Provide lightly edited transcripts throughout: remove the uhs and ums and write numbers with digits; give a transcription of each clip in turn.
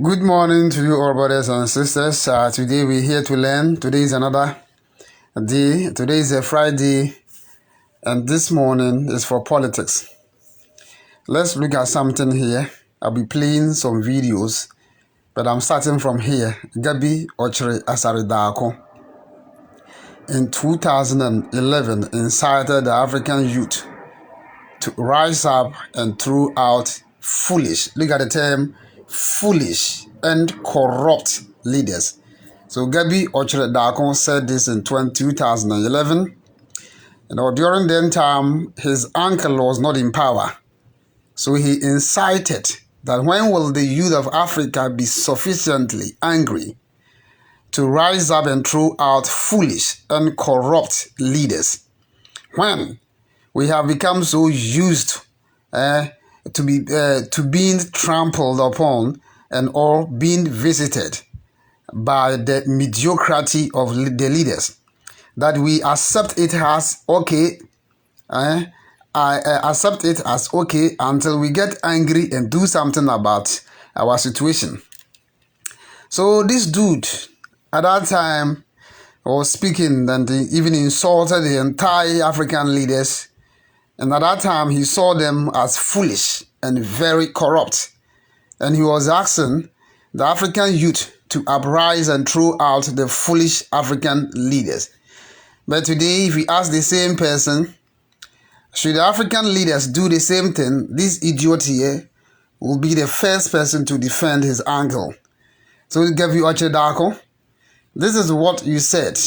Good morning to you all, brothers and sisters. Today we're here to learn. Today is another day. Today is a Friday, and this morning is for politics. Let's look at something here. I'll be playing some videos, but I'm starting from here. Gabby Otchere-Darko in 2011 incited the African youth to rise up and throw out foolish, look at the term, foolish and corrupt leaders. So Gabby Otchere-Darko said this in 2011. During that time, his uncle was not in power. So he incited that when will the youth of Africa be sufficiently angry to rise up and throw out foolish and corrupt leaders? When we have become so used to being trampled upon and or being visited by the mediocrity of the leaders that we accept it as okay. I accept it as okay until we get angry and do something about our situation. So this dude at that time was speaking and he even insulted the entire African leaders. And at that time, he saw them as foolish and very corrupt. And he was asking the African youth to uprise and throw out the foolish African leaders. But today, if we ask the same person, should the African leaders do the same thing, this idiot here will be the first person to defend his uncle. So Gabby Otchere-Darko, this is what you said.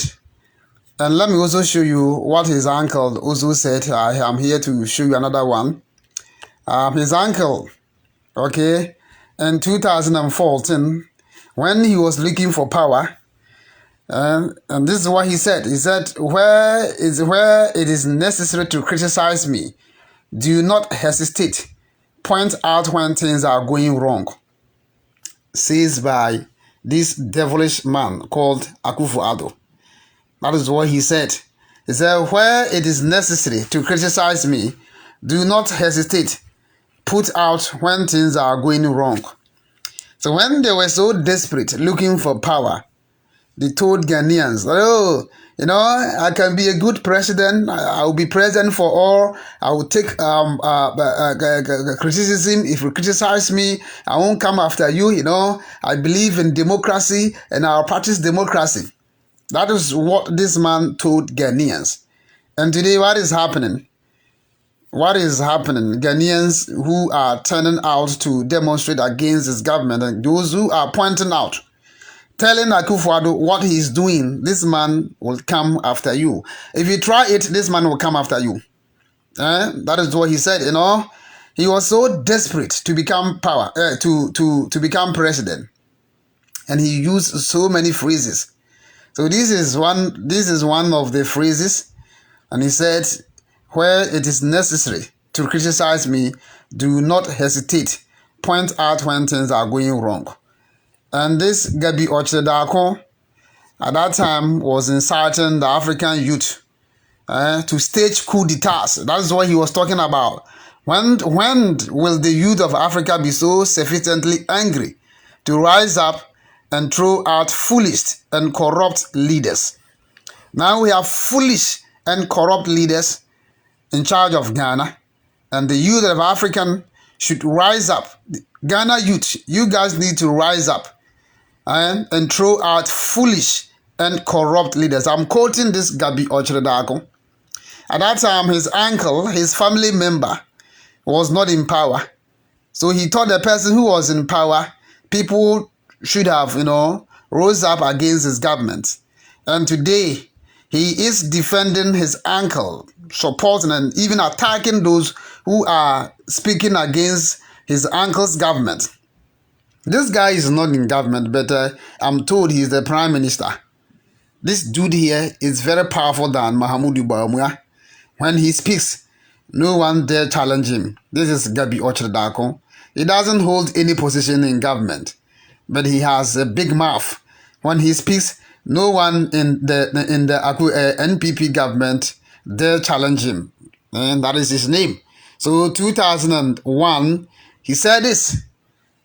And let me also show you what his uncle also said. I am here to show you another one. His uncle, okay, in 2014, when he was looking for power, and this is what he said. He said, where it is necessary to criticize me, do not hesitate. Point out when things are going wrong. Says by this devilish man called Akufo-Addo. That is what he said. He said, where it is necessary to criticize me, do not hesitate. Put out when things are going wrong. So when they were so desperate looking for power, they told Ghanaians, oh, I can be a good president. I will be president for all. I will take criticism. If you criticize me, I won't come after you. I believe in democracy and I'll practice democracy. That is what this man told Ghanaians. And today, what is happening? What is happening? Ghanaians who are turning out to demonstrate against his government and those who are pointing out, telling Akufo-Addo what he is doing, this man will come after you. If you try it, this man will come after you. That is what he said, He was so desperate to become to become president. And he used so many phrases. So this is one of the phrases, and he said, where it is necessary to criticize me, do not hesitate. Point out when things are going wrong. And this Gabby Otchere-Darko at that time was inciting the African youth to stage coup d'etats. That's what he was talking about. When will the youth of Africa be so sufficiently angry to rise up and throw out foolish and corrupt leaders? Now we have foolish and corrupt leaders in charge of Ghana, and the youth of African should rise up. Ghana youth, you guys need to rise up and throw out foolish and corrupt leaders. I'm quoting this Gabby Otchere-Darko. At that time, his uncle, his family member, was not in power. So he thought the person who was in power, people should have, rose up against his government. And today, he is defending his uncle, supporting and even attacking those who are speaking against his uncle's government. This guy is not in government, but I'm told he's the prime minister. This dude here is very powerful than Mahamudu Bawumia. When he speaks, no one dare challenge him. This is Gabby Otchere-Darko. He doesn't hold any position in government, but he has a big mouth. When he speaks, no one in the NPP government dare challenge him. And that is his name. So 2001, he said this.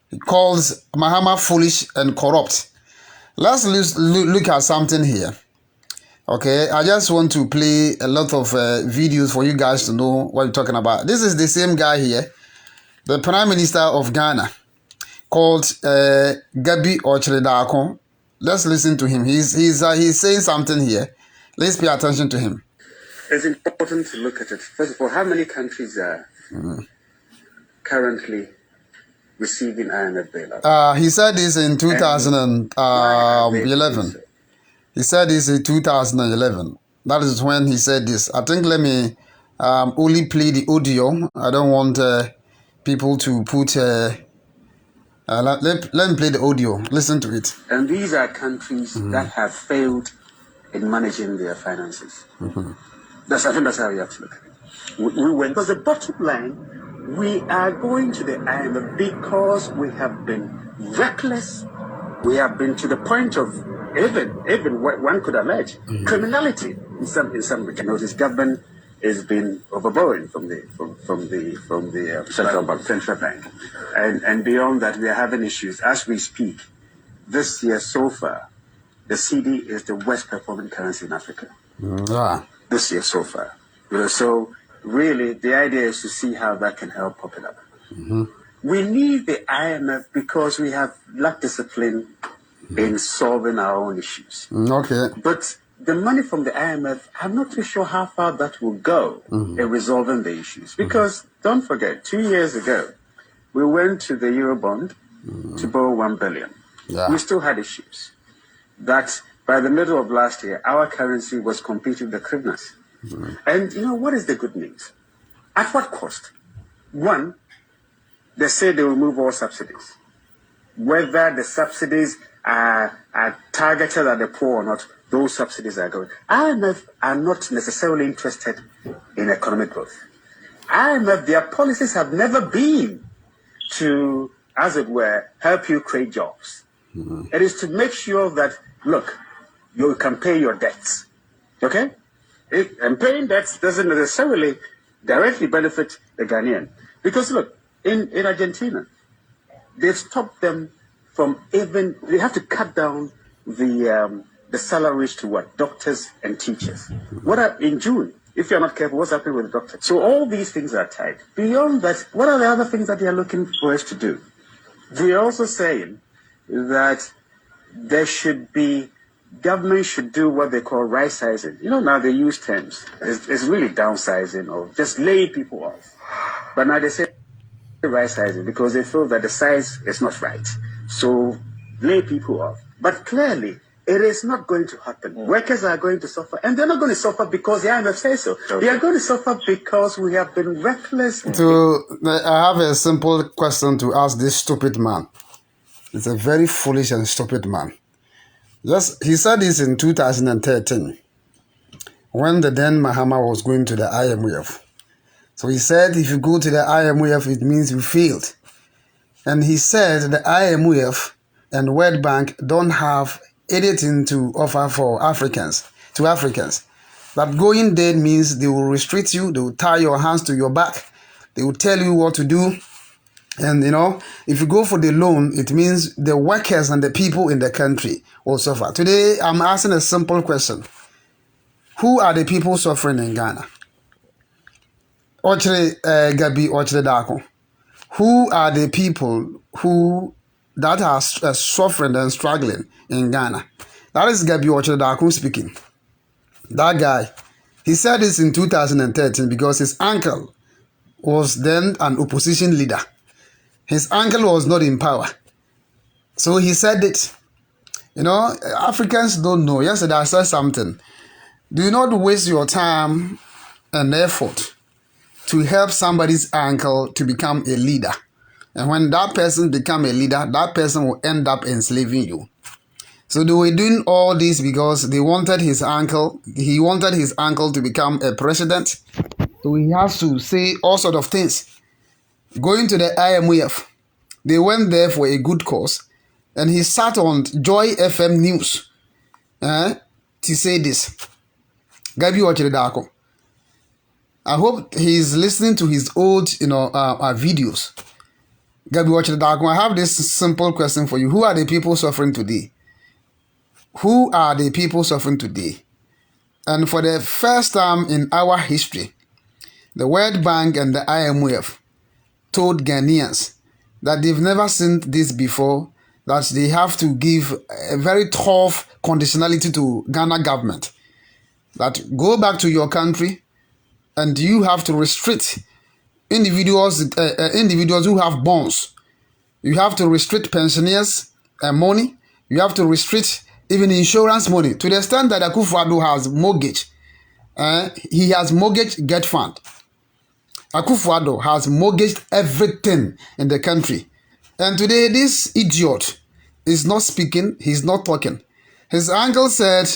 He calls Mahama foolish and corrupt. Let's look at something here. Okay, I just want to play a lot of videos for you guys to know what I'm talking about. This is the same guy here, the Prime Minister of Ghana, called Gabby Otchere-Darko. Let's listen to him. He's saying something here. Let's pay attention to him. It's important to look at it. First of all, how many countries are currently receiving IMF bailout? He said this in 2011. He said this in 2011. That is when he said this. I think let me only play the audio. I don't want people to put... let me play the audio. Listen to it. And these are countries that have failed in managing their finances. I think that's how you have to look at it. We went... Because the bottom line, we are going to the IMF because we have been reckless. We have been to the point of even what one could allege criminality in some regions. This government has been overborrowing from the central bank, and beyond that, we are having issues as we speak. This year so far, the CD is the worst performing currency in Africa. This year so far. So really, the idea is to see how that can help pop it up. We need the IMF because we have lacked discipline in solving our own issues. But the money from the IMF, I'm not too sure how far that will go in resolving the issues. Because don't forget, 2 years ago, we went to the Eurobond to borrow 1 billion. We still had issues. That by the middle of last year, our currency was competing with the hryvnias. And you know, what is the good news? At what cost? One, they say they will remove all subsidies. Whether the subsidies are targeted at the poor or not, those subsidies are going. IMF are not necessarily interested in economic growth. IMF, their policies have never been to, as it were, help you create jobs. It is to make sure that, look, you can pay your debts. Okay? And paying debts doesn't necessarily directly benefit the Ghanaian. Because look, in Argentina, they've stopped them from even, they have to cut down the salaries to what? Doctors and teachers. In June, if you're not careful, what's happening with the doctors? So all these things are tied. Beyond that, what are the other things that they are looking for us to do? We are also saying that there should be, government should do what they call right sizing. You know, now they use terms. It's really downsizing or just laying people off. But now they say right sizing because they feel that the size is not right. So lay people off. But clearly, it is not going to happen. Workers are going to suffer. And they're not going to suffer because the IMF says so. They are going to suffer because we have been reckless. I have a simple question to ask this stupid man. It's a very foolish and stupid man. Yes, he said this in 2013 when the then Mahama was going to the IMF. So he said if you go to the IMF, it means you failed. And he said the IMF and World Bank don't have anything to offer for Africans. That going there means they will restrict you, they will tie your hands to your back, they will tell you what to do. And you know, if you go for the loan, it means the workers and the people in the country will suffer. Today, I'm asking a simple question. Who are the people suffering in Ghana? Gabby Otchere-Darko. Who are the people that are suffering and struggling in Ghana? That is Gabby Otchere-Darko speaking. That guy, he said this in 2013 because his uncle was then an opposition leader. His uncle was not in power. So he said it. You know, Africans don't know. Yesterday I said something. Do not waste your time and effort to help somebody's uncle to become a leader. And when that person become a leader, that person will end up enslaving you. So they were doing all this because they wanted his uncle. He wanted his uncle to become a president. So he has to say all sort of things. Going to the IMF, they went there for a good cause, and he sat on Joy FM News to say this. Gabby Otchere-Darko. I hope he's listening to his old, videos. Gabby Otchere-Darko, I have this simple question for you. Who are the people suffering today? Who are the people suffering today? And for the first time in our history, the World Bank and the IMF told Ghanaians that they've never seen this before, that they have to give a very tough conditionality to Ghana government. That go back to your country and you have to restrict individuals who have bonds. You have to restrict pensioners money. You have to restrict even insurance money to the extent that Akufo-Addo has mortgage. He has mortgage get fund. Akufo-Addo has mortgaged everything in the country. And today this idiot is not speaking, he's not talking. His uncle said,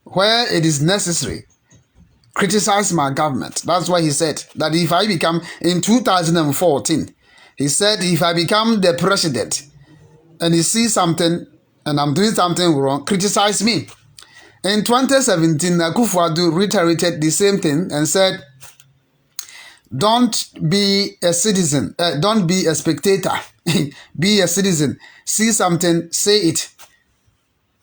where it is necessary, criticize my government. That's why he said that if I become, in 2014, he said if I become the president and he sees something and I'm doing something wrong, criticize me. In 2017, Akufo-Addo reiterated the same thing and said, don't be a citizen, don't be a spectator, be a citizen. See something, say it.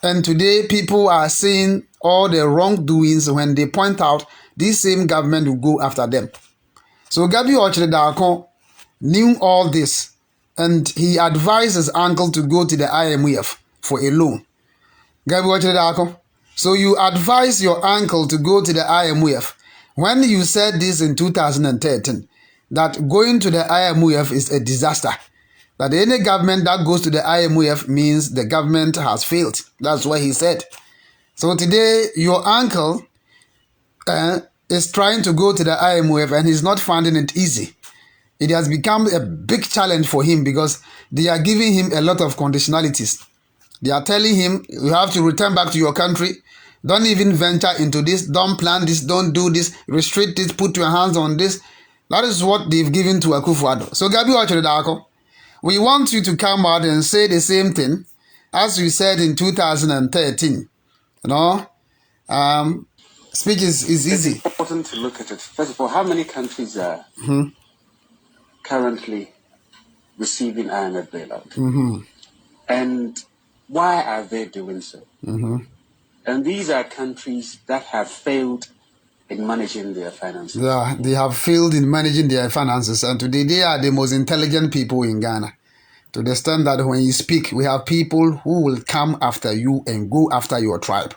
And today people are seeing all the wrongdoings. When they point out, this same government will go after them. So Gabby Otchere-Darko knew all this, and he advised his uncle to go to the IMF for a loan. Gabby Otchere-Darko, so you advise your uncle to go to the IMF when you said this in 2013, that going to the IMF is a disaster. That any government that goes to the IMF means the government has failed. That's what he said. So today, your uncle is trying to go to the IMF and he's not finding it easy. It has become a big challenge for him because they are giving him a lot of conditionalities. They are telling him, you have to return back to your country. Don't even venture into this. Don't plan this. Don't do this. Restrict it. Put your hands on this. That is what they've given to Akufo-Addo. So Gabby Otchere-Darko, we want you to come out and say the same thing as we said in 2013. You know, speech is easy. It's important to look at it. First of all, how many countries are currently receiving IMF bailout? And why are they doing so? And these are countries that have failed in managing their finances. Yeah, they have failed in managing their finances. And today they are the most intelligent people in Ghana. To the extent that when you speak, we have people who will come after you and go after your tribe.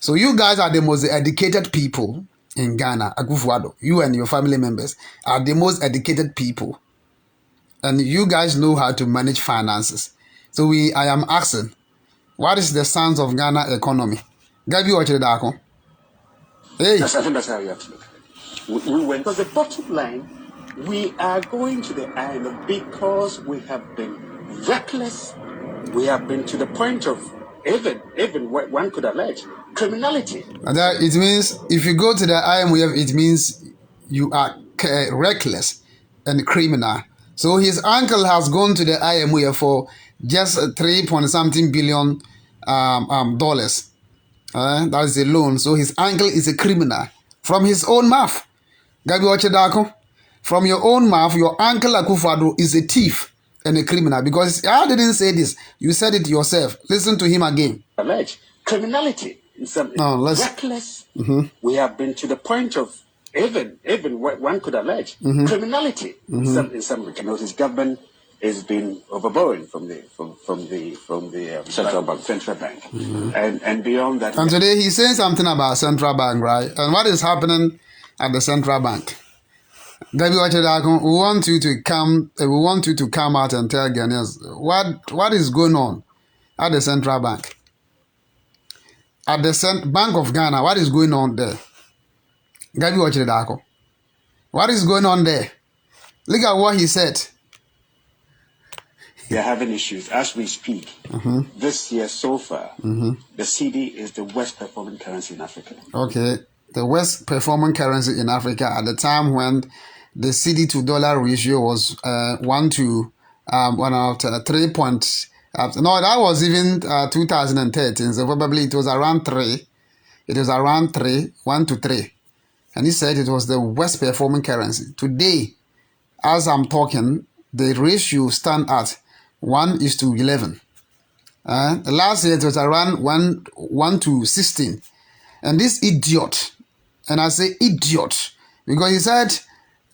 So you guys are the most educated people in Ghana. Akufo-Addo, you and your family members are the most educated people. And you guys know how to manage finances. So I am asking, what is the stance of Ghana economy? Gabby Otchere-Darko. Hey. I think that's how you have to look at it. We went, because the bottom line, we are going to the IMF because we have been reckless. We have been to the point of even what one could allege criminality. And that it means if you go to the IMF, it means you are reckless and criminal. So his uncle has gone to the IMF for just $3.something billion dollars. That is a loan. So his uncle is a criminal from his own mouth. Gabby Otchere-Darko, from your own mouth, your uncle Akufo-Addo is a thief and a criminal, because I didn't say this. You said it yourself. Listen to him again. Allege criminality in some reckless. We have been to the point of even what one could allege criminality in some his government is being overborrowing from the central bank, and beyond that. And today he's saying something about central bank, right? And what is happening at the central bank? Gabby Otchere-Darko, we want you to come. We want you to come out and tell Ghanaians what is going on at the central bank. At the Bank of Ghana, what is going on there? Gabby Otchere-Darko, what is going on there? Look at what he said. We are having issues as we speak. This year so far, the CD is the worst performing currency in Africa. Okay, the worst performing currency in Africa at the time when the CD to dollar ratio was 1 to 3 point. No, that was even 2013. So probably it was around 3. It was around 3, 1 to 3. And he said it was the worst performing currency. Today, as I'm talking, the ratio stand at 1:11. Last year it was around 1:16. And this idiot, and I say idiot, because he said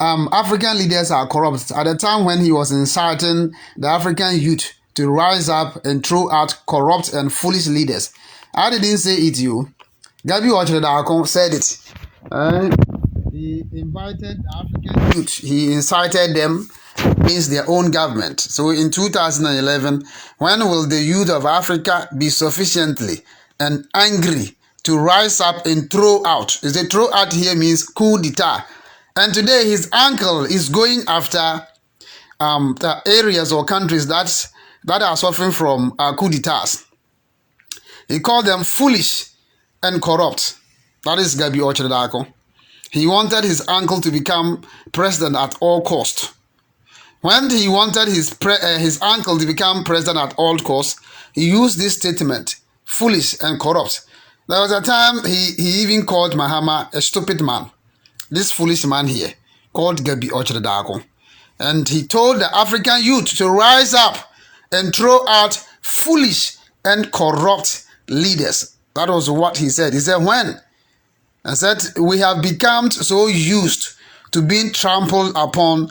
African leaders are corrupt. At the time when he was inciting the African youth to rise up and throw out corrupt and foolish leaders. I didn't say it, you. Gabby Otchere-Darko said it. He invited African youth. He incited them against their own government. So in 2011, when will the youth of Africa be sufficiently and angry to rise up and throw out? Is the throw out here means coup d'etat. And today his uncle is going after the areas or countries that are suffering from coup d'etats. He called them foolish and corrupt. That is Gabby Otchere-Darko. He wanted his uncle to become president at all cost. When he wanted his uncle to become president at all costs, he used this statement, foolish and corrupt. There was a time he even called Mahama a stupid man. This foolish man here, called Gabby Otchere-Darko. And he told the African youth to rise up and throw out foolish and corrupt leaders. That was what he said. He said, when? And said, we have become so used to being trampled upon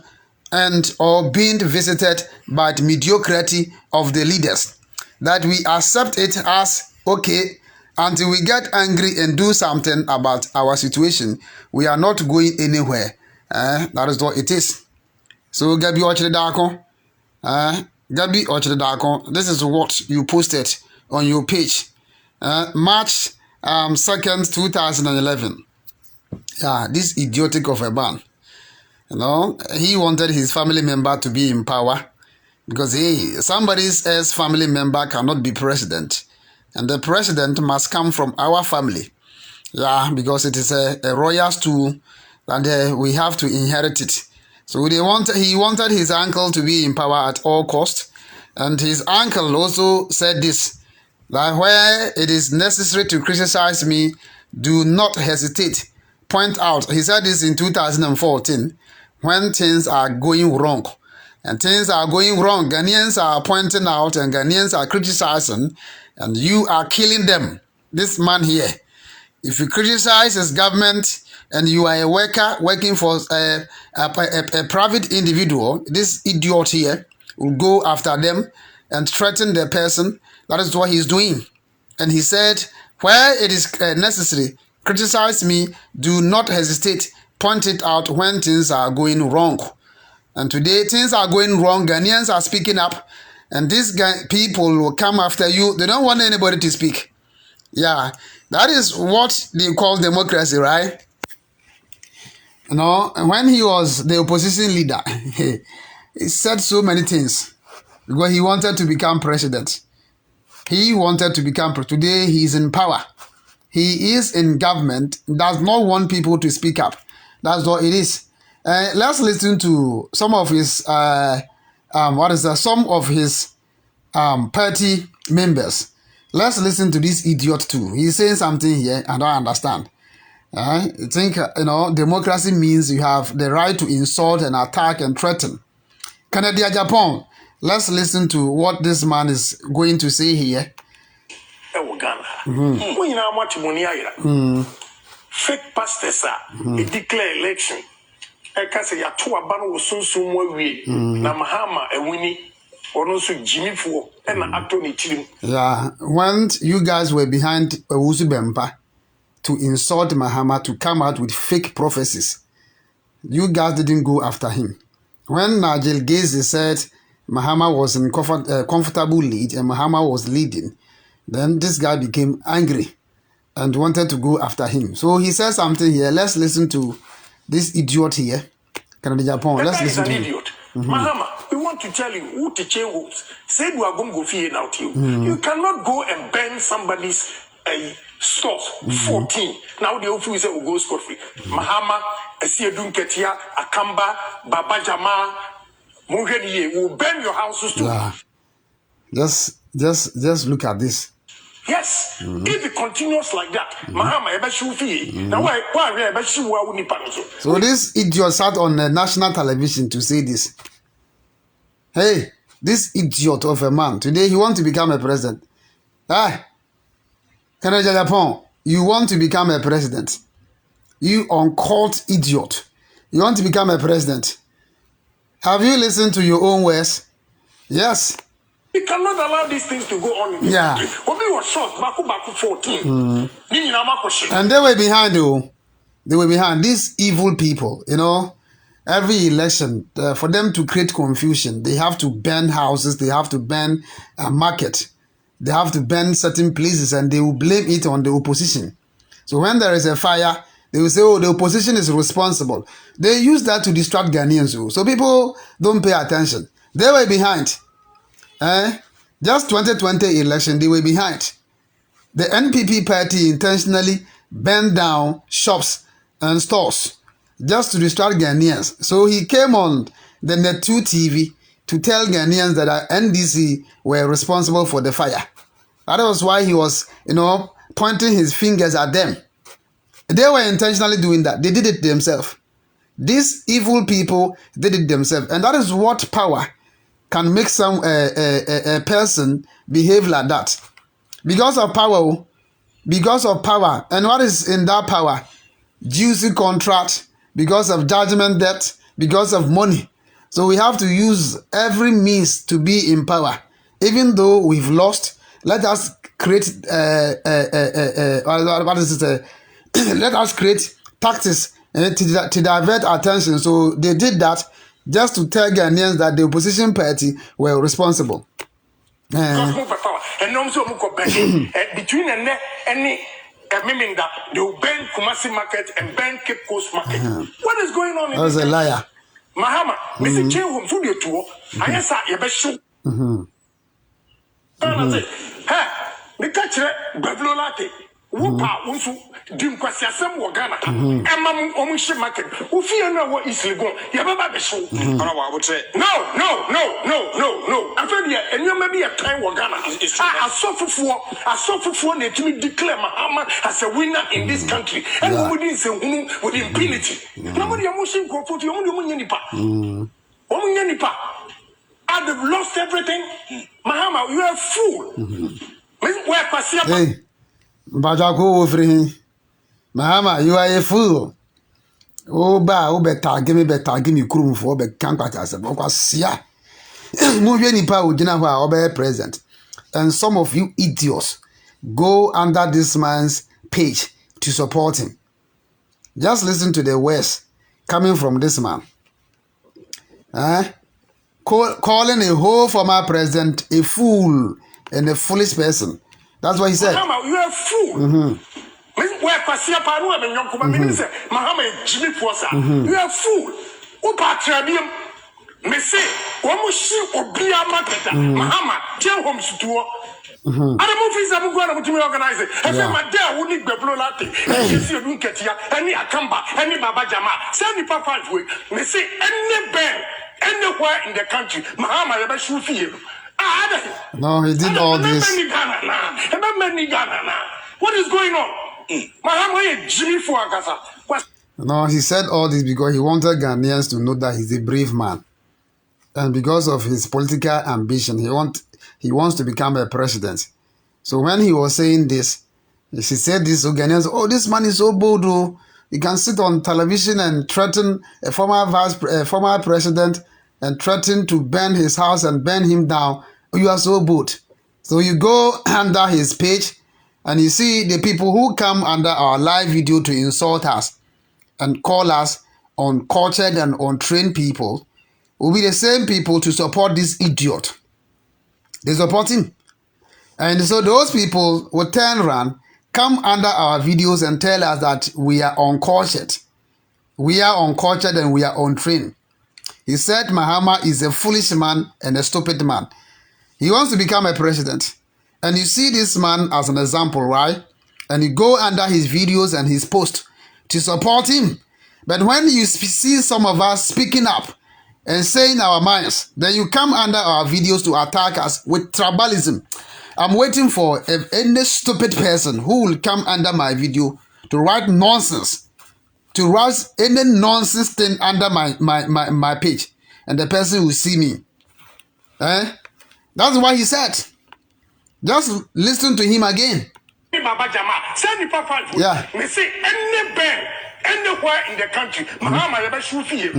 and or being visited by the mediocrity of the leaders that we accept it as okay until we get angry and do something about our situation. We are not going anywhere. That is what it is. So Gabby Otchere-Darko, Gabby Otchere-Darko, this is what you posted on your page. March 2nd, 2011. Yeah, this idiotic of a man. You know, he wanted his family member to be in power because somebody's else family member cannot be president. And the president must come from our family. Yeah, because it is a royal stool and we have to inherit it. So he wanted his uncle to be in power at all cost. And his uncle also said this, that where it is necessary to criticize me, do not hesitate. Point out. He said this in 2014 when things are going wrong. And things are going wrong. Ghanaians are pointing out and Ghanaians are criticizing and you are killing them. This man here. If you criticize his government and you are a worker working for a private individual, this idiot here will go after them and threaten the person. That is what he's doing. And he said, where it is necessary, criticize me, do not hesitate, point it out when things are going wrong. And today, things are going wrong, Ghanaians are speaking up, and these people will come after you. They don't want anybody to speak. Yeah, that is what they call democracy, right? You know, when he was the opposition leader, he said so many things because he wanted to become president. He wanted to become president. Today, he is in power. He is in government, does not want people to speak up. That's what it is. Let's listen to some of his, some of his party members. Let's listen to this idiot too. He's saying something here I don't understand. I think, democracy means you have the right to insult and attack and threaten. Canada, Japan. Let's listen to what this man is going to say here. Fake pastors declare election. Yeah, when you guys were behind Owusu Bempa to insult Mahama, to come out with fake prophecies, you guys didn't go after him. When Nigel Gaze said Mahama was in comfortable lead and Mahama was leading, then this guy became angry and wanted to go after him. So he said something here. Let's listen to this idiot here. Canada, Japan. Let's listen to him. Idiot. Mahama, we want to tell you who to change. Said we are going to go fear now to you. You cannot go and burn somebody's store 14. Now the officer will go scot free. Mahama, Esiedun Ketia, Akamba, Baba Jama, Mungeni will burn your houses too. Yeah. Just look at this. Yes, if it continues like that, Mahama now why so this idiot sat on national television to say this. Hey, this idiot of a man, today he wants to become a president. Ah, Canada Japan, you want to become a president. You uncalled idiot. You want to become a president. Have you listened to your own words? Yes. We cannot allow these things to go on in this country. Obi was shot, Baku 14. And they were behind you. They were behind these evil people, you know. Every election, for them to create confusion, they have to burn houses, they have to burn a market, they have to burn certain places, and they will blame it on the opposition. So when there is a fire, they will say, oh, the opposition is responsible. They use that to distract Ghanaians. So people don't pay attention. They were behind. Just 2020 election, they were behind. The NPP party intentionally burned down shops and stores just to distract Ghanaians. So he came on the Net2 TV to tell Ghanaians that NDC were responsible for the fire. That was why he was, pointing his fingers at them. They were intentionally doing that. They did it themselves. These evil people did it themselves. And that is what power can make a person behave like that. Because of power. And what is in that power? Juicy contract, because of judgment debt, because of money. So we have to use every means to be in power. Even though we've lost, let us create let us create tactics to divert attention. So they did that just to tell Ghanaians that the opposition party were responsible. And also between any meaning that they will ban Kumasi market and ban Cape Coast market. What is going on in this country? That was a liar. Mahama, Mr. Chehum, food your tour. I guess I have a show. Hey, the catcher, Bablolate. Whoop-a, Wusu, Dimquasiasam, Wagana, Emma Omishi market, who fear no what is legal. You have a show. I would say, no. I feel here, and you may be a time Wagana. I suffer for it to declare Mahama as a winner in this country. And nobody is a woman with impunity. Nobody emotion go for you, Omunipa. I've lost everything. Mahama, you are a fool. Where Pasia? Bajako free. Mahama, you are a fool. Oh, give me krum for be canquatas. Sia. Move any power, Jinawa, or present. And some of you idiots go under this man's page to support him. Just listen to the words coming from this man. Calling a whole former president a fool and a foolish person. That's what he said. Mahama, you are a fool. Where Pasia Paru and Yonkuma Minister, Mahama, Jimmy Posa, you are a fool. Upatrabium, Messe, Omushi, Obia Maketa, Mahama, tell homes to other movies I'm going to organize it. And then my dad would need the Blolati, and you see a Lunketia, any Akamba, any Babajama, 75 weeks, Messe, any band, anywhere in the country, Mahama, you better shoot you. No, he did all this. What is going on? No, he said all this because he wanted Ghanaians to know that he's a brave man. And because of his political ambition, he wants to become a president. So when he was saying this, he said this to Ghanaians, oh, this man is so bold. Oh. He can sit on television and threaten a former president and threaten to burn his house and burn him down. You are so bold. So you go under his page and you see the people who come under our live video to insult us and call us uncultured and untrained people will be the same people to support this idiot. They support him. And so those people will turn around, come under our videos and tell us that we are uncultured. We are uncultured and we are untrained. He said Mahama is a foolish man and a stupid man. He wants to become a president. And you see this man as an example, right? And you go under his videos and his posts to support him. But when you see some of us speaking up and saying our minds, then you come under our videos to attack us with tribalism. I'm waiting for any stupid person who will come under my video to write nonsense. To write any nonsense thing under my page. And the person will see me. Eh? That's what he said. Just listen to him again. Yeah. We say any bank, anywhere in the country, Mahama never shoot you.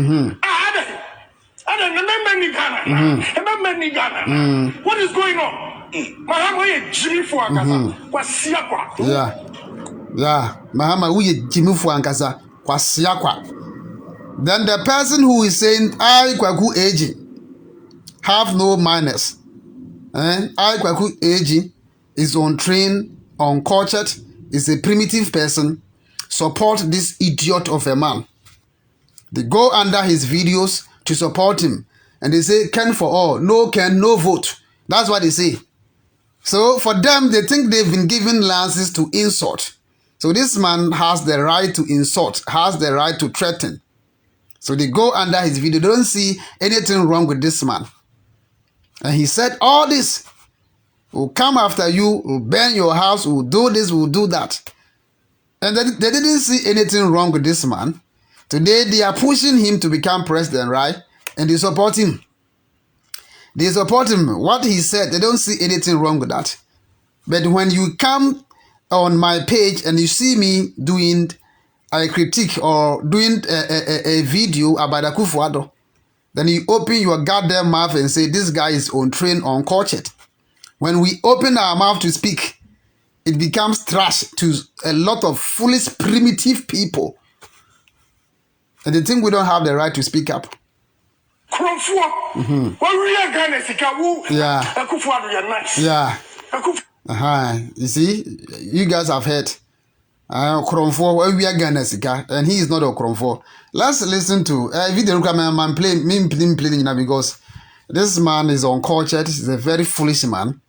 I don't remember any Ghana. Remember any Ghana. What is going on? Mahama is Jimmy Fuankasa. Kwasiakwa. Yeah. Yeah. Mahama we Jimmy Fuankasa. Kwasiakwa. Then the person who is saying I Kwaku aging have no manners. I Kwaku aging is untrained, uncultured, is a primitive person. Support this idiot of a man. They go under his videos to support him. And they say, Ken for all. No Ken, no vote. That's what they say. So for them, they think they've been given lances to insult. So this man has the right to insult, has the right to threaten. So they go under his video. They don't see anything wrong with this man. And he said, all this will come after you, will burn your house, will do this, will do that. And they didn't see anything wrong with this man. Today, they are pushing him to become president, right? And they support him. They support him. What he said, they don't see anything wrong with that. But when you come on my page and you see me doing a critique or doing a video about Akufo-Addo, then you open your goddamn mouth and say, this guy is untrained, uncultured. When we open our mouth to speak, it becomes trash to a lot of foolish, primitive people. And they think we don't have the right to speak up. Yeah. Yeah. You see, you guys have heard. Kromfo, we are Ghana Sika, and he is not a Kromfo. Let's listen to video man playing because this man is uncultured. He's a very foolish man.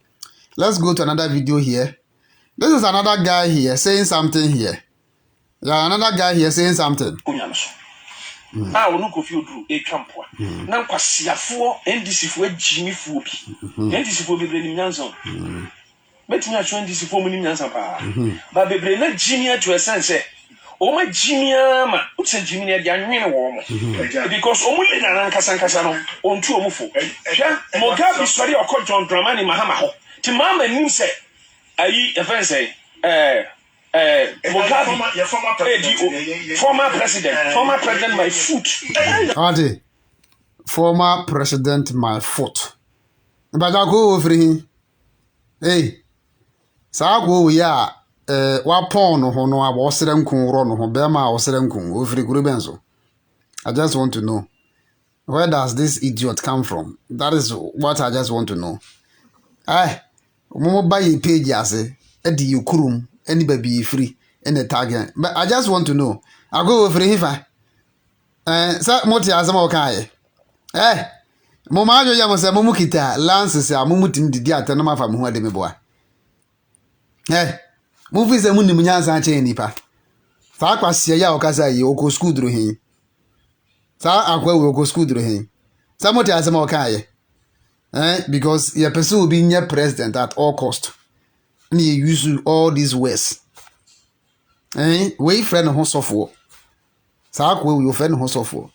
Let's go to another video here. This is another guy here saying something here. Yeah, another guy here saying something. Ah, we no go feel do e twampoa. Na kwasiafo ndisifo agimi fuo bi. Ndisifo bebre ni nyanso. Betumi atwe ndisifo mu ni nyansa pa. Ba bebre na jimi atwe sense. O ma jimi ama, utse jimi na dia nwene wo mo. Because o mu le na nkasa no, ontu o mu fo. Hwa, mo Gabby Asare Otchere-Darko Mahama ho. Ti mama nim se ayi e fen say former president my foot. Adi, former president my foot. But I go over him. Hey, so I go ya wapon no no abosere nkun no ho bema abosere nkun ofiri gurubenzo. I just want to know, where does this idiot come from? That is what I just want to know. Mo buy page ase edi yukurum any baby free any tag. But I just want to know. I go over here. Sa moti azama okaye. Mo ma ajo ya mo se mo mukita lances ya mo mutim didi atana ma fa mo ade meboa. Mo fi se mo nim nyansa ache nipa. Sa kwase ya okasa yi oko school dro hin. Sa akwa we oko school dro hin. Sa moti azama okaye. Because your person will be near president at all cost. And you use all these words. We friend who suffer. So we will friend who suffer.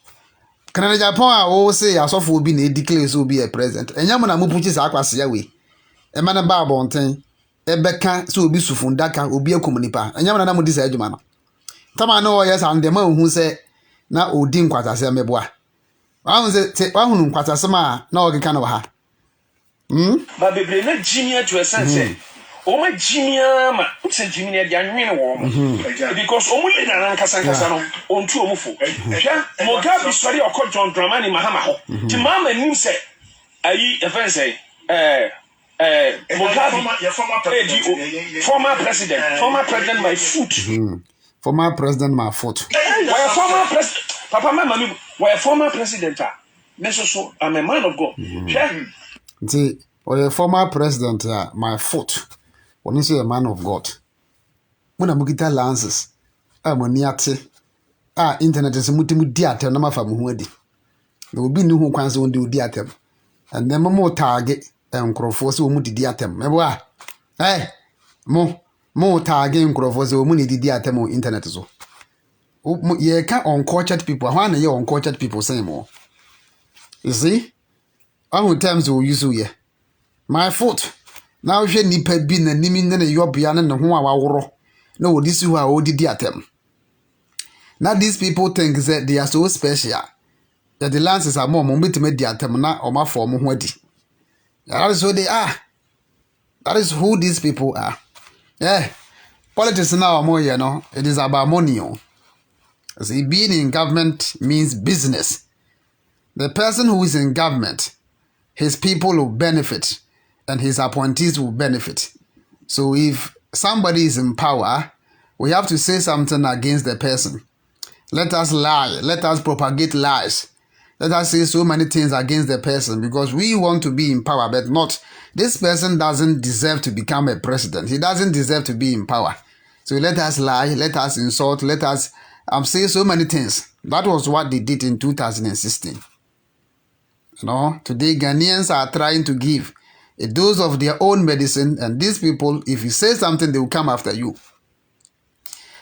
Canada Japan I say a suffer will be a declare will be a president. And Yamana Mupuchis Aquasia way. A man a barb on ten. A becca so be sufundaka will be a communipa. And Yamana Mudis Edumana. Tama no yes and the man who say na Odin Quatasea meboa. I was say one Quatasama no kind of her. But bebre na jimi to a sense. O ma jimi ama, utse jimi na dia nwene wo mo. Because o mu le na nkasa no, ontu o mu fo. Hwa, mo Gabby Asare Otchere-Darko Mahama ho. Ti mama nim se ayi e fen say mo Gabby former president my foot. Former president my foot. Why former president? Papa mama why former president? So I'm a man of God. See, or a former president, my foot. When you say a man of God, when I'm getting lances, I'm on Yate. Internet is a multimedia, no matter who there will be no one can do diatem. And then more target and crowforce will multi diatem. More target and crowforce will money diatem on internet. So, you can't uncultured people. Why are you uncultured people say more? You see? Who times will use you? My foot. Now if you nipa bi na nimi na yobia na ho awaworo. No, this who are odi atem. Now these people think that they are so special. That the lances are more to di atem na o ma form ho adi. That is who they are. That is who these people are. Yeah. Politics now more, you know, it is about money. See, being in government means business. The person who is in government, his people will benefit and his appointees will benefit. So if somebody is in power, we have to say something against the person. Let us lie. Let us propagate lies. Let us say so many things against the person because we want to be in power, but not. This person doesn't deserve to become a president. He doesn't deserve to be in power. So let us lie. Let us insult. Let us say so many things. That was what they did in 2016. You know, today Ghanaians are trying to give a dose of their own medicine, and these people, if you say something, they will come after you.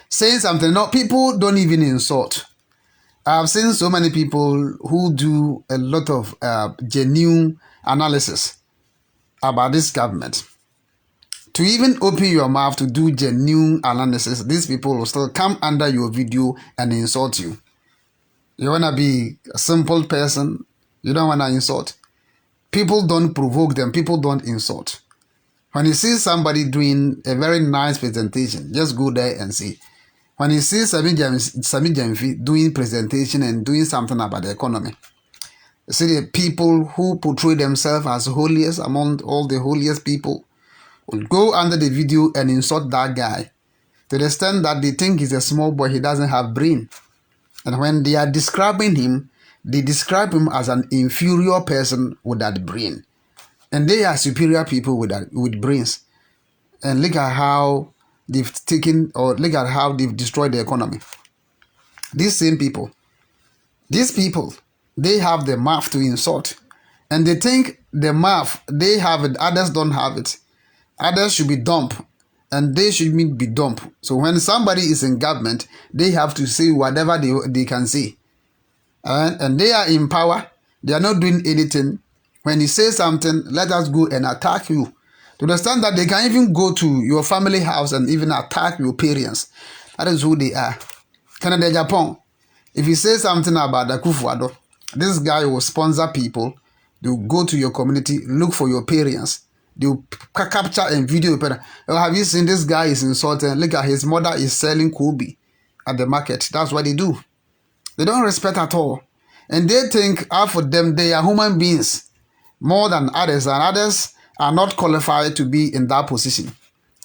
Saying something, no, people don't even insult. I've seen so many people who do a lot of genuine analysis about this government. To even open your mouth to do genuine analysis, these people will still come under your video and insult you. You want to be a simple person, you don't want to insult. People don't provoke them, people don't insult. When you see somebody doing a very nice presentation, just go there and see. When you see Sami Jamfi doing presentation and doing something about the economy, you see the people who portray themselves as holiest among all the holiest people will go under the video and insult that guy to the extent that they think he's a small boy, he doesn't have brain. And when they are describing him, they describe him as an inferior person with that brain. And they are superior people with brains. And look at how they've taken, or look at how they've destroyed the economy. These same people, they have the mouth to insult. And they think the mouth, they have it, others don't have it. Others should be dumb, and they should be dumb. So when somebody is in government, they have to say whatever they can say. And they are in power. They are not doing anything. When you say something, let us go and attack you. To understand that they can even go to your family house and even attack your parents. That is who they are. Canada, Japan. If you say something about the Kufuado, this guy will sponsor people. They will go to your community, look for your parents. They will capture and video. Oh, have you seen this guy is insulting? Look at his mother is selling Kobe at the market. That's what they do. They don't respect at all. And they think for them, they are human beings more than others. And others are not qualified to be in that position.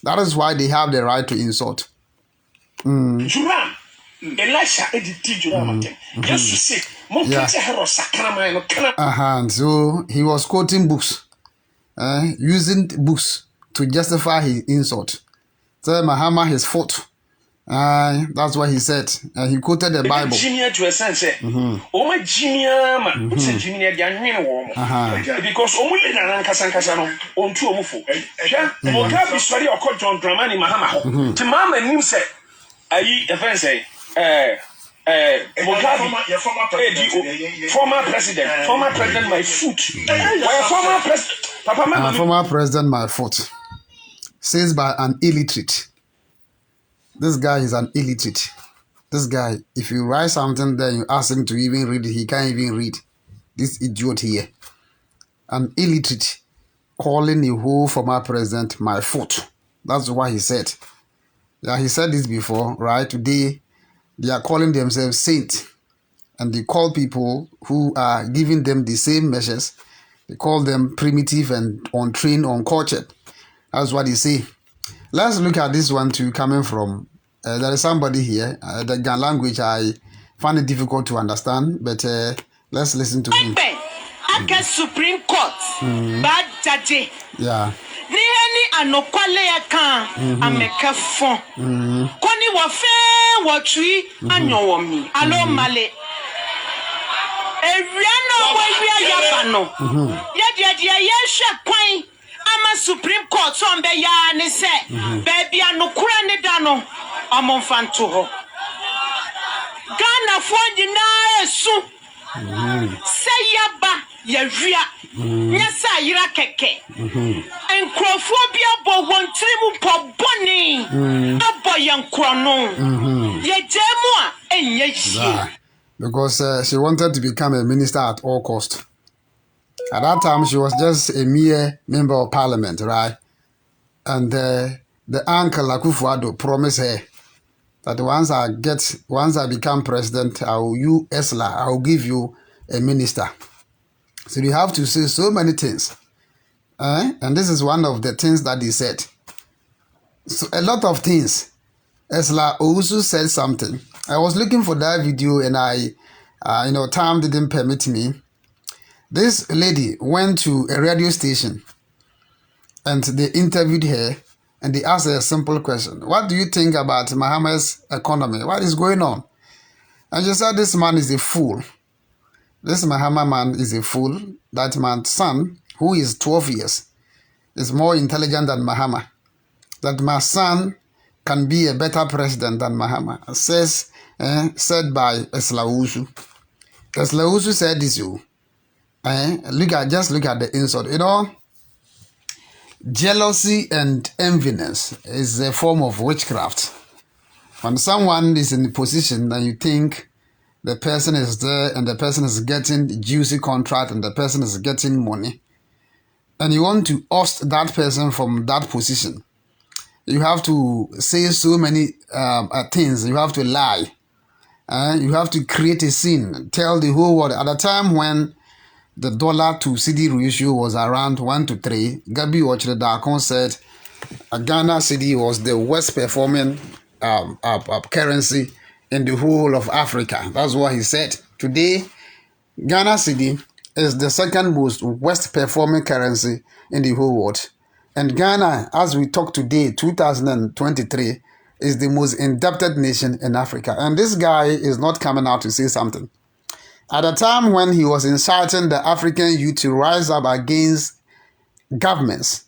That is why they have the right to insult. So he was quoting books, using books to justify his insult. So Mahama his foot. That's what he said. He quoted the Bible. Former president, my foot. Former president, my foot. Says by an illiterate. This guy is an illiterate. This guy, if you write something then you ask him to even read it, he can't even read. This idiot here. An illiterate calling a whole former president my foot. That's what he said. Yeah, he said this before, right? Today, they are calling themselves saints. And they call people who are giving them the same measures. They call them primitive and untrained, uncultured. That's what they say. Let's look at this one too, coming from, there is somebody here, the Ghan language, I find it difficult to understand, but let's listen to him. Supreme Court, bad judge. Yeah. Niheni anokwale yakan ameka fon. Koni wafe watui anyowomi alo male. Eriano wawia yabano. Yedi yesha kwan ama Supreme Court so mbe ya ne se baby anokura ne dano amonfanto ho. Ghana fo nyina esu. Say yaba Yawia. Nyasa yira keke. Enkrofobia bo wontrimu po boni. Abo yankrono. Yejemu a enye hie. Because she wanted to become a minister at all cost. At that time, she was just a mere member of parliament, right? And the uncle Akufo-Addo promised her that once I become president, I will give you a minister. So you have to say so many things. And this is one of the things that he said. So a lot of things. Esla also said something. I was looking for that video and time didn't permit me. This lady went to a radio station and they interviewed her and they asked her a simple question. What do you think about Mahama's economy? What is going on? And she said, this man is a fool. This Mahama man is a fool. That man's son, who is 12 years, is more intelligent than Mahama. That my son can be a better president than Mahama. Said by Esla Usu. Esla Usu said this, just look at the insult. Jealousy and enviness is a form of witchcraft. When someone is in a position and you think the person is there and the person is getting juicy contract and the person is getting money, and you want to oust that person from that position, you have to say so many things. You have to lie. You have to create a scene, tell the whole world. At a time when the dollar to CD ratio was around 1:3, Gabby Otchere-Darko said Ghana cedi was the worst performing currency in the whole of Africa. That's what he said. Today, Ghana cedi is the second most worst performing currency in the whole world. And Ghana, as we talk today, 2023, is the most indebted nation in Africa. And this guy is not coming out to say something. At a time when he was inciting the African youth to rise up against governments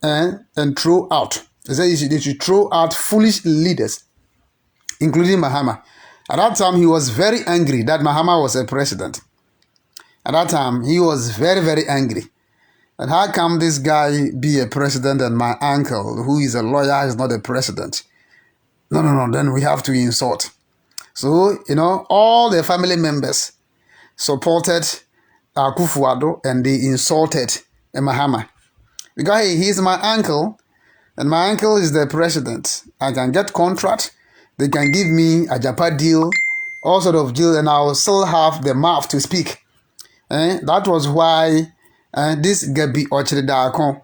and throw out, he said they should throw out foolish leaders, including Mahama. At that time, he was very angry that Mahama was a president. At that time, he was very, very angry. And how come this guy be a president and my uncle, who is a lawyer, is not a president? No, then we have to insult. So, all the family members supported Akufo-Addo and they insulted Mahama. Because he's my uncle and my uncle is the president. I can get contract. They can give me a Japa deal, all sort of deal, and I will still have the mouth to speak. That was why this Gabby Otchere-Darko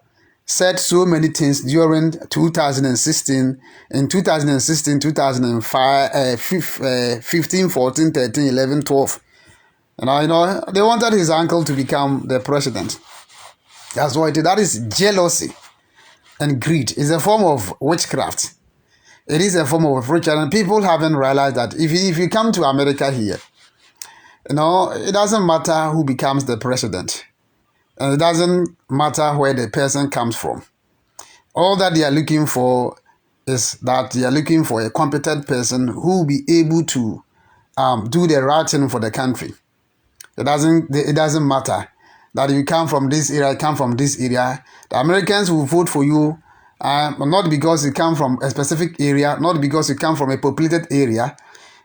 said so many things during 2016, in 2016, 2005, 15, 14, 13, 11, 12. They wanted his uncle to become the president. That's why that is jealousy and greed. It's a form of witchcraft. It is a form of witchcraft, and people haven't realized that if you come to America here, it doesn't matter who becomes the president. And it doesn't matter where the person comes from. All that they are looking for is that they are looking for a competent person who will be able to do the right thing for the country. It doesn't matter that you come from this area, come from this area. The Americans will vote for you not because you come from a specific area, not because you come from a populated area.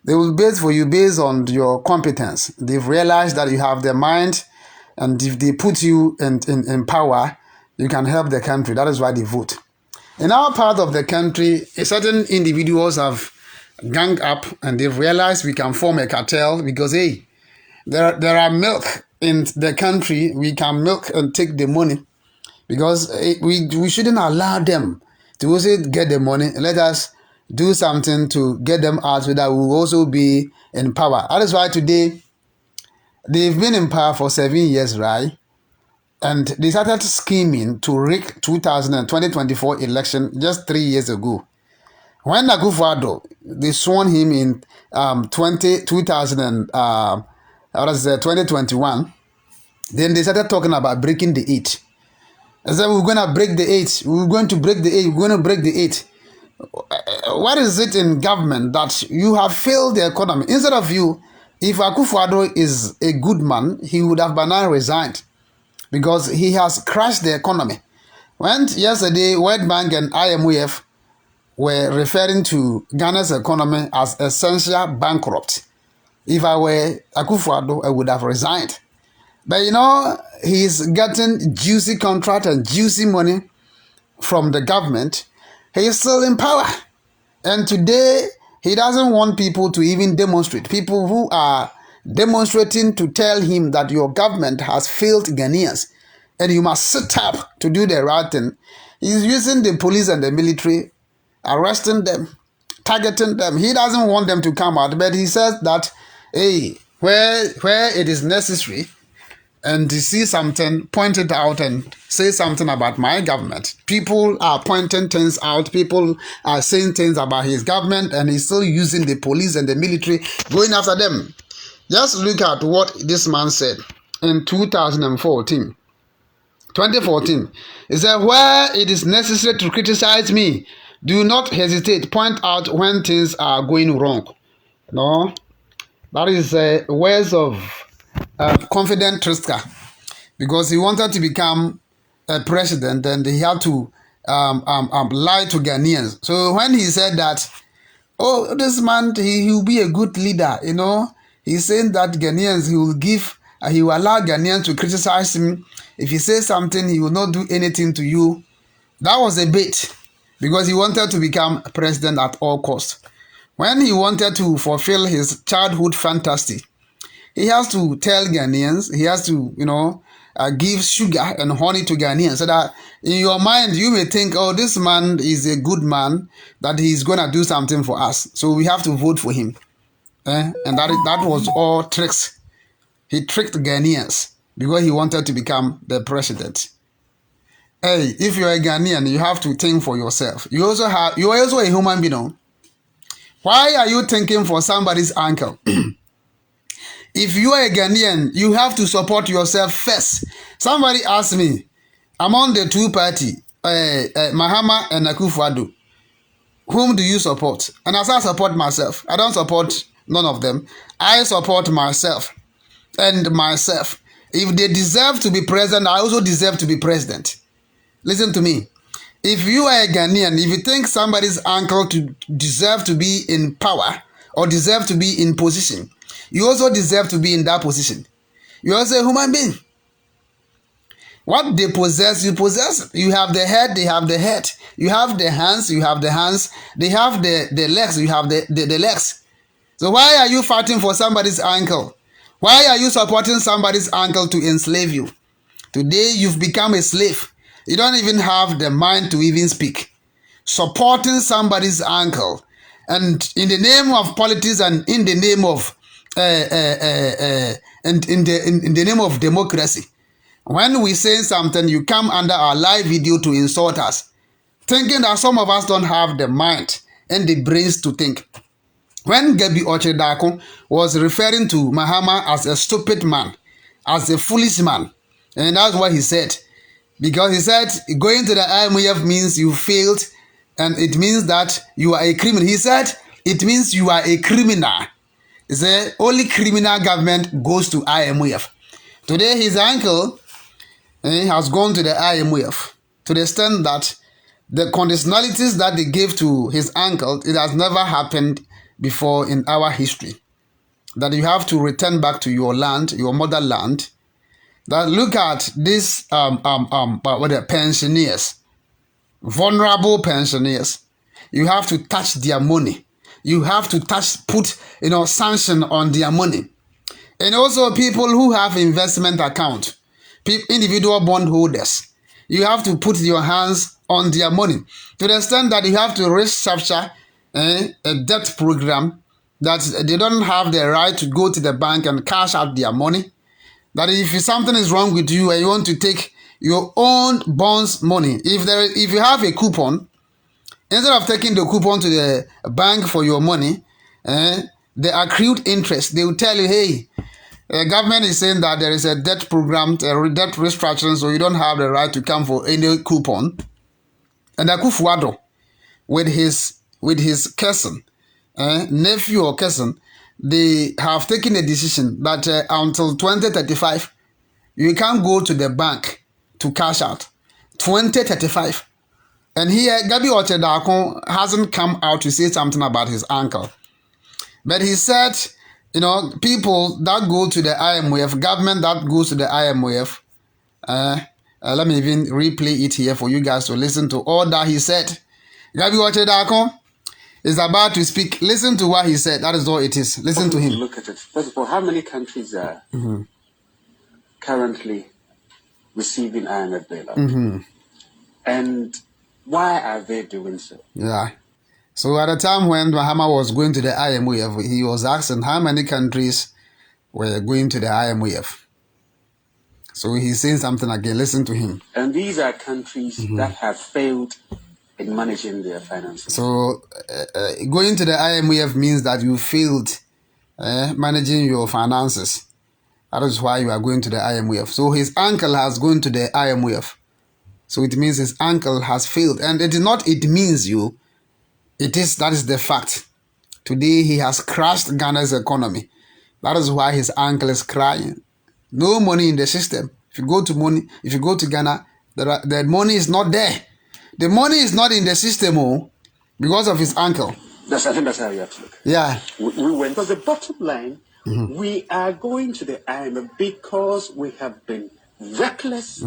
They will vote for you based on your competence. They've realized that you have the mind, and if they put you in power, you can help the country. That is why they vote. In our part of the country, certain individuals have ganged up and they've realized we can form a cartel because, hey, there are milk in the country. We can milk and take the money because we shouldn't allow them to also get the money. Let us do something to get them out so that we will also be in power. That is why today, they've been in power for 7 years, right? And they started scheming to rig 2024 election just 3 years ago. When Akufo-Addo, they sworn him in 2021, then they started talking about breaking the 8. They said, we're going to break the 8. We're going to break the 8. We're going to break the 8. What is it in government that you have failed the economy? Instead of you If Akufo-Addo is a good man, he would have by now resigned because he has crashed the economy. When yesterday World Bank and IMF were referring to Ghana's economy as essential bankrupt, if I were Akufo-Addo, I would have resigned. But he's getting juicy contract and juicy money from the government. He is still in power. And today, he doesn't want people to even demonstrate. People who are demonstrating to tell him that your government has failed Ghanaians and you must sit up to do the right thing. He's using the police and the military, arresting them, targeting them. He doesn't want them to come out, but he says that, hey, where it is necessary, and to see something, point it out and say something about my government. People are pointing things out. People are saying things about his government, and he's still using the police and the military, going after them. Just look at what this man said in 2014. He said, where it is necessary to criticize me, do not hesitate. Point out when things are going wrong. No, that is words of confident trickster, because he wanted to become a president and he had to lie to Ghanaians. So when he said that, oh, this man, he will be a good leader, he's saying that Ghanaians, he will allow Ghanaians to criticize him. If he says something, he will not do anything to you. That was a bait, because he wanted to become president at all costs. When he wanted to fulfill his childhood fantasy, he has to tell Ghanaians, he has to, give sugar and honey to Ghanaians, so that in your mind you may think, oh, this man is a good man, that he's going to do something for us, so we have to vote for him. And that was all tricks. He tricked Ghanaians because he wanted to become the president. Hey, if you're a Ghanaian, you have to think for yourself. You are also a human being. Why are you thinking for somebody's uncle? If you are a Ghanaian, you have to support yourself first. Somebody asked me, among the two parties, Mahama and Akufo-Addo, whom do you support? And as I support myself, I don't support none of them. I support myself and myself. If they deserve to be president, I also deserve to be president. Listen to me. If you are a Ghanaian, if you think somebody's uncle to deserve to be in power or deserve to be in position, you also deserve to be in that position. You are also a human being. What they possess, you possess. You have the head, they have the head. You have the hands, you have the hands. They have the legs, you have the legs. So why are you fighting for somebody's uncle? Why are you supporting somebody's uncle to enslave you? Today you've become a slave. You don't even have the mind to even speak. Supporting somebody's uncle. And in the name of politics and in the name of in the name of democracy, when we say something, you come under our live video to insult us, thinking that some of us don't have the mind and the brains to think. When Gabby Otchere-Darko was referring to Mahama as a stupid man, as a foolish man, and that's what he said, because he said going to the IMF means you failed, and it means that you are a criminal. He said it means you are a criminal. He said only criminal government goes to IMF. Today his uncle has gone to the IMF to the extent that the conditionalities that they gave to his uncle, it has never happened before in our history. That you have to return back to your land, your motherland. That look at these pensioners, vulnerable pensioners. You have to touch their money. You have to put sanction on their money. And also people who have investment account, individual bondholders. You have to put your hands on their money to the extent that you have to restructure a debt program that they don't have the right to go to the bank and cash out their money. That if something is wrong with you and you want to take your own bonds money, if you have a coupon, instead of taking the coupon to the bank for your money, the accrued interest, they will tell you, hey, the government is saying that there is a debt program, a debt restructuring, so you don't have the right to come for any coupon. And Akufo-Addo, with his cousin, nephew or cousin, they have taken a decision that until 2035, you can't go to the bank to cash out. 2035. And here, Gabby Otchere-Darko hasn't come out to say something about his uncle. But he said, people that go to the IMF, government that goes to the IMF, let me even replay it here for you guys to listen to all that he said. Gabby Otchere-Darko is about to speak. Listen to what he said. That is all it is. Listen to him. Look at it. First of all, how many countries are currently receiving IMF bailout? And why are they doing so? Yeah. So at the time when Mahama was going to the IMF, he was asking how many countries were going to the IMF. So he's saying something again. Listen to him. And these are countries that have failed in managing their finances. So going to the IMF means that you failed managing your finances. That is why you are going to the IMF. So his uncle has gone to the IMF. So it means his uncle has failed. And it is not it means you. That is the fact. Today he has crashed Ghana's economy. That is why his uncle is crying. No money in the system. If you go to Ghana, the money is not there. The money is not in the system because of his uncle. I think that's how you have to look. Yeah. We went. Because the bottom line, we are going to the IMF because we have been reckless.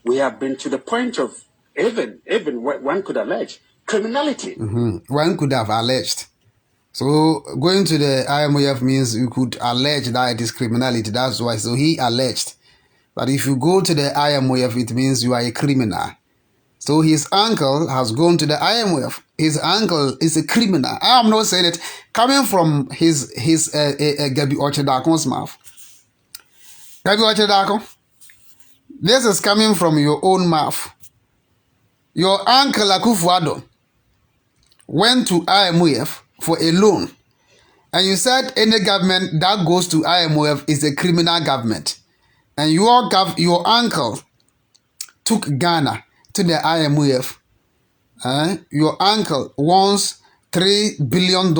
We have been to the point of even one could allege criminality. One could have alleged. So going to the IMF means you could allege that it is criminality. That's why. So he alleged. But if you go to the IMF, it means you are a criminal. So his uncle has gone to the IMF. His uncle is a criminal. I am not saying it coming from his Gabby Otchere-Darko's mouth. Gabby Otchere-Darko, this is coming from your own mouth. Your uncle Akufo-Addo went to IMF for a loan. And you said any government that goes to IMF is a criminal government. And your uncle took Ghana to the IMF. Your uncle wants $3 billion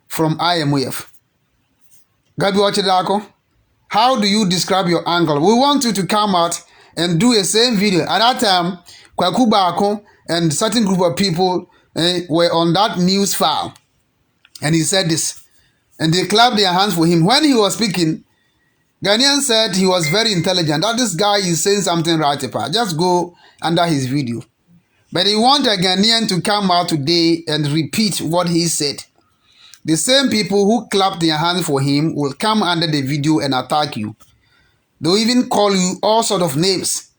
from IMF. Gabby Otchere-Darko, how do you describe your uncle? We want you to come out and do a same video. At that time, Kwaku Baako and certain group of people were on that news file. And he said this. And they clapped their hands for him. When he was speaking, Ghanaian said he was very intelligent. That this guy is saying something right about. Just go under his video. But he wanted a Ghanaian to come out today and repeat what he said. The same people who clapped their hands for him will come under the video and attack you. They'll even call you all sort of names.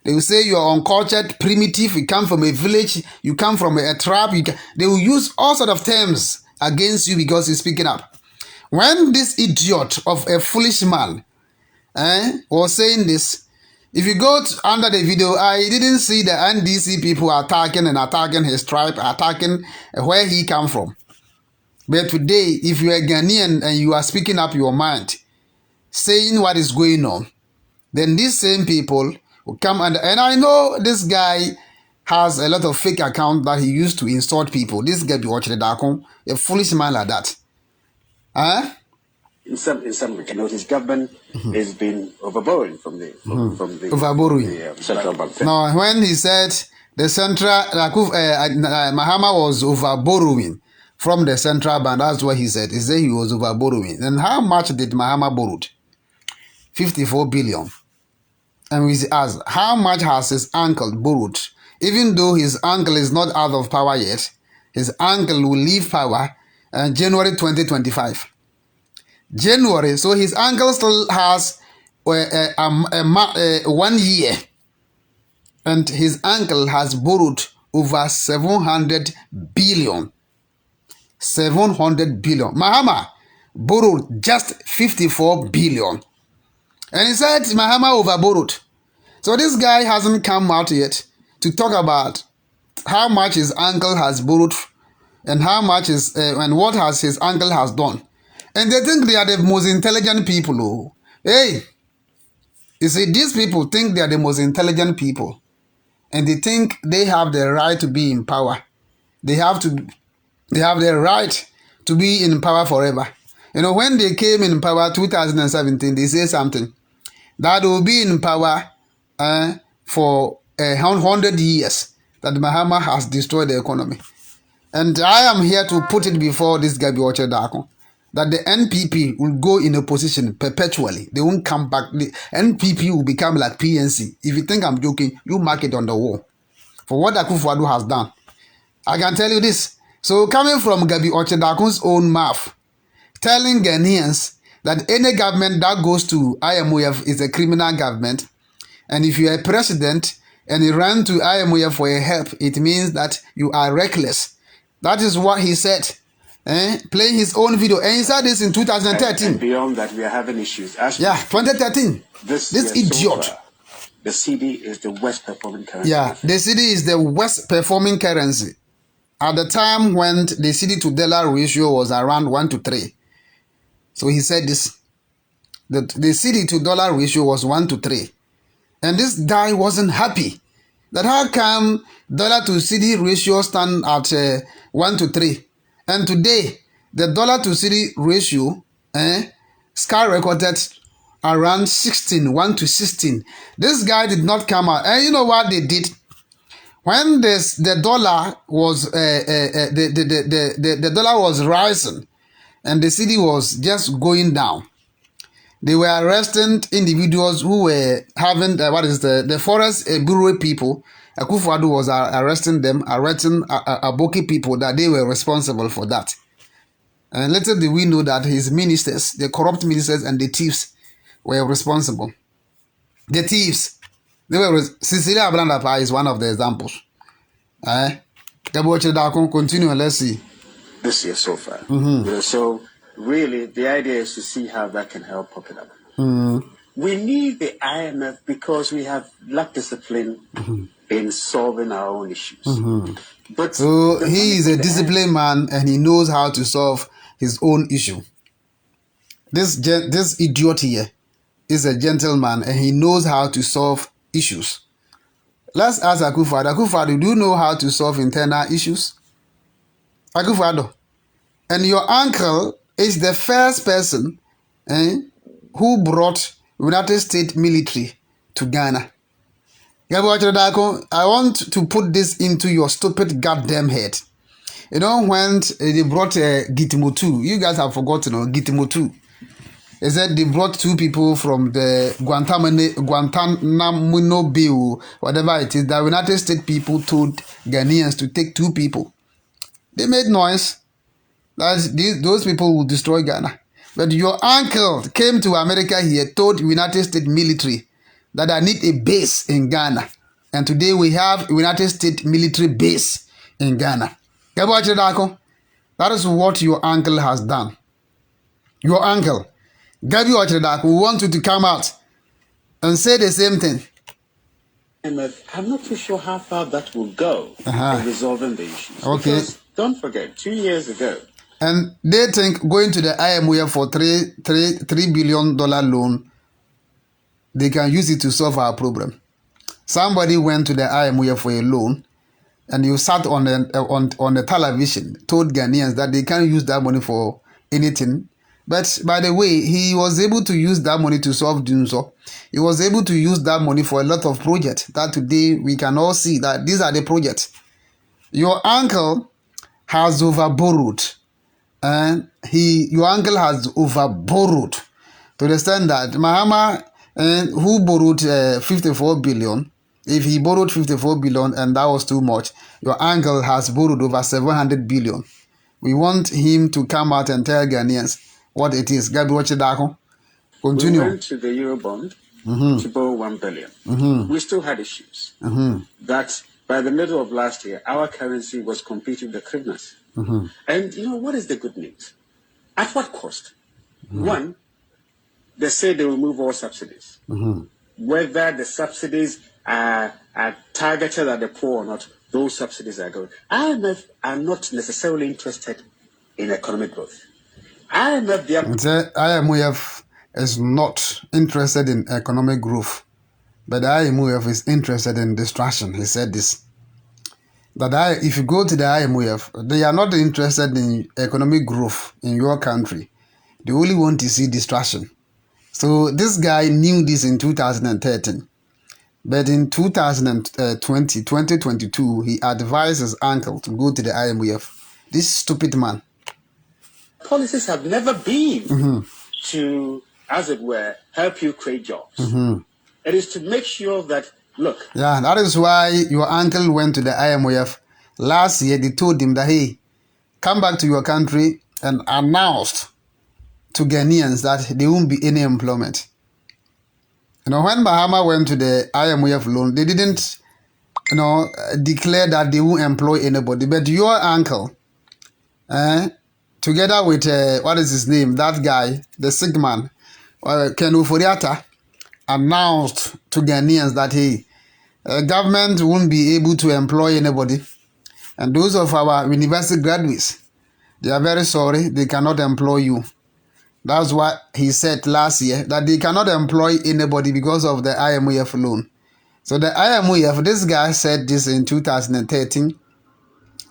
They will say you are uncultured, primitive, you come from a village, you come from a tribe. They will use all sort of terms against you because you're speaking up. When this idiot of a foolish man was saying this, if you go under the video, I didn't see the NDC people attacking his tribe, attacking where he come from. But today, if you are Ghanaian and you are speaking up your mind, saying what is going on, then these same people will come under. And I know this guy has a lot of fake account that he used to insult people. This Gabby Otchere-Darko, a foolish man like that. In some his government has been overborrowing from the central bank. No, when he said the central Mahama was overborrowing from the central bank, that's what he said. He said he was overborrowing. And how much did Mahama borrow? 54 billion. And we ask, how much has his uncle borrowed? Even though his uncle is not out of power yet, his uncle will leave power in January 2025. January, so his uncle still has 1 year. And his uncle has borrowed over 700 billion. 700 billion. Mahama borrowed just 54 billion. And he said Mahama overborrowed. So this guy hasn't come out yet to talk about how much his uncle has borrowed and how much is and what has his uncle has done. And they think they are the most intelligent people. Oh. Hey, you see, these people think they are the most intelligent people. And they think they have the right to be in power. They have the right to be in power forever. You know, when they came in power 2017, they say something that will be in power for 100 years, that Mahama has destroyed the economy. And I am here to put it before this Gabby Otchere-Darko that the NPP will go in opposition perpetually. They won't come back. The NPP will become like PNC. If you think I'm joking, you mark it on the wall. For what Akufo-Addo has done. I can tell you this. So coming from Gabby Otchere-Darko's own mouth, telling Ghanaians that any government that goes to IMOF is a criminal government, and if you are a president and you run to IMOF for help, it means that you are reckless. That is what he said. Playing his own video. And he said this in 2013. And beyond that, we are having issues. 2013. This idiot. So far, the CD is the worst performing currency. Yeah, the CD is the worst performing currency. At the time when the CD to dollar ratio was around 1:3. So he said this. The CD to dollar ratio was 1:3. And this guy wasn't happy. That how come dollar to CD ratio stand at 1:3? And today, the dollar to CD ratio skyrocketed around 1:16. This guy did not come out. And you know what they did? When the dollar was the dollar was rising and the CD was just going down, they were arresting individuals who were having the forest bureau people. Akufo-Addo was arresting Aboki people, that they were responsible for that. And later did we know that his ministers, the corrupt ministers and the thieves, were responsible. The thieves. They were. Cecilia Ablandapa is one of the examples. Gabby Otchere-Darko, continue and let's see. This year so far. So really, the idea is to see how that can help pop it up. We need the IMF because we have lack discipline in solving our own issues. But so he is a disciplined man and he knows how to solve his own issue. This idiot here is a gentleman and he knows how to solve issues. Let's ask Akufo-Addo. Akufo-Addo, do you know how to solve internal issues? Akufo-Addo. And your uncle is the first person who brought United States military to Ghana. Gabby Otchere-Darko, I want to put this into your stupid goddamn head. You know when they brought Gitmo 2, you guys have forgotten Gitmo 2. They said they brought 2 people from the Guantanamo Bay, whatever it is. The United States people told Ghanaians to take 2 people. They made noise that those people will destroy Ghana. But your uncle came to America here, told United States military that I need a base in Ghana. And today we have United States military base in Ghana. Gabby Otchere-Darko, that is what your uncle has done. Your uncle, Gabby Otchere-Darko, we want you to come out and say the same thing. I'm not too sure how far that will go in resolving the issues. Okay. Because don't forget, 2 years ago. And they think going to the IMF for $3 billion loan, they can use it to solve our problem. Somebody went to the IMF for a loan, and you sat on the television, told Ghanaians that they can't use that money for anything. But by the way, he was able to use that money to solve Dunso. He was able to use that money for a lot of projects that today we can all see that these are the projects. Your uncle has overborrowed. And your uncle has overborrowed to the extent that Mahama, who borrowed 54 billion, if he borrowed 54 billion and that was too much, your uncle has borrowed over 700 billion. We want him to come out and tell Ghanaians what it is. Gabby Otchere-Darko, continue. We went to the Eurobond to borrow 1 billion. We still had issues. That by the middle of last year, our currency was competing with the hryvnias. And you know, what is the good news? At what cost? One, they say they remove all subsidies. Whether the subsidies are targeted at the poor or not, those subsidies are going. IMF are not necessarily interested in economic growth. IMF is not interested in economic growth, but the IMF is interested in distraction. He said this. That if you go to the IMF, they are not interested in economic growth in your country. They only want to see distraction. So this guy knew this in 2013. But in 2022, he advised his uncle to go to the IMF. This stupid man. Policies have never been to, as it were, help you create jobs. It is to make sure that, look. Yeah, that is why your uncle went to the IMF. Last year, they told him that, hey, come back to your country, and announced to Ghanaians that there won't be any employment. You know, when Bahama went to the IMF loan, they didn't, declare that they won't employ anybody. But your uncle, together with, what is his name, that guy, the sick man, Ken Oforiatta, announced to Ghanaians that, hey, government won't be able to employ anybody. And those of our university graduates, they are very sorry, they cannot employ you. That's what he said last year, that they cannot employ anybody because of the IMF loan. So the IMF, this guy said this in 2013.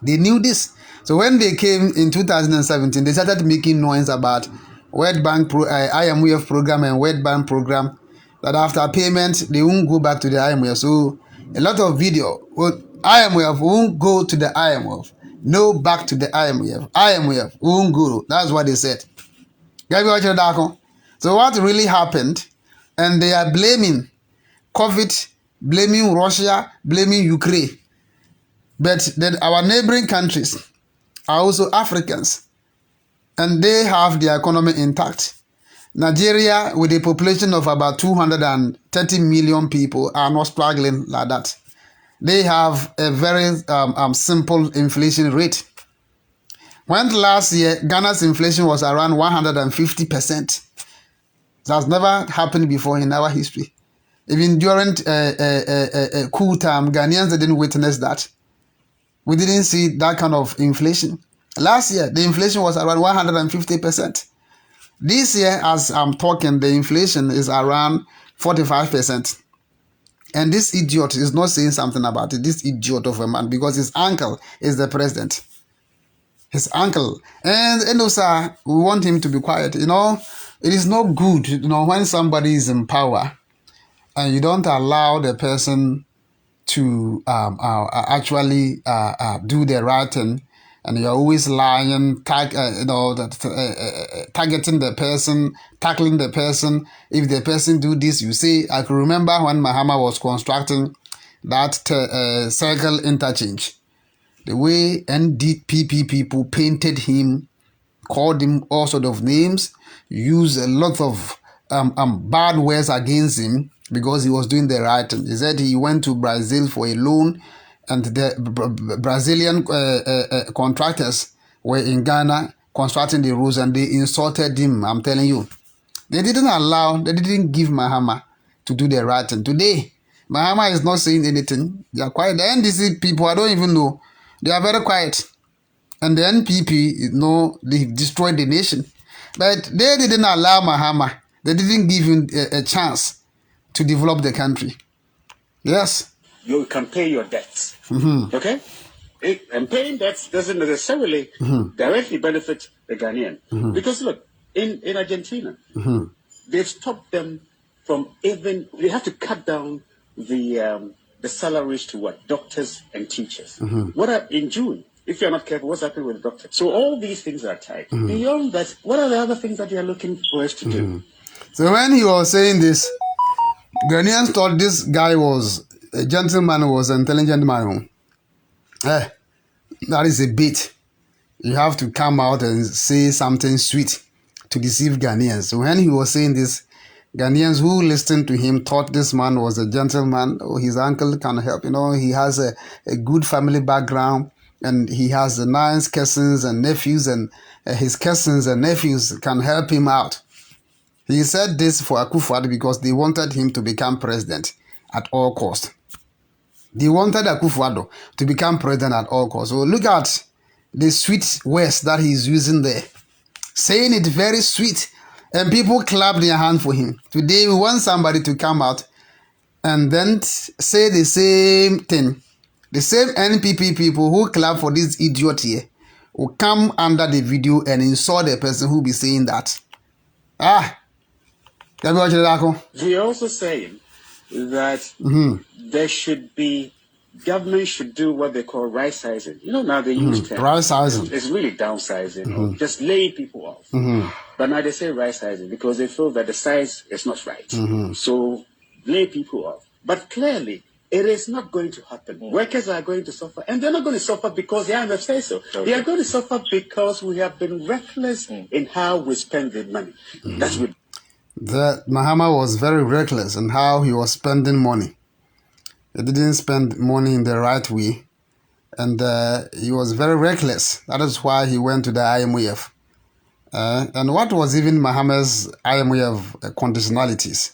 They knew this. So when they came in 2017, they started making noise about World Bank IMF program and World Bank program, that after payment, they won't go back to the IMF. So a lot of video, IMF won't go to the IMF. No, back to the IMF. IMF won't go. That's what they said. Gabby Otchere-Darko. So what really happened? And they are blaming COVID, blaming Russia, blaming Ukraine. But then our neighboring countries are also Africans, and they have their economy intact. Nigeria, with a population of about 230 million people, are not struggling like that. They have a very simple inflation rate. When last year, Ghana's inflation was around 150%. That's never happened before in our history. Even during a cool time, Ghanaians didn't witness that. We didn't see that kind of inflation. Last year, the inflation was around 150%. This year, as I'm talking, the inflation is around 45%. And this idiot is not saying something about it, this idiot of a man, because his uncle is the president. His uncle. And also, we want him to be quiet. It is not good, when somebody is in power and you don't allow the person to actually do the right thing, and you're always lying, targeting the person, tackling the person. If the person do this, you say, I can remember when Mahama was constructing that circle interchange. The way NDPP people painted him, called him all sort of names, used a lot of bad words against him because he was doing the right thing. He said he went to Brazil for a loan, and the Brazilian contractors were in Ghana constructing the roads, and they insulted him. I'm telling you. They didn't give Mahama to do the right thing. Today, Mahama is not saying anything. They are quiet. The NDC people, I don't even know. They are very quiet. And the NPP, they destroyed the nation. But they didn't allow Mahama. They didn't give him a chance to develop the country. Yes. You can pay your debts. Okay? And paying debts doesn't necessarily directly benefit the Ghanaian. Because look, in Argentina, they've stopped them from even, they have to cut down the salaries to what? Doctors and teachers. In June, if you're not careful, what's happening with the doctors? So all these things are tied. Beyond that, what are the other things that you are looking for us to do? So when he was saying this, Ghanaians thought this guy was a gentleman, was an intelligent man. That is a bit. You have to come out and say something sweet to deceive Ghanaians. So when he was saying this, Ghanaians who listened to him thought this man was a gentleman. His uncle can help. He has a good family background, and he has nice cousins and nephews, and his cousins and nephews can help him out. He said this for Akufo-Addo because they wanted him to become president at all costs. They wanted Akufo-Addo to become president at all costs. So look at the sweet words that he's using there. Saying it very sweet. And people clap their hand for him. Today we want somebody to come out and then say the same thing. The same NPP people who clap for this idiot here will come under the video and insult the person who be saying that. Gabby Otchere-Darko. We're also saying that there should be, government should do what they call right sizing. You know, now they use term. Right sizing. It's really downsizing or just laying people off. But now they say right sizing because they feel that the size is not right. So lay people off. But clearly, it is not going to happen. Workers are going to suffer, and they're not going to suffer because the IMF says so. They are going to suffer because we have been reckless in how we spend the money. That's what. That Mahama was very reckless in how he was spending money. He didn't spend money in the right way, and he was very reckless. That is why he went to the IMF. And what was even Mahama's IMF conditionalities?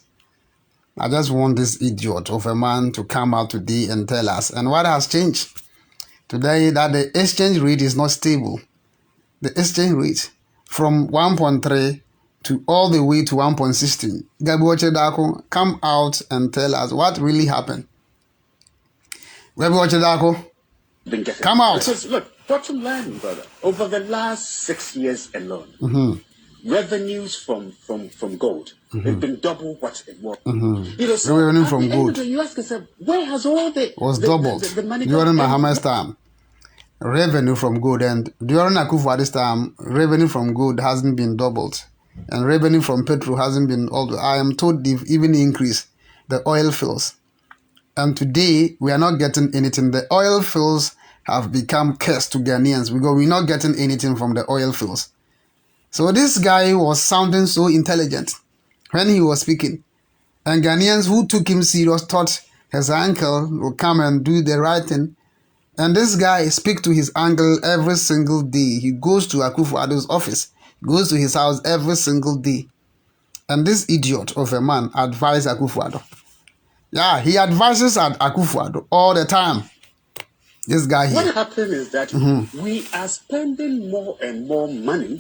I just want this idiot of a man to come out today and tell us. And what has changed? Today, that the exchange rate is not stable. The exchange rate from 1.3 to all the way to 1.16. Gabby Otchere-Darko, come out and tell us what really happened. Gabby Otchere-Darko, come out. Because look, bottom line, brother, over the last 6 years alone, revenues from gold have been double what it was. You know, so revenue from gold. You ask yourself, where has all the doubled the money during Mahama's time? Revenue from gold, and during Akufo-Addo's time, revenue from gold hasn't been doubled, and revenue from petrol hasn't been doubled. I am told they've even increased the oil fields, and today we are not getting anything. The oil fields have become cursed to Ghanaians because we're not getting anything from the oil fields. So this guy was sounding so intelligent when he was speaking. And Ghanaians who took him serious thought his uncle will come and do the right thing. And this guy speaks to his uncle every single day. He goes to Akufo-Addo's office, goes to his house every single day. And this idiot of a man advised Akufo-Addo. Yeah, he advises at Akufo-Addo all the time. This guy here. What happened is that we are spending more and more money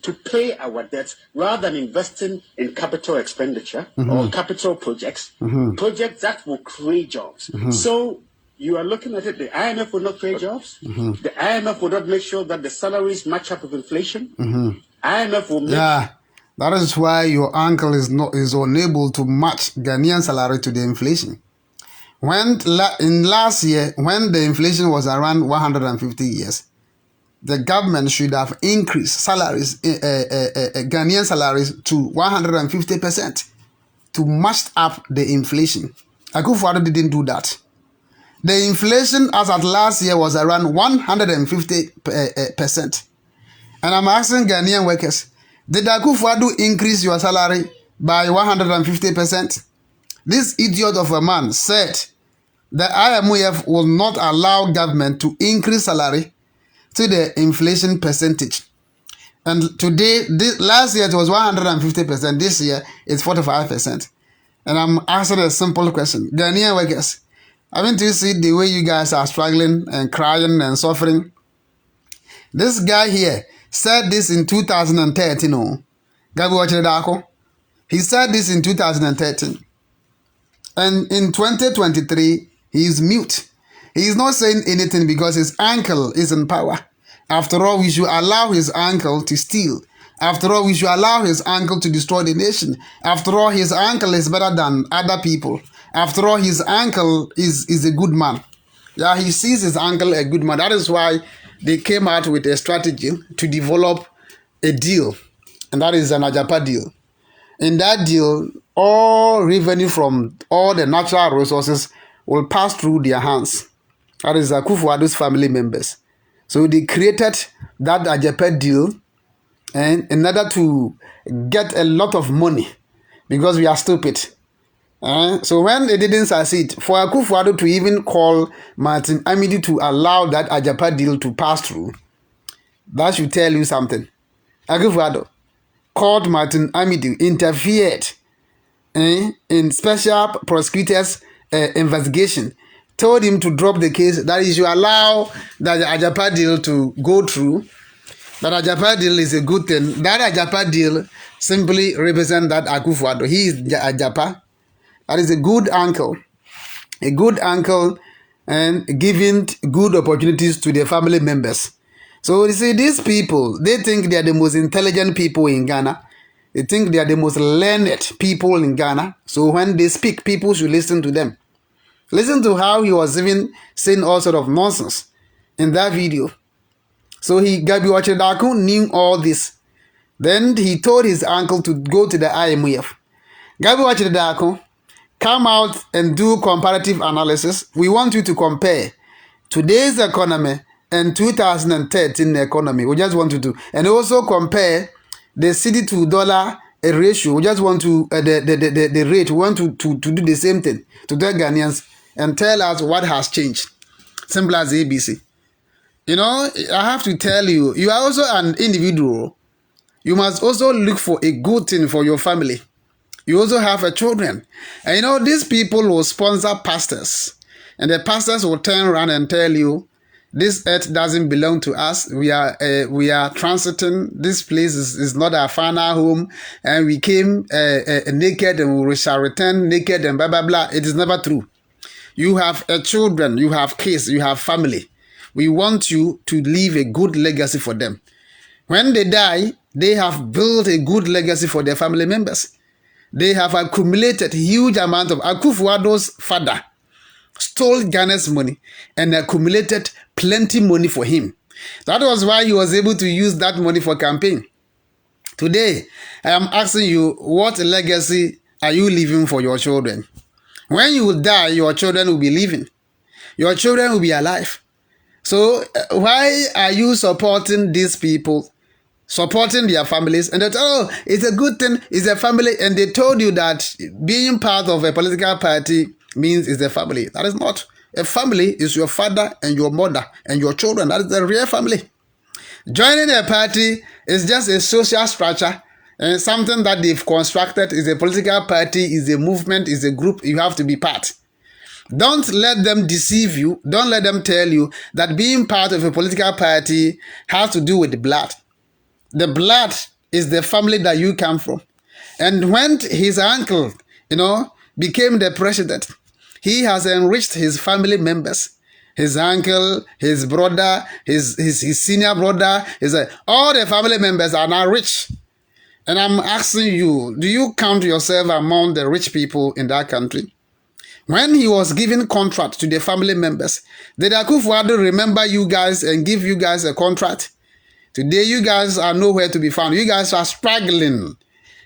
to pay our debts rather than investing in capital expenditure or capital projects, projects that will create jobs. So you are looking at it, the IMF will not create jobs. The IMF will not make sure that the salaries match up with inflation. IMF will make... Yeah, that is why your uncle is unable to match Ghanaian salary to the inflation. When in last year, when the inflation was around 150 years, the government should have increased salaries, Ghanaian salaries to 150% to match up the inflation. Akufo-Addo didn't do that. The inflation as at last year was around 150%. And I'm asking Ghanaian workers, did Akufo-Addo increase your salary by 150%? This idiot of a man said the IMF will not allow government to increase salary to the inflation percentage. And today, last year it was 150%. This year it's 45%. And I'm asking a simple question. Ghanaian workers, haven't you seen the way you guys are struggling and crying and suffering? This guy here said this in 2013. Oh, Gabby Otchere-Darko. He said this in 2013. And in 2023, he is mute. He is not saying anything because his uncle is in power. After all, we should allow his uncle to steal. After all, we should allow his uncle to destroy the nation. After all, his uncle is better than other people. After all, his uncle is a good man. Yeah, he sees his uncle a good man. That is why they came out with a strategy to develop a deal. And that is an Ajapa deal. In that deal, all revenue from all the natural resources will pass through their hands. That is Akufo-Addo's family members. So they created that Ajapa deal and in order to get a lot of money because we are stupid. So when they didn't succeed, for Akufo-Addo to even call Martin Amidi to allow that Ajapa deal to pass through, that should tell you something. Akufo-Addo called Martin Amidi, interfered in special prosecutor's investigation, told him to drop the case, that he should allow that Ajapa deal to go through. That Ajapa deal is a good thing. That Ajapa deal simply represents that Akufo-Addo. He is Ajapa. That is a good uncle and giving good opportunities to their family members. So you see, these people, they think they are the most intelligent people in Ghana. They think they are the most learned people in Ghana. So when they speak, people should listen to them. Listen to how he was even saying all sort of nonsense in that video. So Gabby Otchere-Darko knew all this. Then he told his uncle to go to the IMF. Gabby Otchere-Darko, come out and do comparative analysis. We want you to compare today's economy and 2013 economy. We just want to do, and also compare the cedi to dollar ratio. We just want to the rate. We want to do the same thing to tell Ghanaians and tell us what has changed. Simple as ABC. You know, I have to tell you, you are also an individual. You must also look for a good thing for your family. You also have a children. And you know, these people will sponsor pastors. And the pastors will turn around and tell you, this earth doesn't belong to us. We are transiting. This place is not our final home. And we came naked and we shall return naked and blah, blah, blah. It is never true. You have children, you have kids, you have family. We want you to leave a good legacy for them. When they die, they have built a good legacy for their family members. They have accumulated huge amount of Akufo-Addo's father stole Ghana's money and accumulated plenty money for him. That was why he was able to use that money for campaign. Today, I am asking you, what legacy are you leaving for your children? When you die, your children will be living. Your children will be alive. So why are you supporting these people, supporting their families? And that, oh, it's a good thing, it's a family. And they told you that being part of a political party means it's a family. That is not. A family is your father and your mother and your children. That is the real family. Joining a party is just a social structure and something that they've constructed. Is a political party, is a movement, is a group. You have to be part. Don't let them deceive you. Don't let them tell you that being part of a political party has to do with the blood. The blood is the family that you come from. And when his uncle, became the president, he has enriched his family members. His uncle, his brother, his senior brother, all the family members are now rich. And I'm asking you, do you count yourself among the rich people in that country? When he was giving contract to the family members, did Akufo-Addo remember you guys and give you guys a contract? Today, you guys are nowhere to be found. You guys are struggling.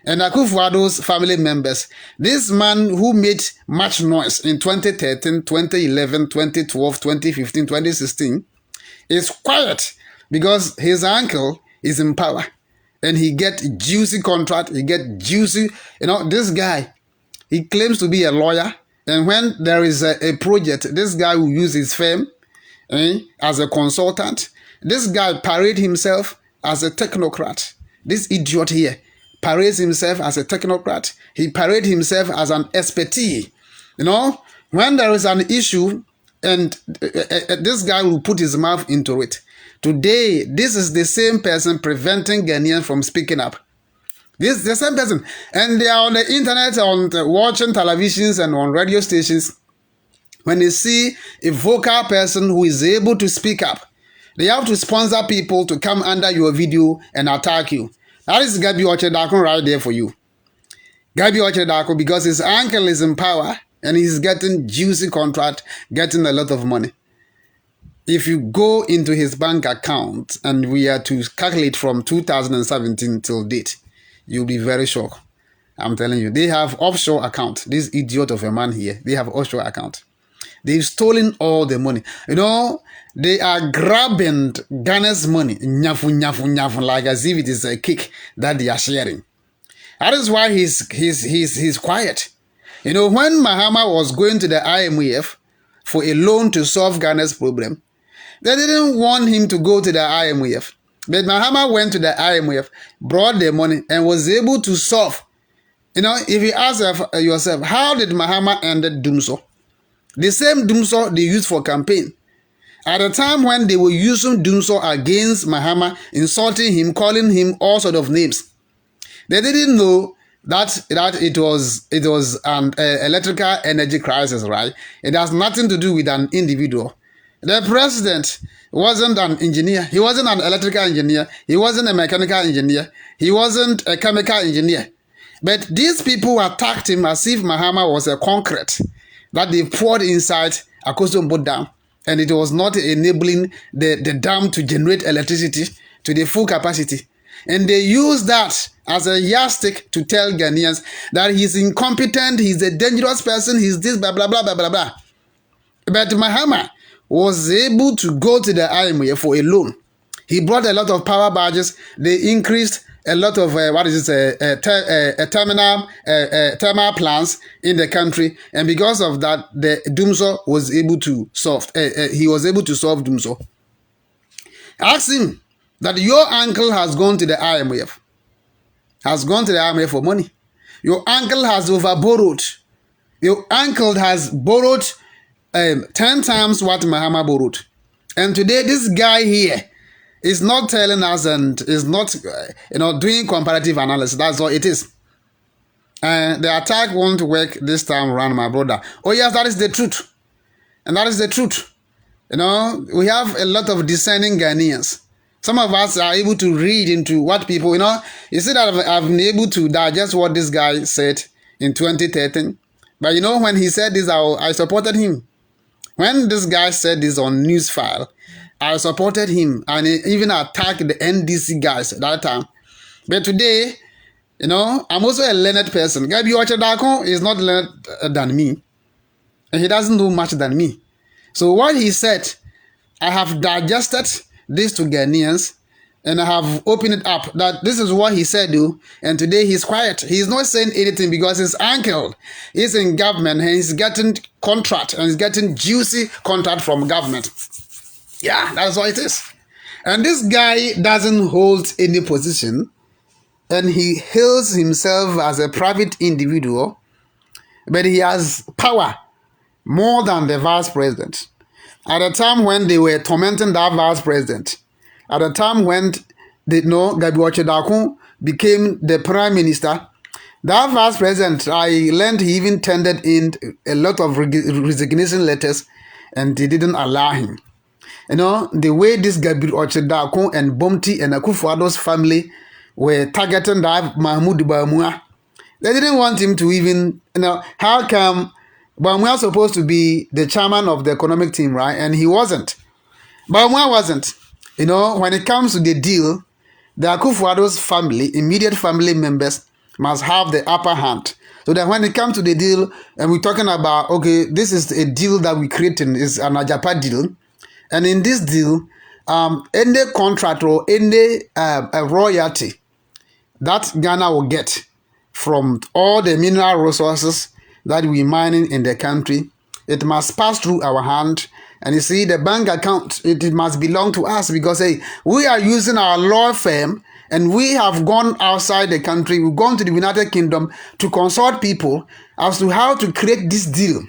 And Akufo-Addo's family members, this man who made much noise in 2013, 2011, 2012, 2015, 2016, is quiet because his uncle is in power. And he get juicy contract, he get juicy, this guy, he claims to be a lawyer. And when there is a project, this guy will use his firm as a consultant. This guy parades himself as a technocrat. This idiot here parades himself as a technocrat. He parades himself as an expertise. When there is an issue, and this guy will put his mouth into it. Today, this is the same person preventing Ghanaians from speaking up. This is the same person. And they are on the internet, watching televisions and on radio stations. When they see a vocal person who is able to speak up, they have to sponsor people to come under your video and attack you. That is Gabby Otchere-Darko right there for you. Gabby Otchere-Darko, because his uncle is in power and he's getting juicy contract, getting a lot of money. If you go into his bank account and we are to calculate from 2017 till date, you'll be very shocked. I'm telling you, they have offshore account. This idiot of a man here, they have offshore account. They've stolen all the money. They are grabbing Ghana's money, nyafu, like as if it is a cake that they are sharing. That is why he's quiet. When Mahama was going to the IMF for a loan to solve Ghana's problem, they didn't want him to go to the IMF. But Mahama went to the IMF, brought the money, and was able to solve. If you ask yourself, how did Mahama end Dumso? The same Dumso they used for campaign. At the time when they were using Dumso against Mahama, insulting him, calling him all sort of names, they didn't know that it was an electrical energy crisis, right? It has nothing to do with an individual. The president wasn't an engineer. He wasn't an electrical engineer. He wasn't a mechanical engineer. He wasn't a chemical engineer. But these people attacked him as if Mahama was a concrete that they poured inside Akosombo Dam. And it was not enabling the dam to generate electricity to the full capacity. And they used that as a yardstick to tell Ghanaians that he's incompetent, he's a dangerous person, he's this, blah, blah, blah, blah, blah, blah. But Mahama was able to go to the IMF for a loan. He brought a lot of power barges. They increased a lot of thermal plants in the country, and because of that, the Dumso was able to solve. He was able to solve Dumso. Ask him that your uncle has gone to the IMF, for money. Your uncle has overborrowed. Your uncle has borrowed 10 times what Mahama borrowed. And today, this guy here is not telling us and is not, doing comparative analysis. That's all it is. And the attack won't work this time around, my brother. Oh, yes, that is the truth. And that is the truth. We have a lot of discerning Ghanaians. Some of us are able to read into what people, you see that I've been able to digest what this guy said in 2013. But when he said this, I supported him. When this guy said this on Newsfile, I supported him and even attacked the NDC guys at that time. But today, I'm also a learned person. Gabby Otchere-Darko is not learned than me. And he doesn't know much than me. So what he said, I have digested this to Ghanaians and I have opened it up that this is what he said, and today he's quiet. He's not saying anything because his uncle is in government and he's getting contract and he's getting juicy contract from government. Yeah, that's what it is. And this guy doesn't hold any position and he hails himself as a private individual, but he has power more than the vice president. At the time when they were tormenting that vice president, at the time when Gabby Otchere-Darko became the prime minister, that vice president, I learned he even tendered in a lot of resignation letters and they didn't allow him. The way this Gabby Otchere-Darko and Bomti and Akufo-Addo's family were targeting that Mahmoud Bawumia, they didn't want him to even, how come Bawumia was supposed to be the chairman of the economic team, right? And he wasn't. Bawumia wasn't. When it comes to the deal, the Akufo-Addo's family, immediate family members, must have the upper hand. So that when it comes to the deal, and we're talking about, okay, this is a deal that we created, is an Ajapa deal. And in this deal, any contract or any royalty that Ghana will get from all the mineral resources that we're mining in the country, it must pass through our hand. And you see, the bank account, it must belong to us because, hey, we are using our law firm and we have gone outside the country. We've gone to the United Kingdom to consult people as to how to create this deal.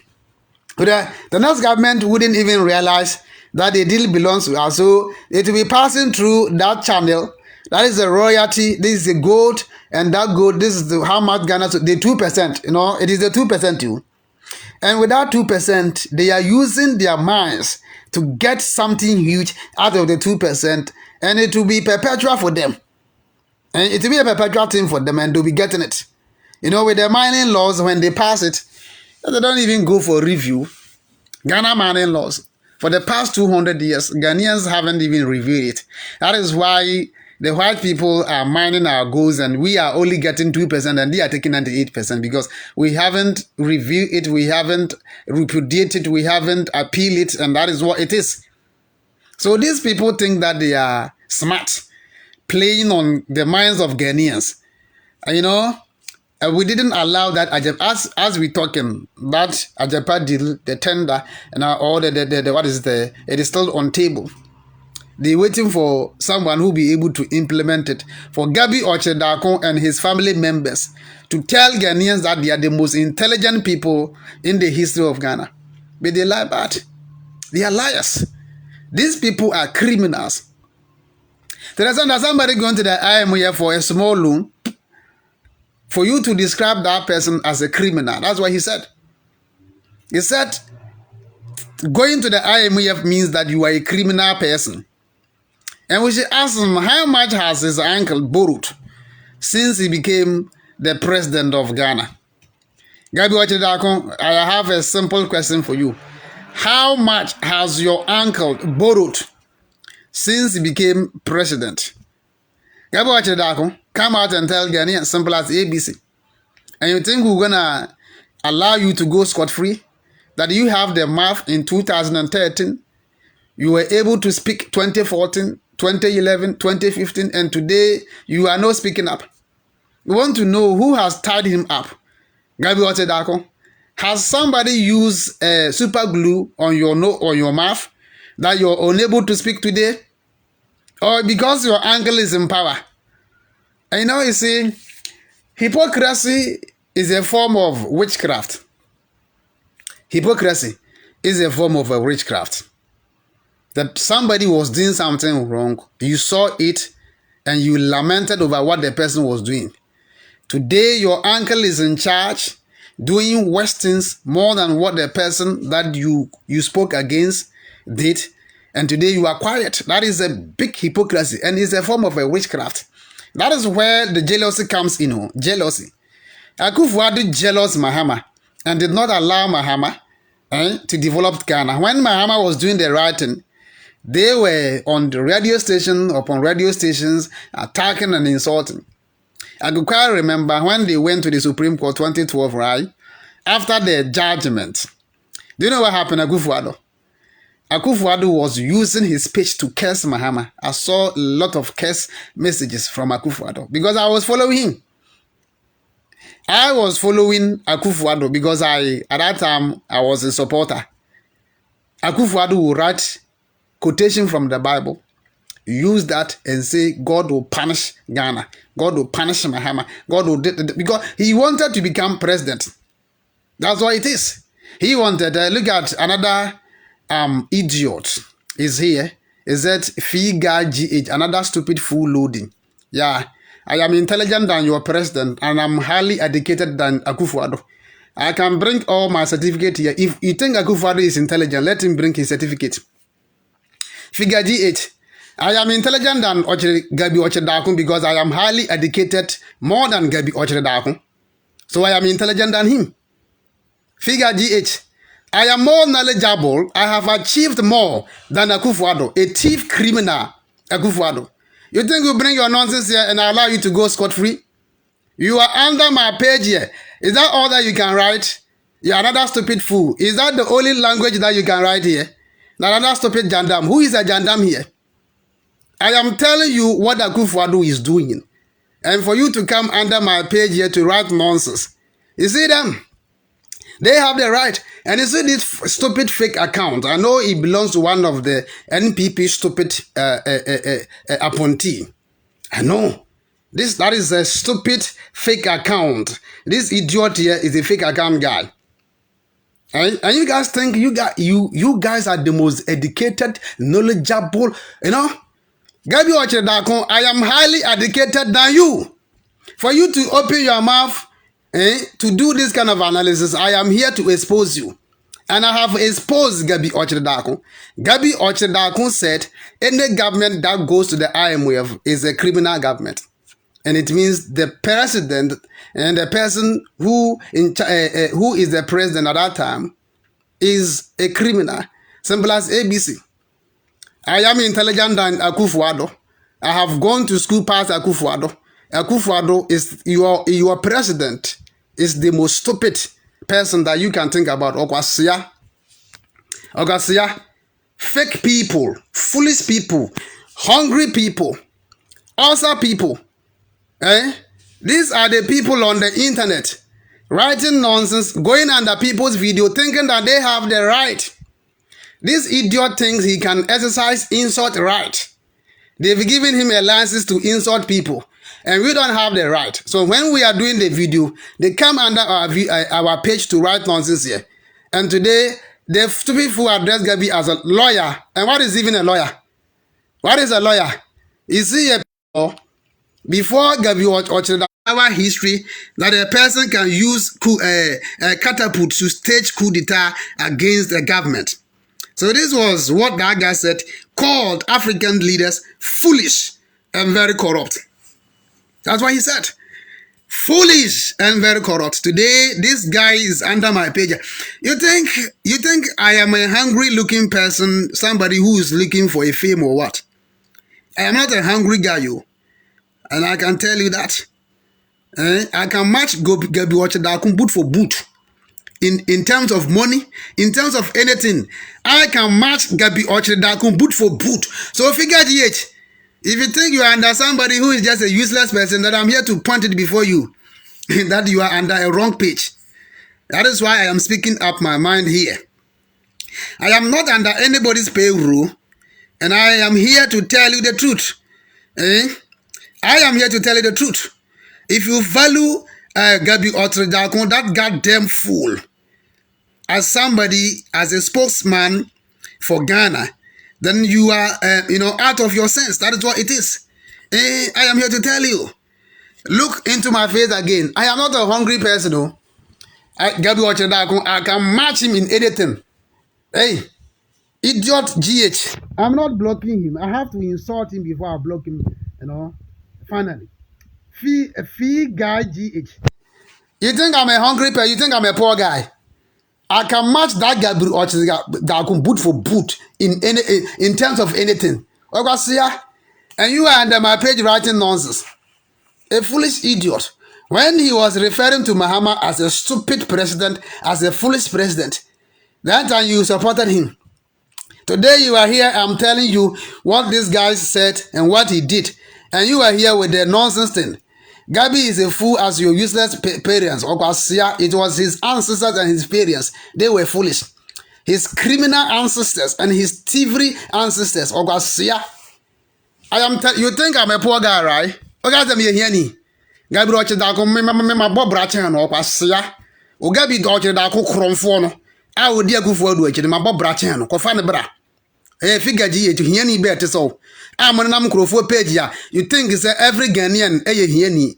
But the next government wouldn't even realize that the deal belongs to us. So it will be passing through that channel. That is the royalty. This is the gold. And that gold, this is how much Ghana, the 2%, it is the 2% too. And with that 2%, they are using their minds to get something huge out of the 2%, and it will be perpetual for them. And it will be a perpetual thing for them, and they'll be getting it. With the mining laws, when they pass it, they don't even go for review. Ghana mining laws, for the past 200 years, Ghanaians haven't even reviewed it. That is why the white people are mining our goals and we are only getting 2% and they are taking 98% because we haven't reviewed it, we haven't repudiated it, we haven't appealed it, and that is what it is. So these people think that they are smart, playing on the minds of Ghanaians. We didn't allow that as we talking, that Ajapa deal, the tender, and all it is still on table. They're waiting for someone who will be able to implement it. For Gabby Otchere-Darko and his family members to tell Ghanaians that they are the most intelligent people in the history of Ghana. But they lie bad. They are liars. These people are criminals. There is somebody going to the IMF for a small loan for you to describe that person as a criminal. That's what he said. He said going to the IMF means that you are a criminal person. And we should ask him how much has his uncle borrowed since he became the president of Ghana. Gabby Otchere-Darko, I have a simple question for you. How much has your uncle borrowed since he became president? Gabby Otchere-Darko, come out and tell Ghanaians simple as ABC. And you think we're gonna allow you to go scot-free? That you have the math in 2013, you were able to speak 2014, 2011, 2015, and today you are not speaking up. We want to know who has tied him up. Gabby Otchere-Darko, has somebody used super glue on your mouth that you're unable to speak today? Or because your uncle is in power? And you know, you see, hypocrisy is a form of witchcraft. Hypocrisy is a form of a witchcraft. That somebody was doing something wrong, you saw it, and you lamented over what the person was doing. Today, your uncle is in charge, doing worse things more than what the person that you spoke against did, and today you are quiet. That is a big hypocrisy, and it's a form of a witchcraft. That is where the jealousy comes in. Jealousy. Akufo-Addo jealous Mahama and did not allow Mahama to develop Ghana. When Mahama was doing the right thing, they were on the radio station, upon radio stations, attacking and insulting. I could quite remember when they went to the Supreme Court 2012, right? After the judgment. Do you know what happened, Akufo-Addo? Akufo-Addo was using his speech to curse Mahama. I saw a lot of curse messages from Akufo-Addo because I was following him. I was following Akufo-Addo because at that time, I was a supporter. Akufo-Addo would write quotation from the Bible, use that and say, God will punish Ghana. God will punish Mahama. God will because he wanted to become president. That's what it is. He wanted, look at another idiot is here. Is that Figa GH, another stupid fool loading. Yeah. I am intelligent than your president, and I'm highly educated than Akufo-Addo. I can bring all my certificate here. If you think Akufo-Addo is intelligent, let him bring his certificate. Figure G8. I am intelligent than Gabby Otchere-Darko because I am highly educated more than Gabby Otchere-Darko. So I am intelligent than him. Figure GH. I am more knowledgeable. I have achieved more than Akufo-Addo, a thief criminal Akufo-Addo. You think you bring your nonsense here and I allow you to go scot-free? You are under my page here. Is that all that you can write? You are another stupid fool. Is that the only language that you can write here? Another stupid jandam. Who is a jandam here? I am telling you what Akufo-Addo is doing. And for you to come under my page here to write nonsense. You see them? They have the right. And you see this stupid fake account. I know it belongs to one of the NPP stupid appointee. I know. That is a stupid fake account. This idiot here is a fake account guy. And you guys think you guys are the most educated, knowledgeable, you know? Gabby Otchere-Darko, I am highly educated than you. For you to open your mouth to do this kind of analysis, I am here to expose you. And I have exposed Gabby Otchere-Darko. Gabby Otchere-Darko said, any government that goes to the IMF is a criminal government. And it means the president and the person who is the president at that time is a criminal. Simple as ABC. I am intelligent than Akufo-Addo. I have gone to school past Akufo-Addo. Akufo-Addo is your president is the most stupid person that you can think about. Ogasia, fake people, foolish people, hungry people, ulcer people. These are the people on the internet writing nonsense, going under people's video, thinking that they have the right. This idiot thinks he can exercise insult right. They've given him a license to insult people, and we don't have the right. So when we are doing the video, they come under our page to write nonsense here. And today, the stupid fool addressed Gabby as a lawyer. And what is even a lawyer? What is a lawyer? Is he a before Gabby Otchere-Darko, our history that a person can use catapult to stage coup d'etat against the government. So this was what that guy said, called African leaders foolish and very corrupt. That's what he said. Foolish and very corrupt. Today, this guy is under my page. You think I am a hungry looking person, somebody who is looking for a fame or what? I am not a hungry guy, you. And I can tell you that. I can match Gabby Otchere-Darko boot for boot. In terms of money, in terms of anything, I can match Gabby Otchere-Darko boot for boot. So figure it. If you think you are under somebody who is just a useless person, that I'm here to point it before you, that you are under a wrong page. That is why I am speaking up my mind here. I am not under anybody's payroll, and I am here to tell you the truth. I am here to tell you the truth. If you value Gabby Otchere-Darko, that goddamn fool, as somebody, as a spokesman for Ghana, then you are, out of your sense. That is what it is. I am here to tell you. Look into my face again. I am not a hungry person, no. Gabby Otchere-Darko, I can match him in anything. Hey, idiot GH. I'm not blocking him. I have to insult him before I block him, finally. Fee guy GH. You think I'm a hungry person? You think I'm a poor guy? I can match that Gabby Otchere-Darko boot for boot in terms of anything. And you are under my page writing nonsense. A foolish idiot. When he was referring to Mahama as a stupid president, as a foolish president, that time you supported him. Today you are here, I'm telling you what this guy said and what he did. And you are here with the nonsense thing. Gabby is a fool as your useless parents. It was his ancestors and his parents. They were foolish. His criminal ancestors and his thievery ancestors. You think I'm a poor guy, right? Gabby Otchere-Darko, me Bob Brachen or Quasia. O Gabby Otchere-Darko Cronforno. I would dear go for it, my Bob Brachen, Cofana Bra. Figure G to hear any better so. I'm on an for page. You think it's every Ghanaian, hear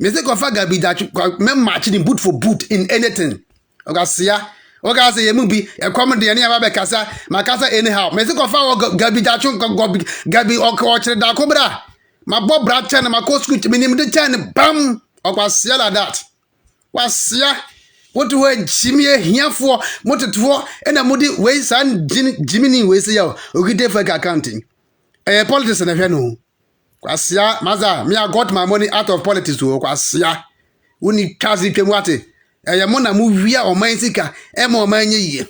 Mr. Gabby that men matching boot for boot in anything. Ogasia, Ogasa, a movie, a comedy, any other Casa, Macasa, anyhow. Mr. Gabby Gabby Otchere-Darko, bra. My Bob Bratchan and my coach could mean him the 10 bam. Ogasia like that. Was ya? What do I Jimmy here for? Motor for and a moody ways and Jimmy ways here. Okay, for accounting. A politician, if you know. Kwasia, Maza, me I got my money out of politics to Kwasia. Uni Kazi Kemwate. A mona movie or Mainsika, Emo Many.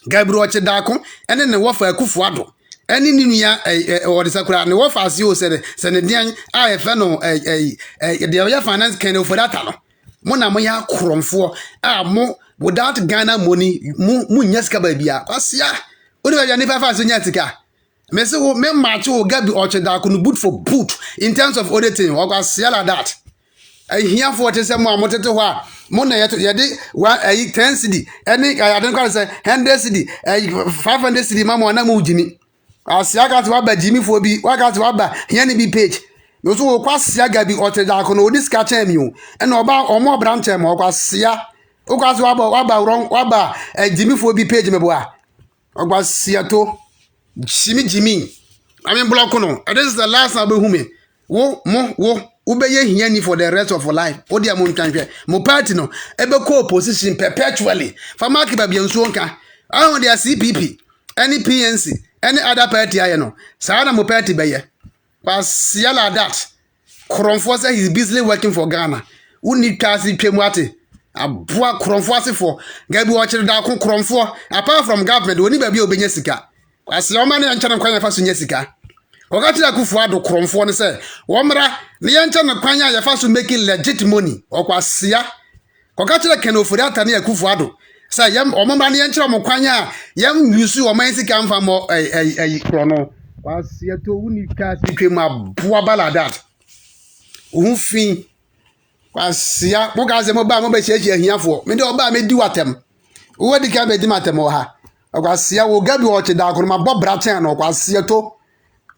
Gabby Otchere-Darko, and then the warfare Kufuado. And in India, or the Sakura, and the warfare, as you said, Senadian, I fano the finance can for that. Mona Maya Cromfo, mo without Ghana money, Munyaska baby. Kwasia, what do I never find Sunyatica? Meso me macho Gabby Otchere-Darko boot for boot in terms of auditing or like that. I hear for to say more wanted to wa mona yet 10 cedi any I don't call say 100 cedi 500 cedi mama na mu Jimmy. Asiaka to ba Jimmy for bi waka to ba here ni bi page. No so kwasia Gabby Otchere-Darko no this catch him you and oba omo branch em kwasia okwaso waba Jimmy for bi page me boa. Okwasia to Jimmy. I mean, Blocono. This is the last I'll be human. Ubeye hiani for the rest of your life. Odia Montanke. Mo party no. Ebe co opposition perpetually. Famaki Babiansuonka. I want their CPP. Any PNC. Any other party I know. Sana mo party baye. But siala that. Kronforce is busily working for Ghana. Uni kasi Pemwate. A bois Kronforce for Gabby Otchere-Darko Kronfor. Apart from government, we need baby obenyesika. As your man and channel Quanya Fasu Jessica. Ogachila Kufuado Cromfo say, Womra, the Anchana Quanya Yafasu making legit money, or Quasia. Ogachila Keno for that near Kufuado. Say, Yam or Mamma Yancha Moquanya, Yam Yusu or Macy come from a chrono. Quasia to Unicas became a Buabala that. Umfi Quasia, Bogazemo Bama here for. Me do about me do at them. What the Cabby Dimatemoha? Kwasia wo Gabby Otchere-Darko ma Bob Brachen no kwasia to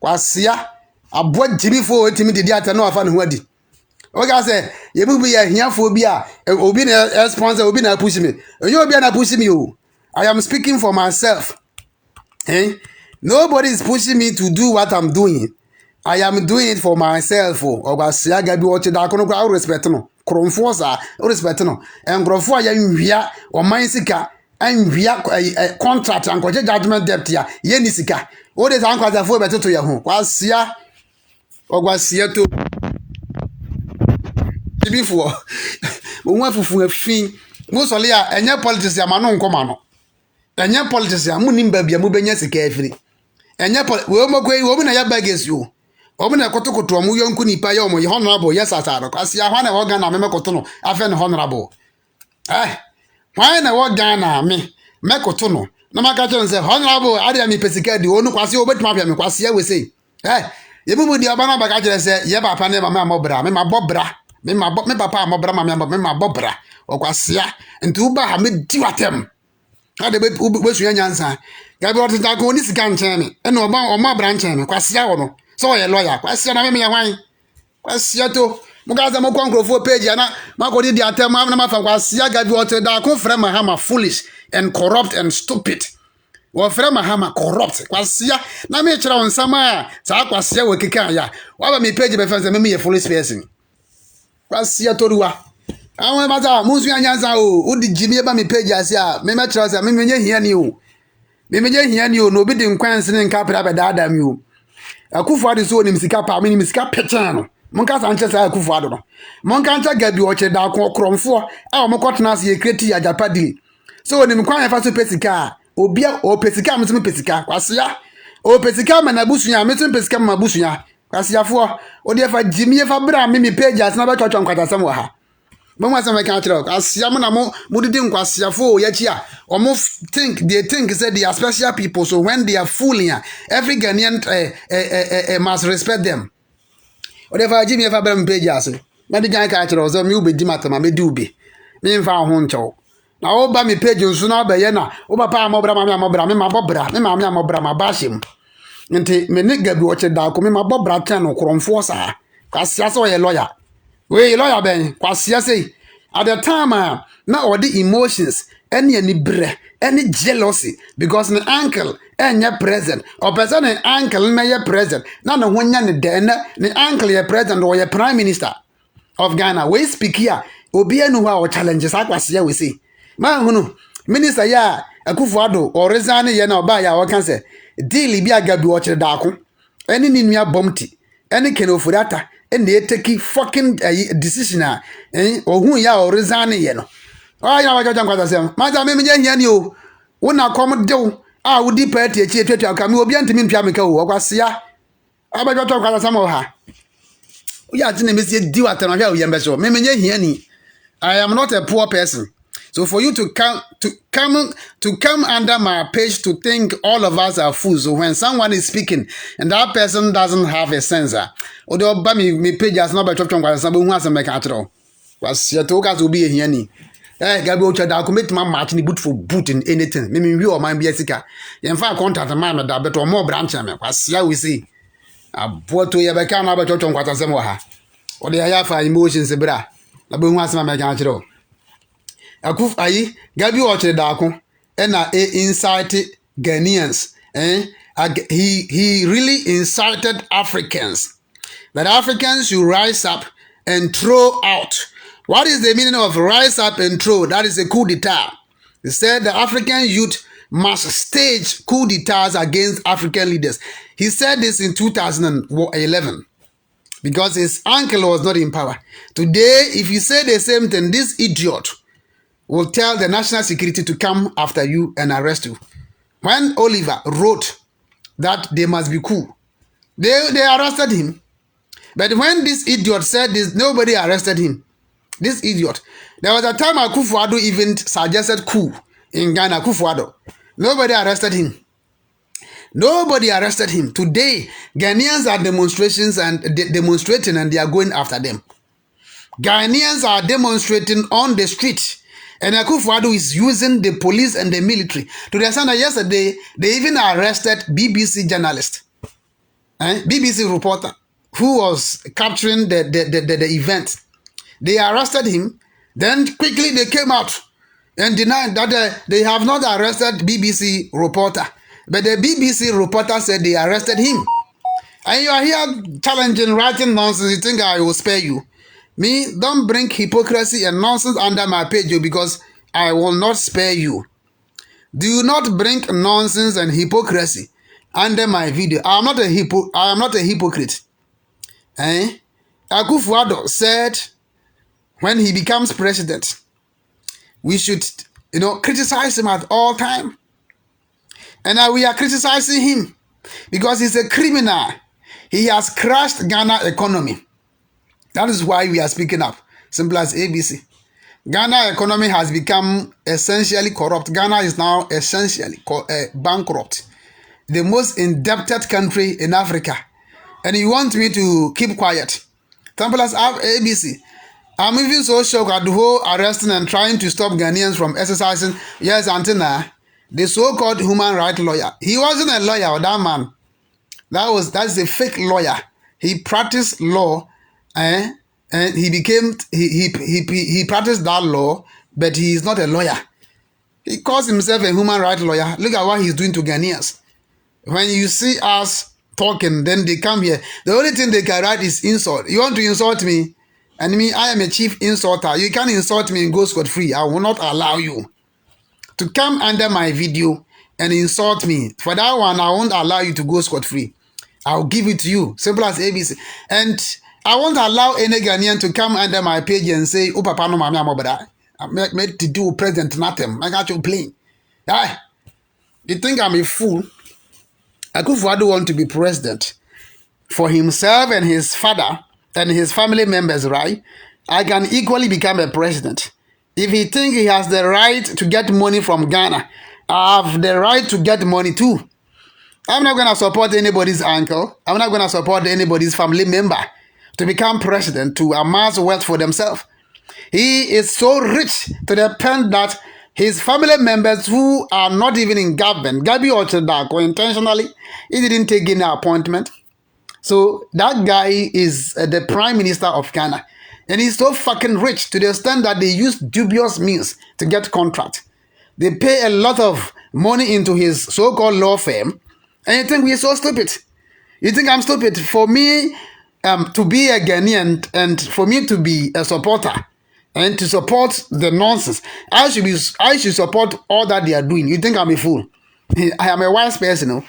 kwasia abo Jimmy fo etimi didi ata no afa ne ho adi oga say ye bu ya hiafo bi a obi na sponsor obi na push me enyo obi na push me o I am speaking for myself Eh? Nobody is pushing me to do what I'm doing. I am doing it for myself. Obasia Gabby Otchere-Darko no I respect no. Kromfo sa respect no. And kromfo ya nwia o man sika anwia contract and judgment debt ya ye ni sika. O de san kwasa fo beto to ya ho. Kwasia ogwasia to before. Mo afufu afin. Mo sole ya enye politics ya mano nkoma no. Enye politics ya munim ba bia mo benya sika afiri. Enye we mo kwe wo na ya baggage yo. Omo na kotokoto omo yonku nipa ya omo honorable yes asaro kwasi ahwa na wo Ghana me mekoto no afa ne honorable why na wo Ghana me koto no na maka cho nse honorable ade mi pesika di onu kwasi obetuma bia me kwasi ya we say ye bubu di oba na baka cho nse ye papa ne mama amobra me mabobra me papa amobra mama me mabobra okwasi ya nti uba ha me di watem ade be suya nyansa Gabby Otchere-Darko ni sika ncheme eno oba bra ncheme kwasi ya wo no so ye lawyer kwasi na me ya hwan kwasi to mugaza mo konkrofo page na makodi di atem na mafa kwasi Gabby Otchere-Darko frame Mahama foolish and corrupt and stupid wo frame Mahama corrupt kwasi na me kira onsama sa kwasi we kika ya wa ba me page be fanse me ye foolish person kwasi to ruwa awon bata munsu anyansa o udi jimi ba me page ase a me me kira se me menye hia ni o me menye hia ni o no bi di nkwanse ne nka pra be daada mi o Akufo-Addo so ni sika pa me ni sika pechan no monka sanche sa Akufo-Addo no monka ncha Gabby Otchere-Darko kromfo a mo kotena se ye kreti ya japadi so ni mkwan ya fa so pesika obia o pesika me so pesika kwasia o pesika ma na busunya me so pesika ma busunya kwasia fo o de fa jimi fa bra me page as na ba twatwa nkwatasam wa ha mo ma sama kan kire kwasia mo na mo didi nkwasia fo ya chi a omo they think say they are special people, so when they are fooling every Ghanaian must respect them. Whatever Jimmy ever been page as na di gan ka kire so me ubedi matama me di ube me mfa ho ncho na o ba me page nso na ba ye na o ba pa amobra me mabobra me ma me amobra ma ba shim nti me ne Gabby Otchere-Darko me mabobra tan no kromfo sa kwasia so ye lawyer we lawyer ben kwasia say at the time na all the emotions any bre any jealousy because my uncle enya present or person uncle me ye present na no honya ne den ne uncle ye present or ye prime minister of Ghana we speak here obi enu ha o challenges akwase we say ma hunu minister ya Akufo-Addo or resign ye na oba ya o kan say deal bi Gabby Otchere-Darko any ni nua bomti any kenofurata and they take fucking decision ohun ya o resign ye no ya wa jajan kwata sem maza me menye hia ni o wona kom dew a wodi party echi etwetwa ka me obi antimi ntwa me ka o kwasia abajwa kwata sem o ha ya tine me sie di watana hwa o yembe so me menye hia ni I am not a poor person. So for you to come under my page to think all of us are fools. So when someone is speaking and that person doesn't have a sensor, or the me page has not by chop chop who has a make at all. Was your talk to be here ni. Gabby Otchere-Darko commit my match ni boot for boot in anything. Me we or my biasika. In fact, contact a man that better more branch me. Was here we see. A boy to your can about chop chop kwata sem ha. Or the have emotions bra. Na be hu asema make at all. Gabby Otchere-Darko and incited Ghanaians. He really incited Africans. That Africans should rise up and throw out. What is the meaning of rise up and throw? That is a coup d'etat. He said the African youth must stage coup d'etats against African leaders. He said this in 2011. Because his uncle was not in power. Today, if you say the same thing, this idiot will tell the national security to come after you and arrest you. When Oliver wrote that they must be cool, they arrested him. But when this idiot said this, nobody arrested him. This idiot. There was a time Akufo-Addo even suggested coup in Ghana. Akufo-Addo. Nobody arrested him. Nobody arrested him. Today, Ghanaians are demonstrating and they are going after them. Ghanaians are demonstrating on the street. And Akufo-Addo is using the police and the military. To the extent that yesterday, they even arrested BBC journalist. BBC reporter who was capturing the event. They arrested him. Then quickly they came out and denied that they have not arrested BBC reporter. But the BBC reporter said they arrested him. And you are here challenging, writing nonsense. You think I will spare you? Me, don't bring hypocrisy and nonsense under my page because I will not spare you. Do not bring nonsense and hypocrisy under my video. I am not a hypocrite. Eh? Akufo-Addo said when he becomes president, we should, criticize him at all time. And now we are criticizing him because he's a criminal. He has crashed Ghana economy. That is why we are speaking up. Simple as ABC. Ghana economy has become essentially corrupt. Ghana is now essentially bankrupt. The most indebted country in Africa. And you want me to keep quiet. Simple as ABC. I'm even so shocked at the whole arresting and trying to stop Ghanaians from exercising. Yes, Antina, the so-called human rights lawyer. He wasn't a lawyer, that man. That's a fake lawyer. He practiced law, and he practiced that law, but he is not a lawyer. He calls himself a human rights lawyer. Look at what he's doing to Ghanaians. When you see us talking, then they come here. The only thing they can write is insult. You want to insult me? And me, I am a chief insulter. You can't insult me and go scot-free. I will not allow you to come under my video and insult me. For that one, I won't allow you to go scot-free. I'll give it to you. Simple as ABC. And I won't allow any Ghanaian to come under my page and say, oh, Papa, no, mama, mobada. I'm made to do President Natem. I got you playing. Ah, you think I'm a fool? Akufo-Addo want to be president for himself and his father and his family members, right? I can equally become a president. If he thinks he has the right to get money from Ghana, I have the right to get money too. I'm not going to support anybody's uncle. I'm not going to support anybody's family member to become president, to amass wealth for themselves. He is so rich to the point that his family members who are not even in government, Gabby Otchere-Darko, intentionally, he didn't take any appointment. So that guy is the prime minister of Ghana. And he's so fucking rich to the extent that they use dubious means to get contract. They pay a lot of money into his so-called law firm. And you think we're so stupid? You think I'm stupid? For me to be a Ghanaian and for me to be a supporter and to support the nonsense, I should support all that they are doing. You think I'm a fool? I am a wise person, no?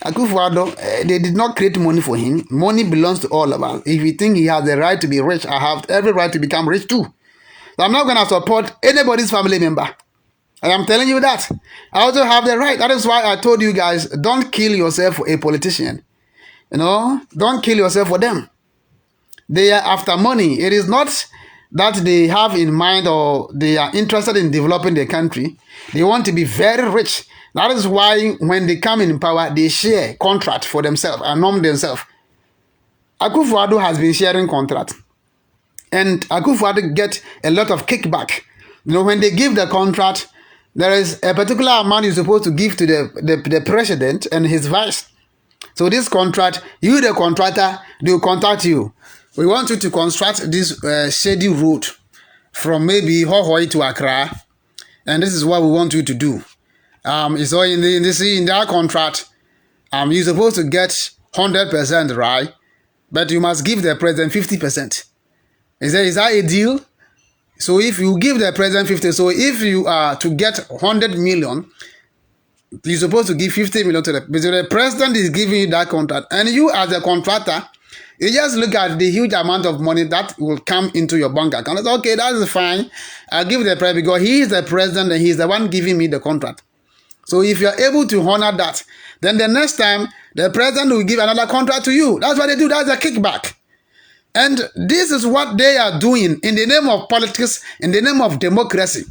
Akufo-Addo, they did not create money for him. Money belongs to all of us. If you think he has the right to be rich, I have every right to become rich too. So I'm not going to support anybody's family member. I am telling you that. I also have the right. That is why I told you guys, don't kill yourself for a politician. Don't kill yourself for them. They are after money. It is not that they have in mind or they are interested in developing the country. They want to be very rich. That is why when they come in power, they share contract for themselves and norm themselves. Akufo-Addo has been sharing contract. And Akufo-Addo get a lot of kickback. When they give the contract, there is a particular amount you're supposed to give to the president and his vice. So this contract, you the contractor, they will contact you. We want you to construct this shady road from maybe Hohoi to Accra. And this is what we want you to do. So in that contract, you're supposed to get 100%, right? But you must give the president 50%. Is that a deal? So if you give the president 50, so if you are to get 100 million, you're supposed to give 50 million to the president is giving you that contract. And you as a contractor, you just look at the huge amount of money that will come into your bank account. It's okay, that's fine. I'll give the president because he is the president and he's the one giving me the contract. So if you're able to honor that, then the next time the president will give another contract to you. That's what they do. That's a kickback. And this is what they are doing in the name of politics, in the name of democracy.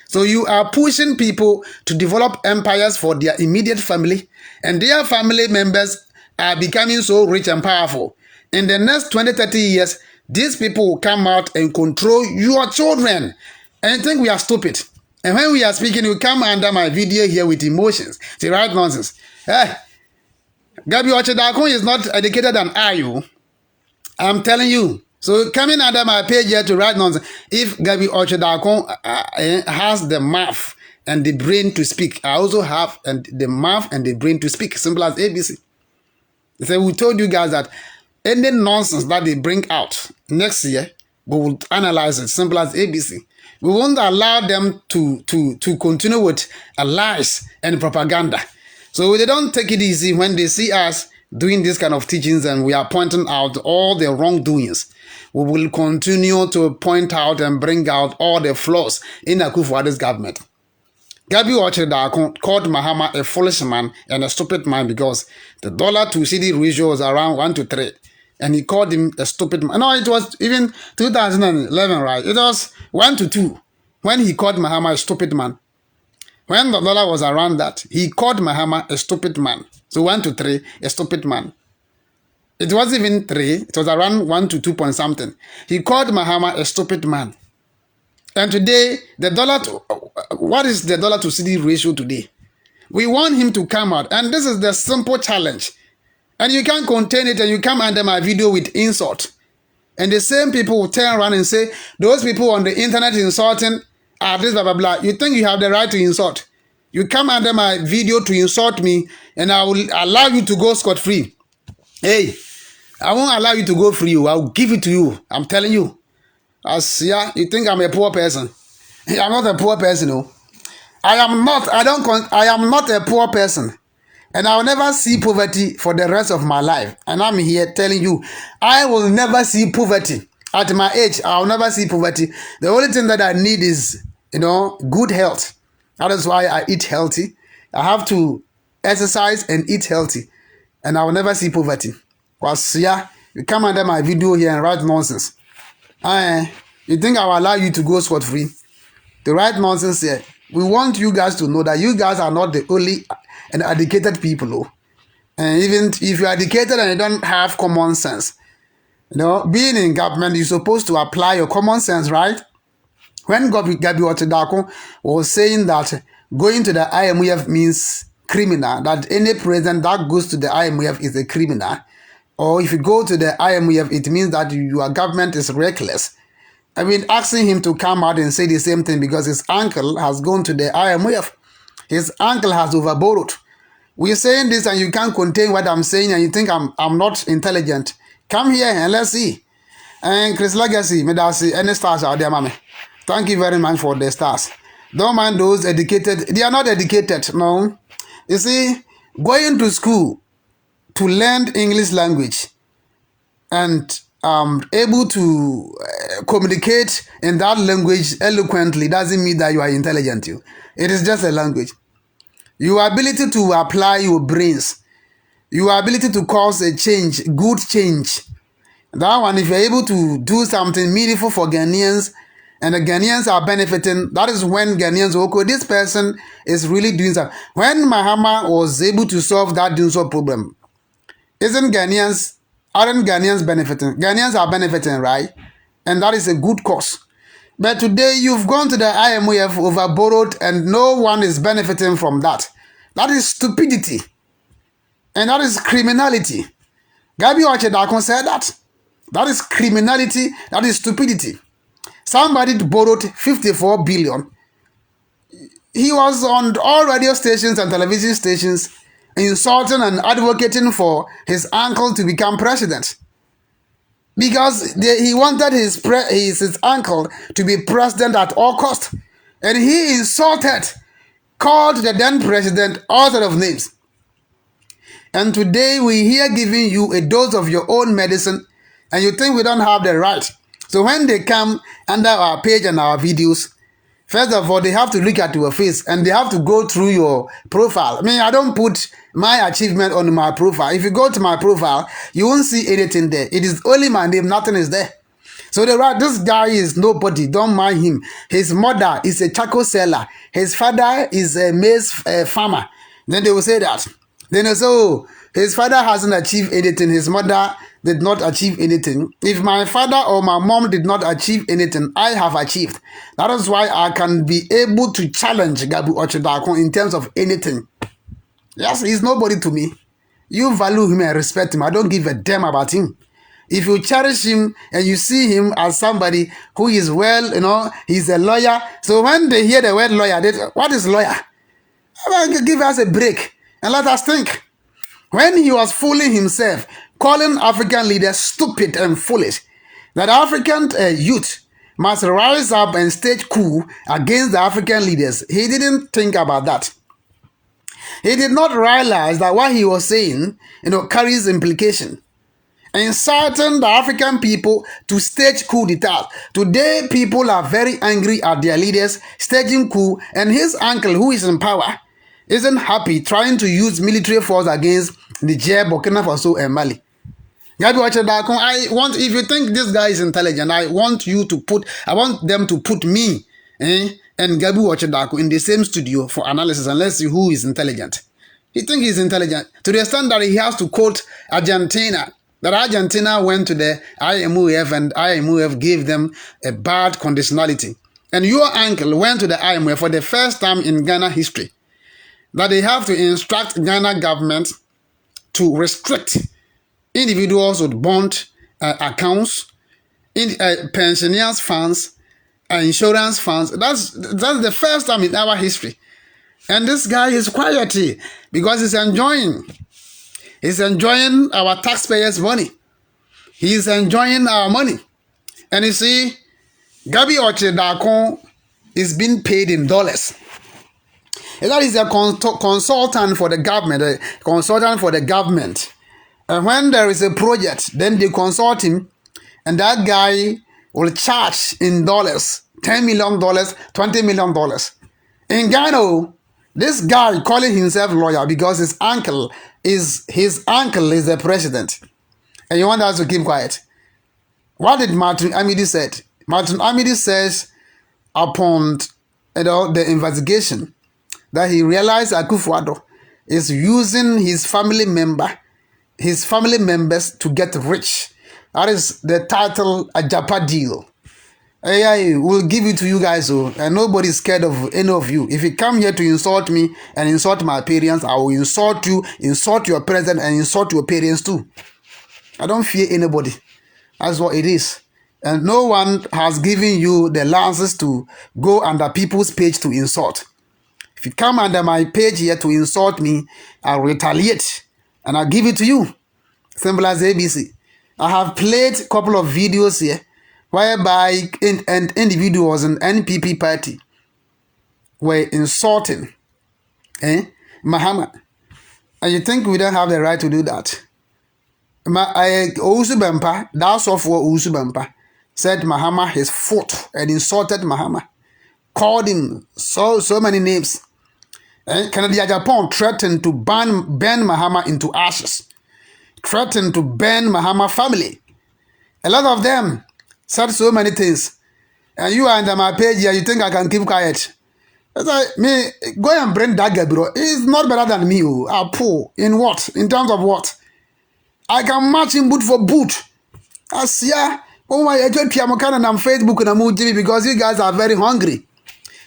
So you are pushing people to develop empires for their immediate family, and their family members are becoming so rich and powerful. In the next 20, 30 years, these people will come out and control your children. And you think we are stupid. And when we are speaking, you come under my video here with emotions. It's the right nonsense. Gabby Otchere-Darko is not educated than you. I'm telling you. So coming under my page here to write nonsense. If Gabby Otchere-Darko has the math and the brain to speak. I also have the mouth and the brain to speak. Simple as ABC. They say we told you guys that any nonsense that they bring out next year, we will analyze it. Simple as ABC. We won't allow them to continue with lies and propaganda. So they don't take it easy when they see us doing this kind of teachings and we are pointing out all the wrongdoings. We will continue to point out and bring out all the flaws in Akufo-Addo's government. Gabby Otchere-Darko called Mahama a foolish man and a stupid man because the dollar to CD ratio was around 1 to 3. And he called him a stupid man. No, it was even 2011, right? It was 1 to 2 when he called Mahama a stupid man. When the dollar was around that, he called Mahama a stupid man. So 1 to 3, a stupid man. It wasn't even 3, it was around 1 to 2 point something. He called Mahama a stupid man. And today, the dollar to, what is the dollar to CD ratio today? We want him to come out. And this is the simple challenge. And you can't contain it and you come under my video with insult. And the same people will turn around and say, those people on the internet insulting are this, blah, blah, blah. You think you have the right to insult. You come under my video to insult me and I will allow you to go scot-free. Hey, I won't allow you to go free. I'll give it to you. I'm telling you. You think I'm a poor person. I'm not a poor person, no. I am not a poor person. And I will never see poverty for the rest of my life. And I'm here telling you, I will never see poverty. At my age, I will never see poverty. The only thing that I need is, good health. That is why I eat healthy. I have to exercise and eat healthy. And I will never see poverty. Because, you come under my video here and write nonsense. You think I will allow you to go scot-free? To write nonsense here. We want you guys to know that you guys are not the only and educated people. And even if you're educated and you don't have common sense, being in government, you're supposed to apply your common sense, right? When Gabby Otchere-Darko was saying that going to the IMF means criminal, that any president that goes to the IMF is a criminal, or if you go to the IMF, it means that your government is reckless. I've been asking him to come out and say the same thing because his uncle has gone to the IMF. His uncle has overborrowed. We're saying this and you can't contain what I'm saying and you think I'm not intelligent. Come here and let's see. And Chris Legacy, Medasi, any stars out there, mommy. Thank you very much for the stars. Don't mind those educated. They are not educated, no. You see, going to school to learn English language and able to communicate in that language eloquently doesn't mean that you are intelligent. It is just a language. Your ability to apply your brains, your ability to cause a change, good change. That one, if you're able to do something meaningful for Ghanaians, and the Ghanaians are benefiting, that is when Ghanaians will go, this person is really doing something. When Mahama was able to solve that Dunso problem, aren't Ghanaians benefiting? Ghanaians are benefiting, right? And that is a good cause. But today you've gone to the IMF, overborrowed, and no one is benefiting from that. That is stupidity. And that is criminality. Gabby Otchere-Darko said that. That is criminality, that is stupidity. Somebody borrowed 54 billion. He was on all radio stations and television stations insulting and advocating for his uncle to become president. Because he wanted his uncle to be president at all costs. And he insulted, called the then president all sort of names. And today we here giving you a dose of your own medicine and you think we don't have the right. So when they come under our page and our videos, first of all, they have to look at your face and they have to go through your profile. I mean, I don't put my achievement on my profile. If you go to my profile, you won't see anything there. It is only my name, nothing is there. So this guy is nobody, don't mind him. His mother is a charcoal seller. His father is a maize farmer. Then they will say that. Then they say, oh, his father hasn't achieved anything. His mother did not achieve anything. If my father or my mom did not achieve anything, I have achieved. That is why I can be able to challenge Gabby Otchere-Darko in terms of anything. Yes, he's nobody to me. You value him and respect him. I don't give a damn about him. if you cherish him and you see him as somebody who is well, he's a lawyer. So when they hear the word lawyer, what is lawyer? Give us a break and let us think. When he was fooling himself, calling African leaders stupid and foolish, that African youth must rise up and stage coup against the African leaders, he didn't think about that. He did not realize that what he was saying, carries implication. Inciting the African people to stage coup d'etat. Today, people are very angry at their leaders staging coup, and his uncle, who is in power, isn't happy trying to use military force against Niger, Burkina Faso, and Mali. Gabby Otchere-Darko, if you think this guy is intelligent, I want them to put me and Gabby Otchere-Darko in the same studio for analysis and let's see who is intelligent. He thinks he's intelligent to the extent that he has to quote Argentina. That Argentina went to the IMF and IMF gave them a bad conditionality. And your uncle went to the IMF for the first time in Ghana history. That they have to instruct Ghana government to restrict individuals with bond accounts, pensioners' funds, insurance funds. That's the first time in our history. And this guy is quiet because he's enjoying our taxpayers' money. He's enjoying our money. And you see, Gabby Otchere-Darko is being paid in dollars. And that is a consultant for the government, And when there is a project, then they consult him, and that guy will charge in dollars, $10 million, $20 million. In Ghana, this guy calling himself lawyer because his uncle is the president. And you want us to keep quiet. What did Martin Amidi said? Martin Amidi says upon the investigation that he realized Akufo-Addo is using his family members to get rich. That is the title Ajapa deal. AI will give it to you guys, and nobody's scared of any of you. If you come here to insult me and insult my parents, I will insult you, insult your president, and insult your parents too. I don't fear anybody. That's what it is. And no one has given you the license to go under people's page to insult. If you come under my page here to insult me, I'll retaliate and I'll give it to you. Simple as ABC. I have played a couple of videos here whereby individuals in NPP party were insulting Mahama. And you think we don't have the right to do that? Owusu Bempah, that software Owusu Bempah, said Mahama has fought and insulted Mahama. Called him so many names. Canada Japan threatened to burn Mahama into ashes. Threatened to burn Mahama family. A lot of them said so many things. And you are under my page here, you think I can keep quiet. It's like, go and bring that guy, bro. He's not better than me. I'm poor. In what? In terms of what? I can match him boot for boot. Asia, oh my, I'm on Facebook and I'm TV because you guys are very hungry.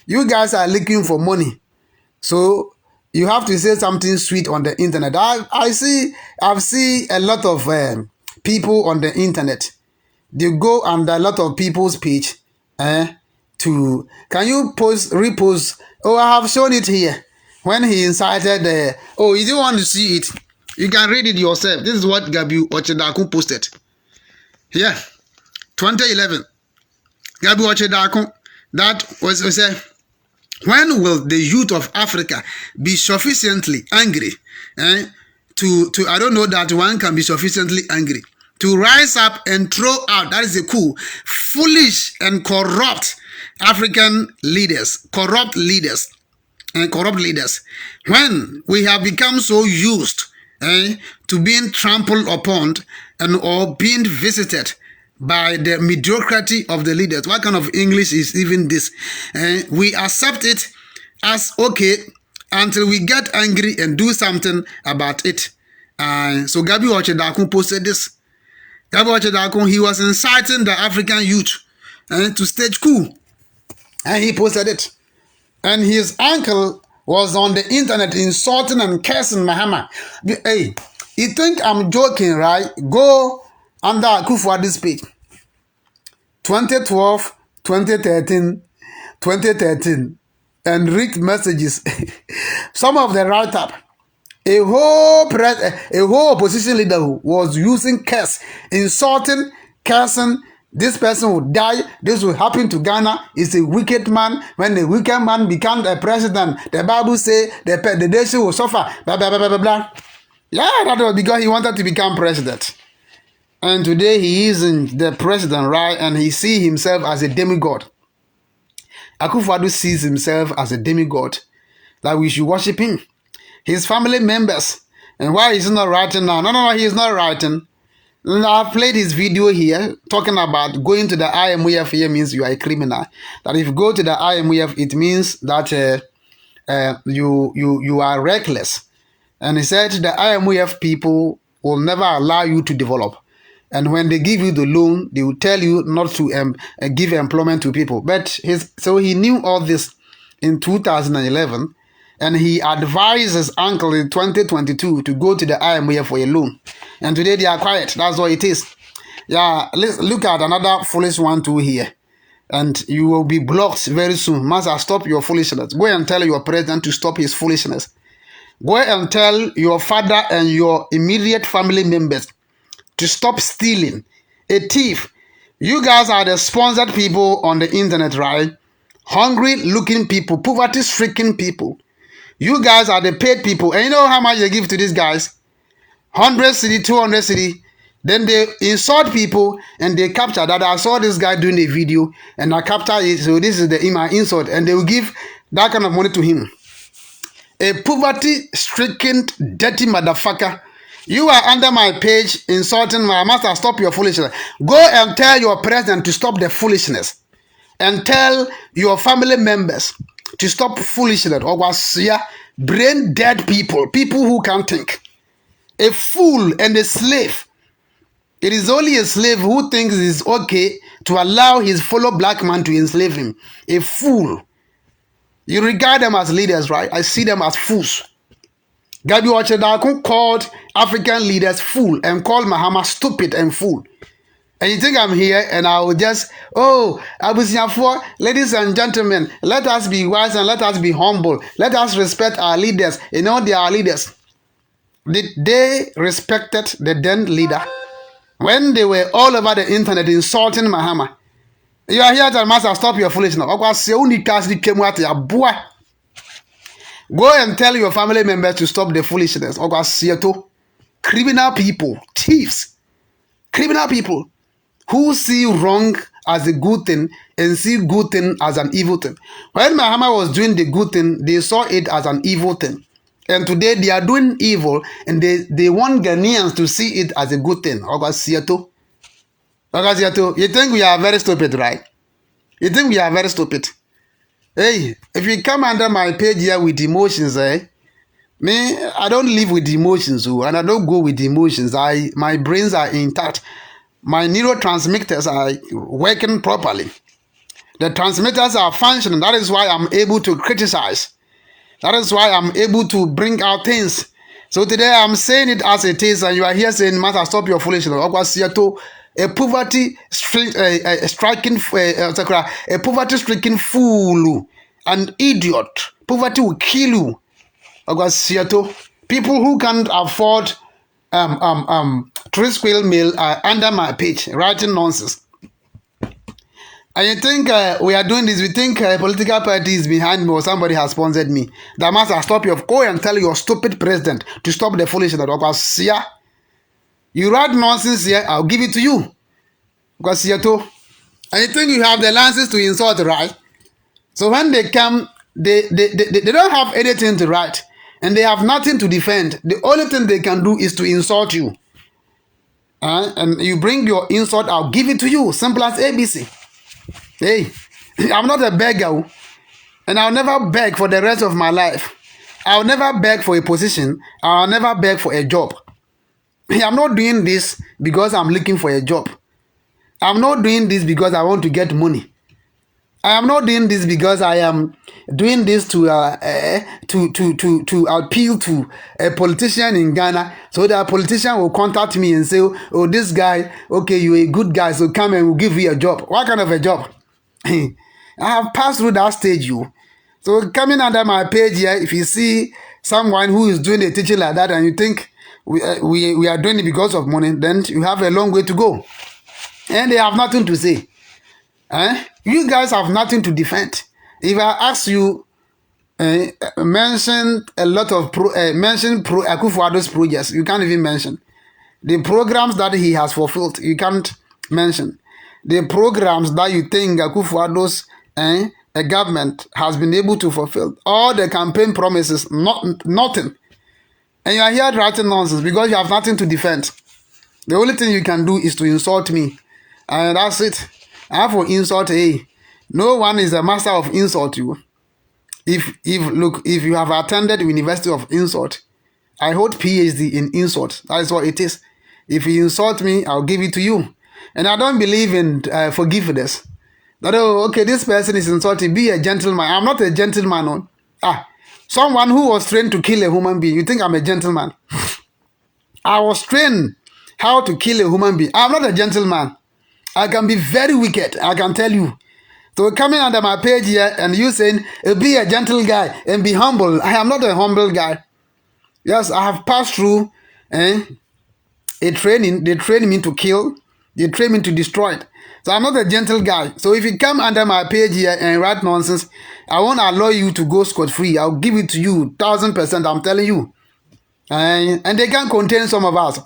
You guys are looking for money. So you have to say something sweet on the internet. I've seen a lot of people on the internet. They go under a lot of people's page can you repost? Oh, I have shown it here. When he incited you don't want to see it. You can read it yourself. This is what Gabby Otchere-Darko posted. Yeah. 2011. Gabby Otchere-Darko, that was when will the youth of Africa be sufficiently angry to I don't know that one can be sufficiently angry to rise up and throw out, that is a coup, foolish and corrupt African leaders, corrupt leaders, when we have become so used to being trampled upon or being visited by the mediocrity of the leaders. What kind of English is even this? We accept it as okay until we get angry and do something about it. So Gabby Otchere-Darko posted this. Gabby Otchere-Darko, he was inciting the African youth to stage coup. And he posted it. And his uncle was on the internet insulting and cursing Mahama. Hey, you think I'm joking, right? Go under Akufo-Addo's page. 2012, 2013, 2013, and read messages. Some of the write-up. A whole opposition leader who was using curse, insulting, cursing. This person will die. This will happen to Ghana. He's a wicked man. When the wicked man becomes a president, the Bible says the nation will suffer. Blah, blah, blah, blah, blah, blah. Yeah, that was because he wanted to become president. And today he isn't the president, right? And he sees himself as a demigod. Akufo-Addo sees himself as a demigod. That we should worship him. His family members. And why is he not writing now? No, he is not writing. I've played his video here talking about going to the IMF here means you are a criminal. That if you go to the IMF, it means that you are reckless. And he said the IMF people will never allow you to develop. And when they give you the loan, they will tell you not to give employment to people. But so he knew all this in 2011. And he advised his uncle in 2022 to go to the IMF for a loan. And today they are quiet. That's what it is. Yeah, let's look at another foolish one too here. And you will be blocked very soon. Master, stop your foolishness. Go and tell your president to stop his foolishness. Go and tell your father and your immediate family members to stop stealing. A thief. You guys are the sponsored people on the internet, right? Hungry-looking people, poverty-stricken people. You guys are the paid people. And you know how much they give to these guys? 100 cedi, 200 cedi. Then they insult people and they capture that. I saw this guy doing a video and I captured it. So this is my insult. And they will give that kind of money to him. A poverty-stricken, dirty motherfucker. You are under my page insulting my master. Stop your foolishness. Go and tell your president to stop the foolishness. And tell your family members to stop foolishness. Or brain dead people. People who can't think. A fool and a slave. It is only a slave who thinks it is okay to allow his fellow black man to enslave him. A fool. You regard them as leaders, right? I see them as fools. Gabby Otchere-Darko called African leaders fool and called Mahama stupid and fool. And you think I'm here and I will just, ladies and gentlemen, let us be wise and let us be humble. Let us respect our leaders. You know they are leaders. Did they respected the then leader? When they were all over the internet insulting Mahama. You are here to master, stop your foolishness. Go and tell your family members to stop the foolishness. Criminal people, thieves, criminal people who see wrong as a good thing and see good thing as an evil thing. When Mahama was doing the good thing, they saw it as an evil thing. And today they are doing evil and they want Ghanaians to see it as a good thing. You think we are very stupid, right? You think we are very stupid? Hey, if you come under my page here with emotions, me, I don't live with emotions, and I don't go with emotions. My brains are intact. My neurotransmitters are working properly. The transmitters are functioning. That is why I'm able to criticize. That is why I'm able to bring out things. So today I'm saying it as it is, and you are here saying, "Master, stop your foolishness." A poverty-stricken fool, an idiot. Poverty will kill you. People who can't afford 3 square meal are under my page writing nonsense. And you think we are doing this? We think political party is behind me or somebody has sponsored me. That must stop you. Go and tell your stupid president to stop the foolishness. You write nonsense here, I'll give it to you. And you think you have the license to insult, right? So when they come, they don't have anything to write. And they have nothing to defend. The only thing they can do is to insult you. And you bring your insult, I'll give it to you. Simple as ABC. Hey, I'm not a beggar. And I'll never beg for the rest of my life. I'll never beg for a position. I'll never beg for a job. I'm not doing this because I'm looking for a job. I'm not doing this because I want to get money. I am not doing this because I am doing this to appeal to a politician in Ghana, so that a politician will contact me and say, "Oh, this guy, okay, you're a good guy, so come and we'll give you a job." What kind of a job? I have passed through that stage, you. So coming under my page here, if you see someone who is doing a teaching like that, and you think we are doing it because of money, then you have a long way to go, and they have nothing to say. You guys have nothing to defend. If I ask you, mention a lot of mention Akufo-Addo's projects, you can't even mention. The programs that he has fulfilled, you can't mention. The programs that you think Akufo-Addo's a government has been able to fulfill, all the campaign promises, nothing. And you are here writing nonsense because you have nothing to defend. The only thing you can do is to insult me, and that's it. I have for insult, no one is a master of insult. You, if you have attended the University of Insult, I hold PhD in insult. That is what it is. If you insult me, I'll give it to you. And I don't believe in forgiveness. That, oh, okay, this person is insulting. Be a gentleman. I'm not a gentleman. Someone who was trained to kill a human being. You think I'm a gentleman? I was trained how to kill a human being. I'm not a gentleman. I can be very wicked. I can tell you. So coming under my page here and you saying, be a gentle guy and be humble. I am not a humble guy. Yes, I have passed through a training. They train me to kill. They train me to destroy. So I'm not a gentle guy. So if you come under my page here and write nonsense, I won't allow you to go scot-free. I'll give it to you 1000%. I'm telling you. And they can contain some of us.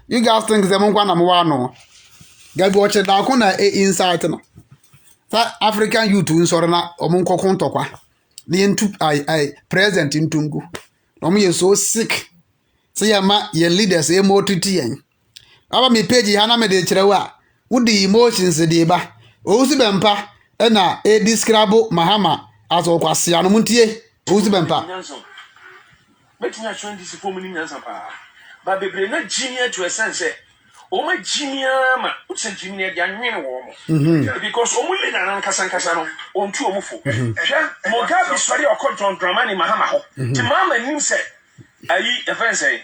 You guys think them one am one. Gabby Otchere-Darko na insight no. That African youth in sorana omunko kontokwa. The into I present in Tungu. Omu so sick. Say ma ye leaders e motiti yen. Aba me page hana me de kirewa. Wo the emotions de ba. Osu bempa e na e describe Mahama as okwasia no muntie. Osu bempa. Betunya shon this for me nyansa pa. Ba bebre na genius to a sense. Oma genius ma. What's a genius ya nwene wo mo. Because omu le na nkasa no ontu omu fo. Mo Gabby story okonton Dramani Mahama ho. Ti mama nim se ayi e fen say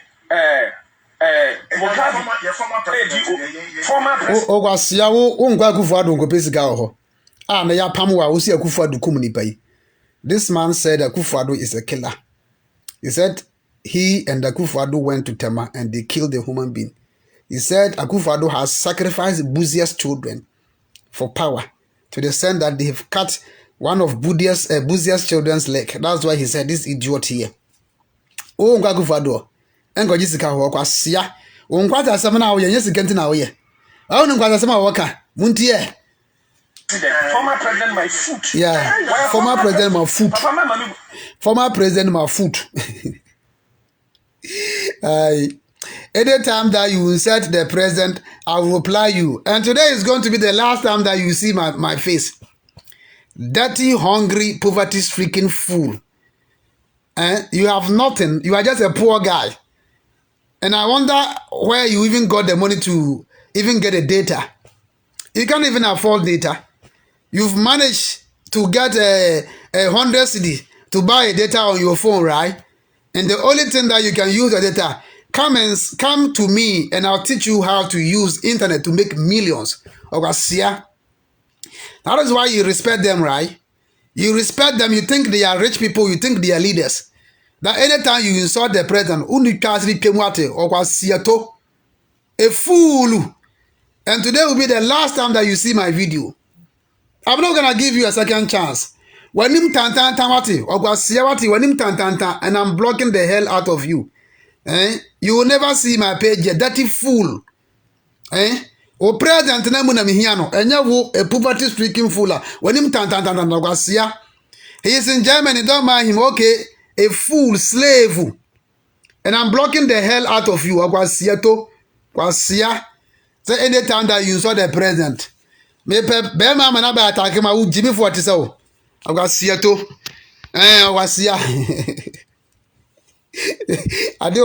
Ogwasia wo ngwa Akufo-Addo ngo pesika ho. Na ya pam wa wo si Akufo-Addo kum nipa yi. This man said Akufo-Addo is a killer. He said he and Akufo-Addo went to Tema and they killed a human being. He said Akufo-Addo has sacrificed Buzia's children for power to the extent that they have cut one of Buzia's children's leg. That's why he said this idiot here. Oh, Akufo-Addo. Engo jisika ho kwa sia. Onkwata asem na wo ye sika nti na wo ye. Awu nkwata asem a wo ka. Muntie. Former president my foot. Yeah. Former president my foot. Former president my foot. Anytime that you insult the president, I will reply you. And today is going to be the last time that you see my face. Dirty, hungry, poverty-stricken fool. You have nothing. You are just a poor guy. And I wonder where you even got the money to even get the data. You can't even afford data. You've managed to get a 100 cedi to buy a data on your phone, right? And the only thing that you can use the data, come to me and I'll teach you how to use internet to make millions. That is why you respect them, right? You respect them, you think they are rich people, you think they are leaders. That anytime you insult the president, a fool. And today will be the last time that you see my video. I'm not gonna give you a second chance. When him and I'm blocking the hell out of you. You will never see my page, you dirty fool. O president na muna mihiano, a poverty stricken fool. When him he is in Germany, don't mind him, okay. A fool, slave. And I'm blocking the hell out of you. So anytime that you saw the president, me Bema manaba attack him, I would Jimmy for what is so. I don't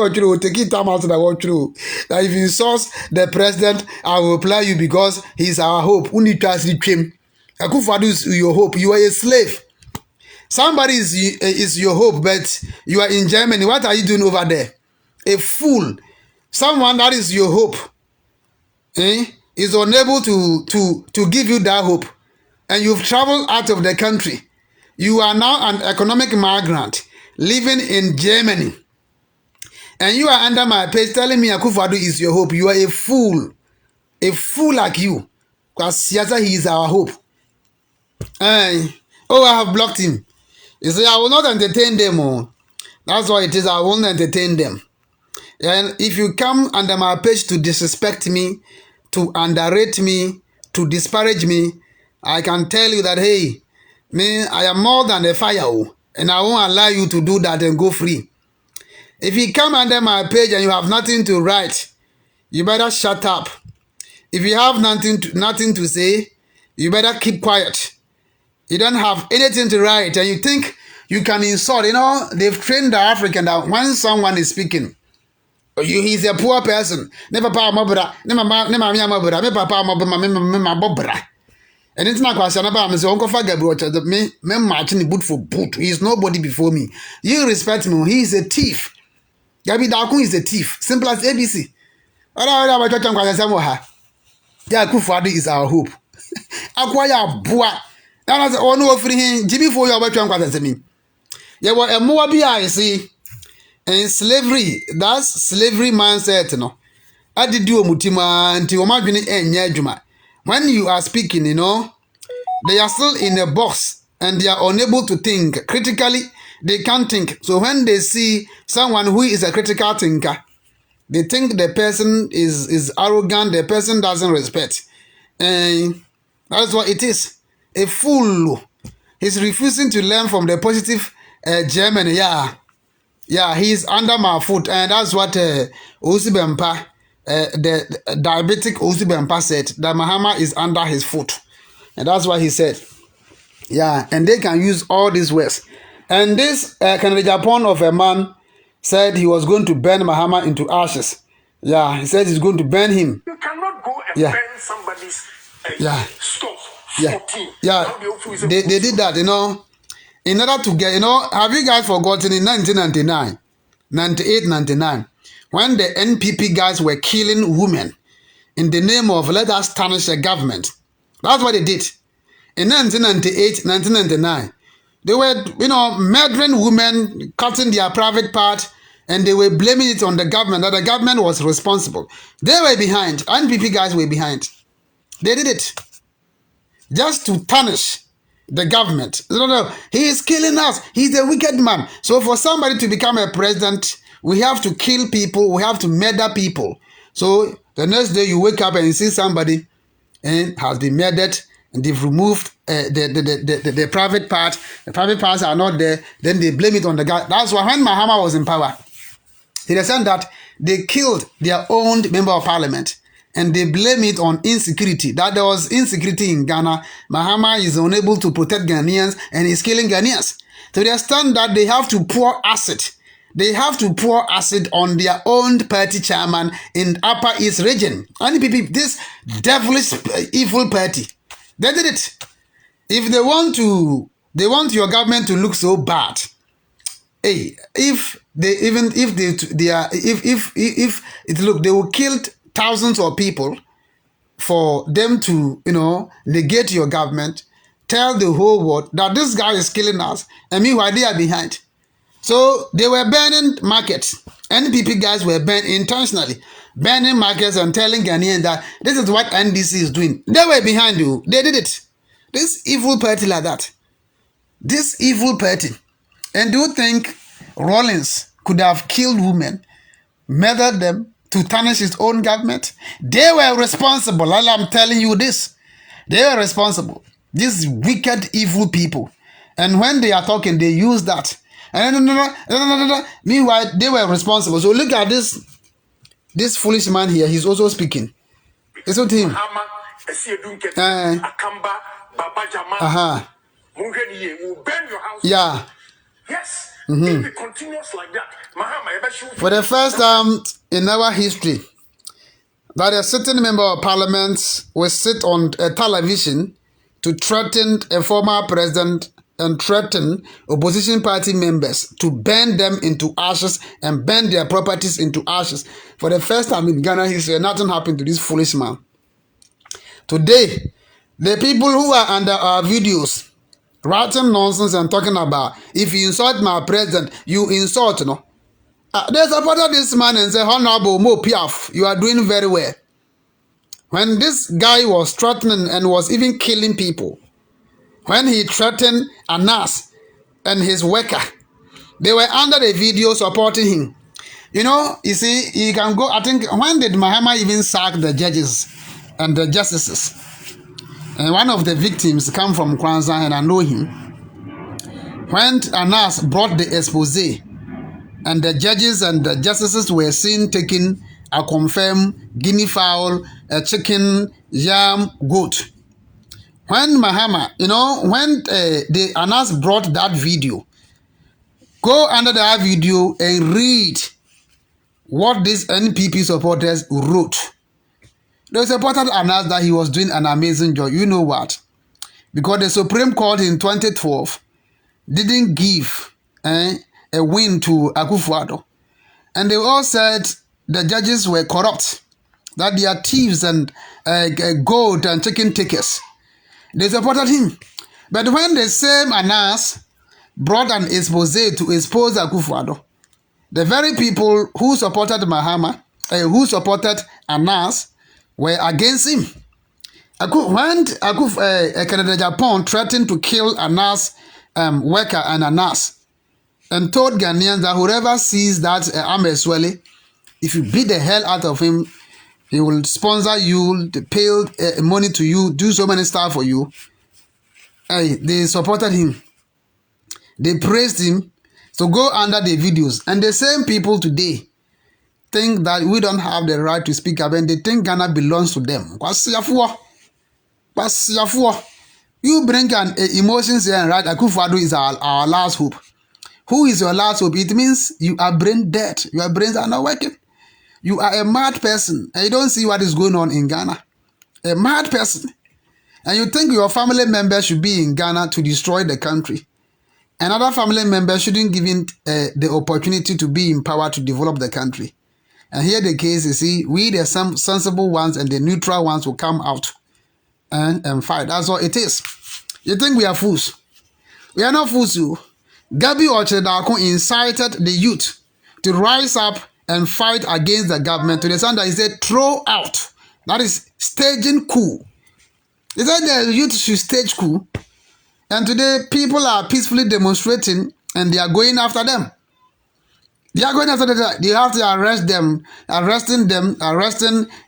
want you to take it time out that I want you. That if you source the president, I will reply you because he's our hope. We need to ask him. Akufo-Addo is your hope. You are a slave. Somebody is your hope, but you are in Germany. What are you doing over there? A fool. Someone that is your hope, is unable to give you that hope. And you've traveled out of the country. You are now an economic migrant living in Germany. And you are under my page telling me Akufo-Addo is your hope. You are a fool. A fool like you. Because he is our hope. I have blocked him. You say, I will not entertain them. Oh. That's what it is. I won't entertain them. And if you come under my page to disrespect me, to underrate me, to disparage me, I can tell you that, hey, me, I am more than a fire. And I won't allow you to do that and go free. If you come under my page and you have nothing to write, you better shut up. If you have nothing to say, you better keep quiet. You don't have anything to write and you think you can insult. You know, they've trained the African that when someone is speaking, he's a poor person. Never power mobra, never mobra, me papa mobra. And it's not question about me. Uncle Gabby Otchere, me marching boot for boot. He is nobody before me. You respect me. He is a thief. Gabby Darko is a thief. Simple as ABC. Yeah, Akufo-Addo is our hope. Acquire boa. Now that's all no free him. Jimmy for your better me. Yeah, what a Moabi I see. And slavery, that's slavery mindset, no. I did do mutima until imagine juma. When you are speaking, you know, they are still in a box and they are unable to think critically. They can't think. So when they see someone who is a critical thinker, they think the person is arrogant, the person doesn't respect. And that's what it is. A fool. He's refusing to learn from the positive Germany. Yeah, he's under my foot. And that's what Osibempa, the diabetic Osibempa said, that Mahama is under his foot. And that's what he said. Yeah, and they can use all these words. And this Kennedy Japan of a man said he was going to burn Mahama into ashes. Yeah, he said he's going to burn him. You cannot go and burn somebody's stuff. Yeah, they did that, you know, in order to get, you know, have you guys forgotten in 1999, 98, 99, when the NPP guys were killing women in the name of let us tarnish the government? That's what they did. In 1998, 1999, they were, you know, murdering women, cutting their private part, and they were blaming it on the government, that the government was responsible. They were behind. NPP guys were behind. They did it just to tarnish the government. No, he is killing us. He's a wicked man. So for somebody to become a president, we have to kill people. We have to murder people. So the next day you wake up and you see somebody has been murdered, and they've removed the private part. The private parts are not there. Then they blame it on the guy. That's why when Mahama was in power, he said that they killed their own member of parliament. And they blame it on insecurity. That there was insecurity in Ghana. Mahama is unable to protect Ghanaians and is killing Ghanaians. To the extent that they have to pour acid. They have to pour acid on their own party chairman in Upper East region. And this devilish evil party. They did it. If they want your government to look so bad. Hey, if they will kill thousands of people for them to, you know, negate your government, tell the whole world that this guy is killing us, and meanwhile they are behind. So they were burning markets. NPP guys were intentionally burning markets and telling Ghanaians that this is what NDC is doing. They were behind you. They did it. This evil party like that. This evil party. And do you think Rawlings could have killed women, murdered them, to tarnish his own government? They were responsible. I'm telling you this. They were responsible. These wicked, evil people. And when they are talking, they use that. And meanwhile, they were responsible. So look at this foolish man here. He's also speaking. It's not him. Yeah. Yes. If it continues like that, for the first time in our history, that a certain member of parliament will sit on a television to threaten a former president and threaten opposition party members to burn them into ashes and burn their properties into ashes. For the first time in Ghana history, nothing happened to this foolish man. Today, the people who are under our videos writing nonsense and talking about, if you insult my president, you insult, no? They supported this man and said, Honorable Mo Piaf, you are doing very well. When this guy was threatening and was even killing people, when he threatened Anas and his worker, they were under the video supporting him. You know, you see, you can go, I think, when did Mahama even sack the judges and the justices? And one of the victims come from Kwanzaa, and I know him. When Anas brought the expose, and the judges and the justices were seen taking a confirmed guinea fowl, a chicken, yam, goat. When Mahama, you know, when the Anas brought that video, go under that video and read what these NPP supporters wrote. They supported Anas that he was doing an amazing job. You know what? Because the Supreme Court in 2012 didn't give a win to Akufo-Addo. And they all said the judges were corrupt, that they are thieves and gold and chicken takers. They supported him. But when the same Anas brought an expose to expose Akufo-Addo, the very people who supported Mahama, who supported Anas, were against him. When Canada Japan threatened to kill Anas worker and Anas, and told Ghanaians that whoever sees that Ameswele, if you beat the hell out of him, he will sponsor you, pay money to you, do so many stuff for you. They supported him. They praised him. So go under the videos. And the same people today think that we don't have the right to speak up, and they think Ghana belongs to them. You bring an emotions here and right. Akufo-Addo is our last hope. Who is your last hope? It means you are brain dead. Your brains are not working. You are a mad person, and you don't see what is going on in Ghana. A mad person. And you think your family members should be in Ghana to destroy the country. Another family member shouldn't give him the opportunity to be in power to develop the country. And here the case is, see, we the sensible ones and the neutral ones will come out and fight. That's all it is. You think we are fools? We are not fools, you. Gabby Otchere-Darko incited the youth to rise up and fight against the government to the extent that he said, throw out. That is staging coup. He said the youth should stage coup. And today, people are peacefully demonstrating and they are going after them. They are going after them. They have to arrest them, arresting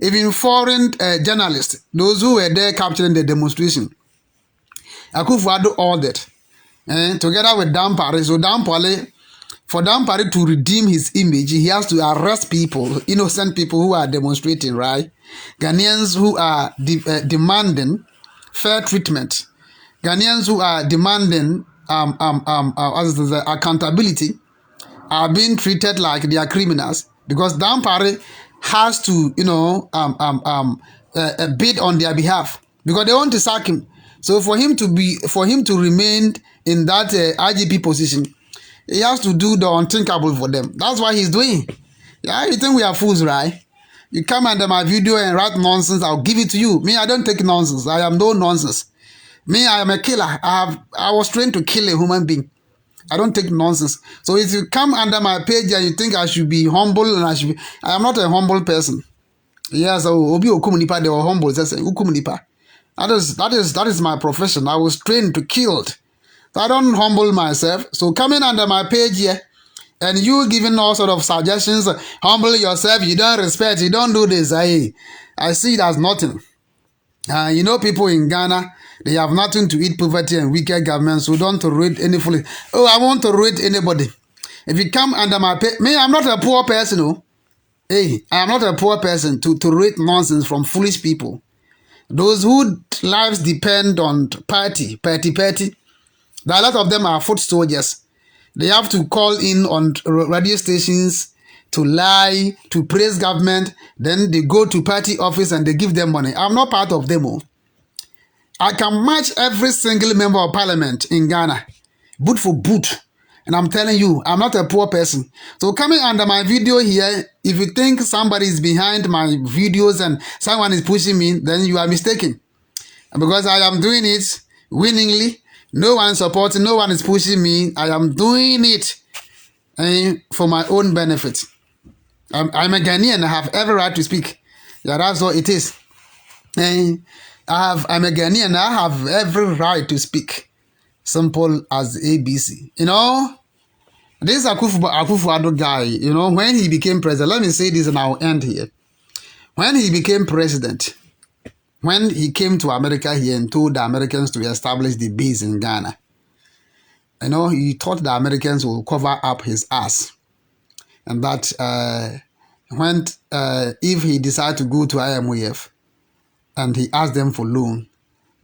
even foreign journalists, those who were there capturing the demonstration. Akufo-Addo ordered, together with Dampare. So Dampare, for Dampare to redeem his image, he has to arrest people, innocent people who are demonstrating, right? Ghanaians who are demanding fair treatment. Ghanaians who are demanding accountability are being treated like they are criminals, because Dampare has to, bid on their behalf because they want to sack him. So for him to remain in that IGP position, he has to do the unthinkable for them. That's what he's doing. Yeah, you think we are fools, right? You come under my video and write nonsense, I'll give it to you. Me, I don't take nonsense. I am no nonsense. Me, I am a killer. I was trained to kill a human being. I don't take nonsense. So if you come under my page and you think I should be humble, and I am not a humble person. Yes, Obi Okumunipa, they were humble. That's Okumunipa. That is my profession. I was trained to kill. So I don't humble myself. So coming under my page here, and you giving all sort of suggestions, humble yourself, you don't respect, you don't do this. I see it as nothing. People in Ghana, they have nothing to eat, poverty and wicked government, so don't tolerate any foolish. Oh, I won't tolerate anybody. If you come under my pay, me, I'm not a poor person, oh. Hey, I am not a poor person to tolerate nonsense from foolish people. Those whose lives depend on petty. A lot of them are foot soldiers. They have to call in on radio stations to lie, to praise government. Then they go to party office and they give them money. I'm not part of them. Oh. I can match every single member of parliament in Ghana, boot for boot. And I'm telling you, I'm not a poor person. So coming under my video here, if you think somebody is behind my videos and someone is pushing me, then you are mistaken. And because I am doing it willingly, no one is supporting, no one is pushing me. I am doing it for my own benefit. I'm a Ghanaian and I have every right to speak. Yeah, that's what it is. I'm a Ghanaian and I have every right to speak. Simple as ABC. You know, this Akufo-Addo guy, you know, when he became president, let me say this and I'll end here. When he became president, when he came to America here and told the Americans to establish the base in Ghana, you know, he thought the Americans will cover up his ass. And that if he decided to go to IMF and he asked them for loan,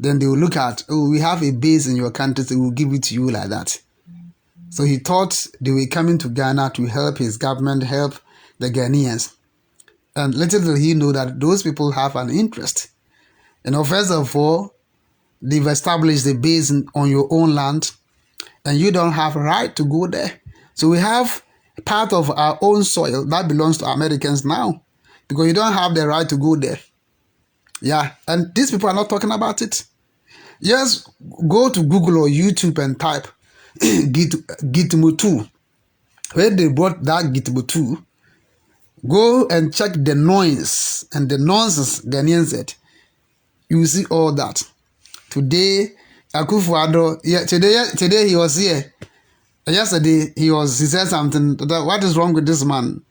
then they will look at, oh, we have a base in your country, so we'll give it to you like that. So he thought they were coming to Ghana to help his government, help the Ghanaians. And little did he know that those people have an interest. You know, first of all, they've established the base on your own land, and you don't have a right to go there. So we have part of our own soil that belongs to Americans now, because you don't have the right to go there. Yeah, and these people are not talking about it. Just go to Google or YouTube and type Gitmo 2. When they brought that Gitmo 2, go and check the noise and the nonsense Ghanaians said. You will see all that. Today, Akufo-Addo, today he was here. Yesterday he said something. What is wrong with this man?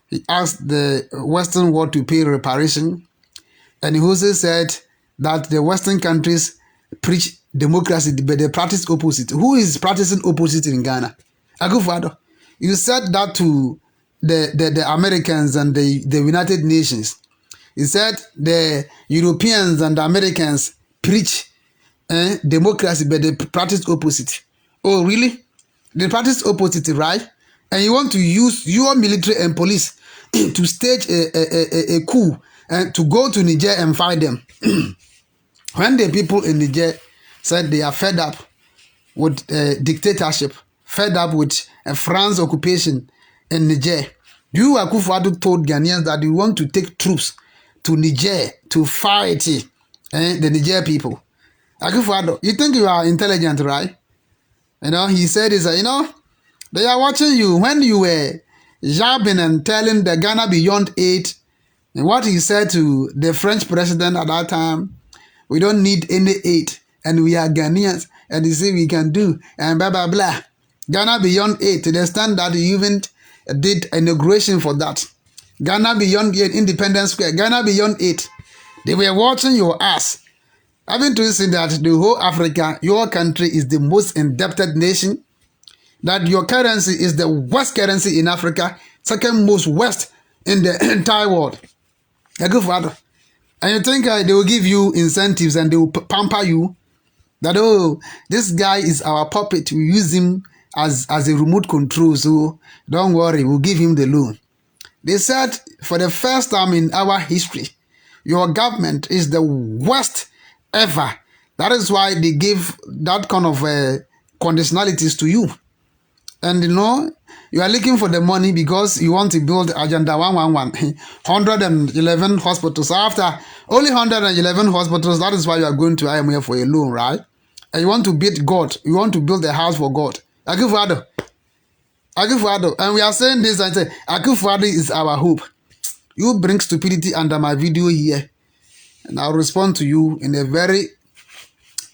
He asked the Western world to pay reparation, and he also said that the Western countries preach democracy, but they practice opposite. Who is practicing opposite in Ghana? Akufo-Addo. You said that to the Americans and the United Nations. He said the Europeans and the Americans preach democracy, but they practice opposite. Oh, really? They practice opposite, right? And you want to use your military and police to stage a coup and to go to Niger and fight them. When the people in Niger said they are fed up with dictatorship, fed up with France occupation in Niger, you, Akufo-Addo, told Ghanaians that you want to take troops to Niger to fight the Niger people. Akufo-Addo, you think you are intelligent, right? You know, he said, you know, they are watching you when you were jabbing and telling the Ghana Beyond 8, and what he said to the French president at that time, we don't need any aid, and we are Ghanaians, and you see we can do, and blah, blah, blah. Ghana Beyond 8, to the extent that he even did inauguration for that. Ghana Beyond 8, Independence Square, Ghana Beyond 8. They were watching your ass. Having to say that the whole Africa, your country is the most indebted nation, that your currency is the worst currency in Africa, second most worst in the entire world. Akufo-Addo. And you think they will give you incentives and they will pamper you? That, oh, this guy is our puppet. We use him as a remote control, so don't worry, we'll give him the loan. They said for the first time in our history, your government is the worst ever. That is why they give that kind of conditionalities to you. And you know, you are looking for the money because you want to build Agenda 111, 111 hospitals. After only 111 hospitals, that is why you are going to IMF for a loan, right? And you want to beat God. You want to build a house for God. Akufo-Addo. Akufo-Addo. And we are saying this and say, Akufo-Addo is our hope. You bring stupidity under my video here. And I'll respond to you in a very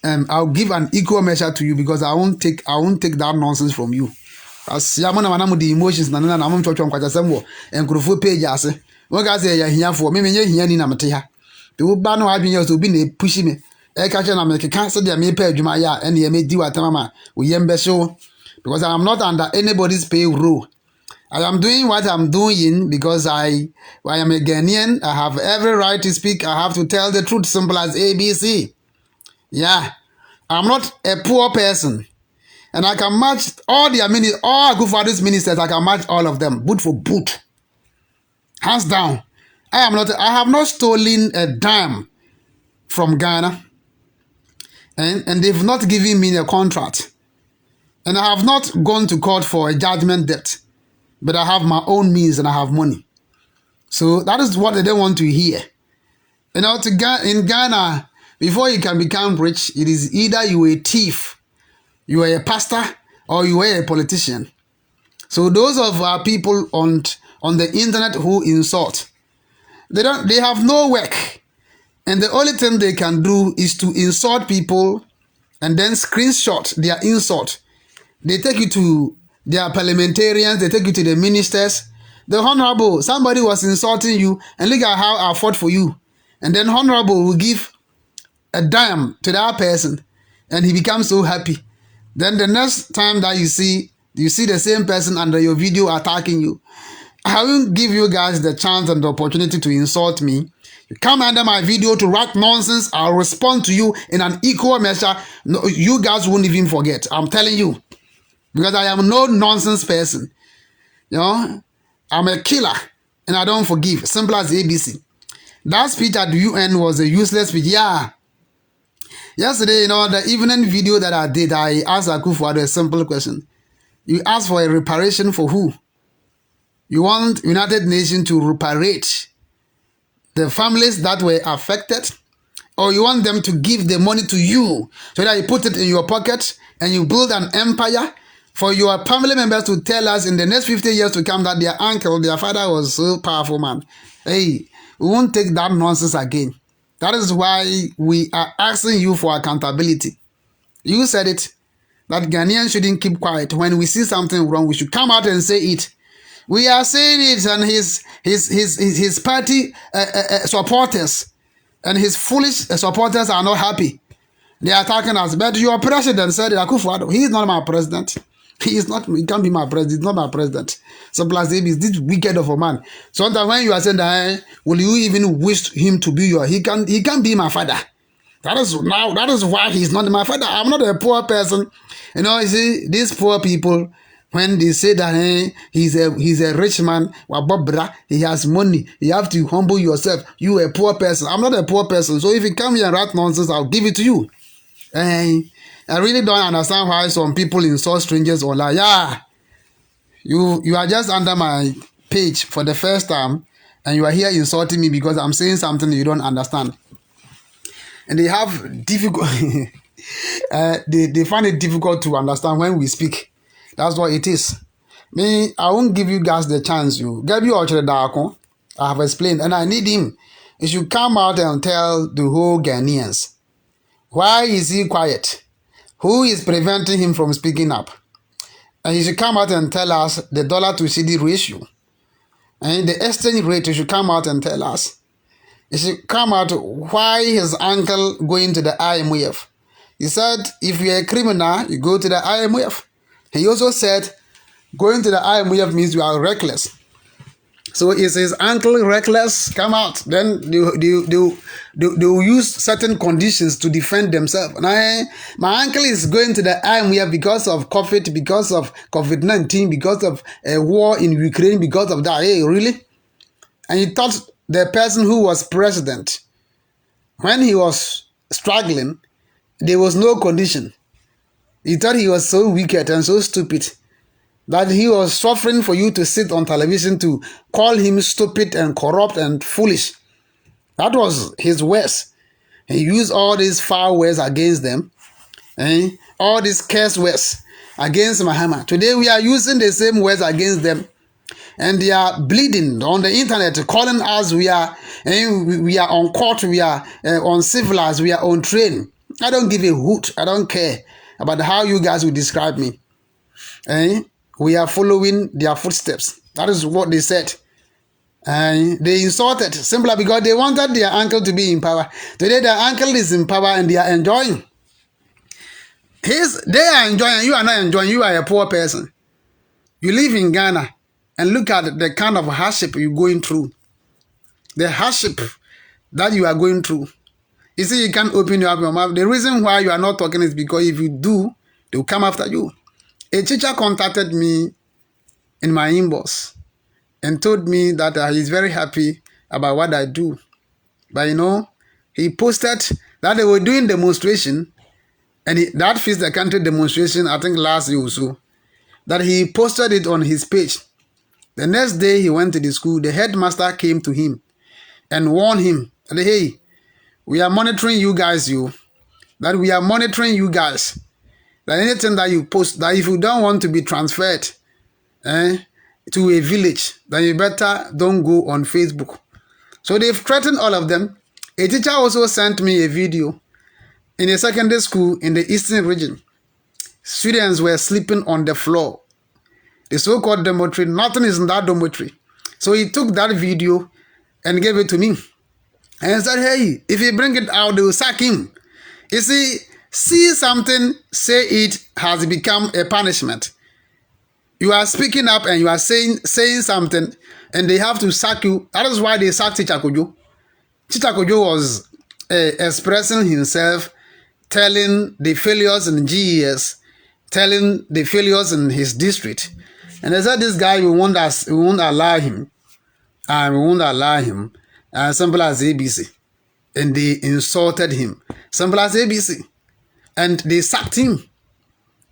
I'll give an equal measure to you because I won't take that nonsense from you. As yamona manamu the emotions na na mo twotwo nkwajasem wo enkrofo page ase. Won ga say ya hia fo me menye hia ni na mete ha. Te wo ba no adwenya so bi na push me. E ka che na me keka se de me pa adwuma ya ene ye me di watama ma wo yem be so because I am not under anybody's payroll. I am doing what I'm doing because I am a Ghanaian. I have every right to speak. I have to tell the truth, simple as ABC. Yeah, I'm not a poor person. And I can match all their ministers, all Akufo-Addo's ministers, I can match all of them, boot for boot. Hands down. I have not stolen a dime from Ghana. and they've not given me a contract. And I have not gone to court for a judgment debt, but I have my own means and I have money. So that is what they don't want to hear. You know, in Ghana, before you can become rich, it is either you are a thief, you are a pastor, or you are a politician. So those of our people on the internet who insult, they have no work. And the only thing they can do is to insult people and then screenshot their insult. They take you to their parliamentarians, they take you to the ministers. The honorable, somebody was insulting you, and look at how I fought for you. And then honorable will give a dime to that person, and he becomes so happy. Then the next time that you see the same person under your video attacking you. I won't give you guys the chance and the opportunity to insult me. You come under my video to write nonsense, I'll respond to you in an equal measure. No, you guys won't even forget. I'm telling you. Because I am no nonsense person. You know, I'm a killer and I don't forgive. Simple as ABC. That speech at the UN was a useless speech. Yeah. Yesterday, you know, the evening video that I did, I asked Akufo-Addo a simple question. You asked for a reparation for who? You want United Nations to reparate the families that were affected? Or you want them to give the money to you so that you put it in your pocket and you build an empire for your family members to tell us in the next 50 years to come that their uncle, their father was so powerful, man. Hey, we won't take that nonsense again. That is why we are asking you for accountability. You said it, that Ghanaians shouldn't keep quiet. When we see something wrong, we should come out and say it. We are saying it, and his party supporters and his foolish supporters are not happy. They are attacking us. But your president said, Akufo-Addo, he is not my president. He is not, he can't be my president. He's not my president. So plus is this wicked of a man. Sometimes when you are saying that, will you even wish him to be he can be my father. That is why he's not my father. I'm not a poor person. You know, you see, these poor people, when they say that he's a rich man, he has money, you have to humble yourself. You a poor person. I'm not a poor person. So if you come here and write nonsense, I'll give it to you. I really don't understand why some people insult strangers online. Yeah, you are just under my page for the first time, and you are here insulting me because I'm saying something you don't understand. And they have difficult. They find it difficult to understand when we speak. That's what it is. Me, I won't give you guys the chance. You Gabby Otchere-Darko, I have explained, and I need him. He should come out and tell the whole Ghanaians, why is he quiet? Who is preventing him from speaking up? And he should come out and tell us the dollar to CD ratio. And the exchange rate, he should come out and tell us. He should come out why his uncle going to the IMF. He said, if you're a criminal, you go to the IMF. He also said, going to the IMF means you are reckless. So is his uncle reckless? Come out. Then they will use certain conditions to defend themselves. Now, my uncle is going to the IMF because of COVID, because of COVID-19, because of a war in Ukraine, because of that. Hey, really? And he thought the person who was president, when he was struggling, there was no condition. He thought he was so wicked and so stupid that he was suffering for you to sit on television to call him stupid and corrupt and foolish. That was his words. He used all these foul words against them, all these curse words against Muhammad. Today we are using the same words against them, and they are bleeding on the internet, calling us we are on court, we are uncivilized, we are untrained. I don't give a hoot. I don't care about how you guys will describe me. We are following their footsteps. That is what they said. They insulted simply because they wanted their uncle to be in power. Today their uncle is in power and they are enjoying. They are enjoying, you are not enjoying. You are a poor person. You live in Ghana and look at the kind of hardship you're going through. The hardship that you are going through. You see, you can't open your mouth. The reason why you are not talking is because if you do, they will come after you. A teacher contacted me in my inbox and told me that he's very happy about what I do. But you know, he posted that they were doing demonstration And that fits the country demonstration, I think last year or so, that he posted it on his page. The next day he went to the school. The headmaster came to him and warned him, that, hey, we are monitoring you guys, that we are monitoring you guys. That anything that you post, that if you don't want to be transferred to a village, then you better don't go on Facebook. So they've threatened all of them. A teacher also sent me a video in a secondary school in the eastern region. Students were sleeping on the floor. The so-called dormitory, nothing is in that dormitory. So he took that video and gave it to me. And said, hey, if you bring it out, they will sack him. You see something, say it has become a punishment. You are speaking up and you are saying something, and they have to sack you. That is why they sacked Teacher Kojo. Teacher Kojo was expressing himself, telling the failures in GES, telling the failures in his district. And they said, this guy, we won't allow him. And we won't allow him. Simple as ABC. And they insulted him. Simple as ABC. And they sacked him.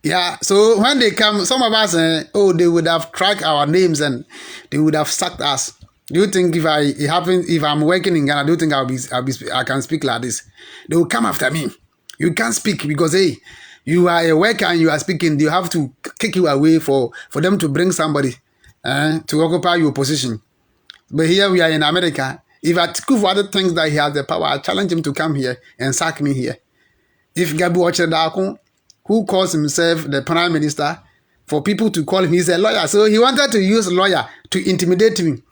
Yeah, so when they come, some of us, they would have tracked our names and they would have sacked us. Do you think if I'm working in Ghana, do you think I can speak like this? They will come after me. You can't speak because, hey, you are a worker and you are speaking. They have to kick you away for them to bring somebody to occupy your position. But here we are in America. If Atiku thinks that he has the power, I challenge him to come here and sack me here. If Gabby Otchere-Darko, who calls himself the prime minister, for people to call him, he's a lawyer. So he wanted to use lawyer to intimidate me.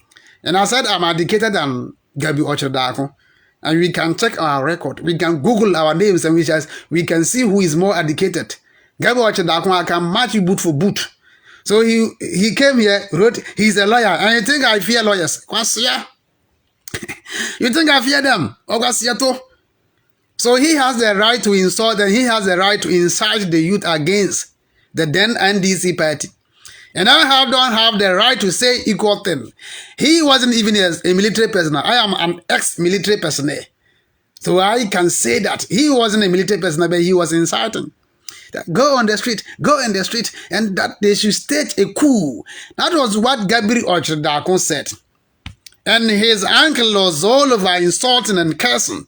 And I said, I'm educated than Gabby Otchere-Darko. And we can check our record. We can Google our names and we can see who is more educated. Gabby Otchere-Darko, I can match you boot for boot. So he came here, wrote, he's a lawyer. And you think I fear lawyers? You think I fear them? So he has the right to insult and he has the right to incite the youth against the then NDC party. And I don't have the right to say equal thing. He wasn't even a military personnel. I am an ex-military personnel. So I can say that he wasn't a military personnel, but he was inciting. Go on the street, and that they should stage a coup. That was what Gabby Otchere-Darko said. And his uncle was all over insulting and cursing.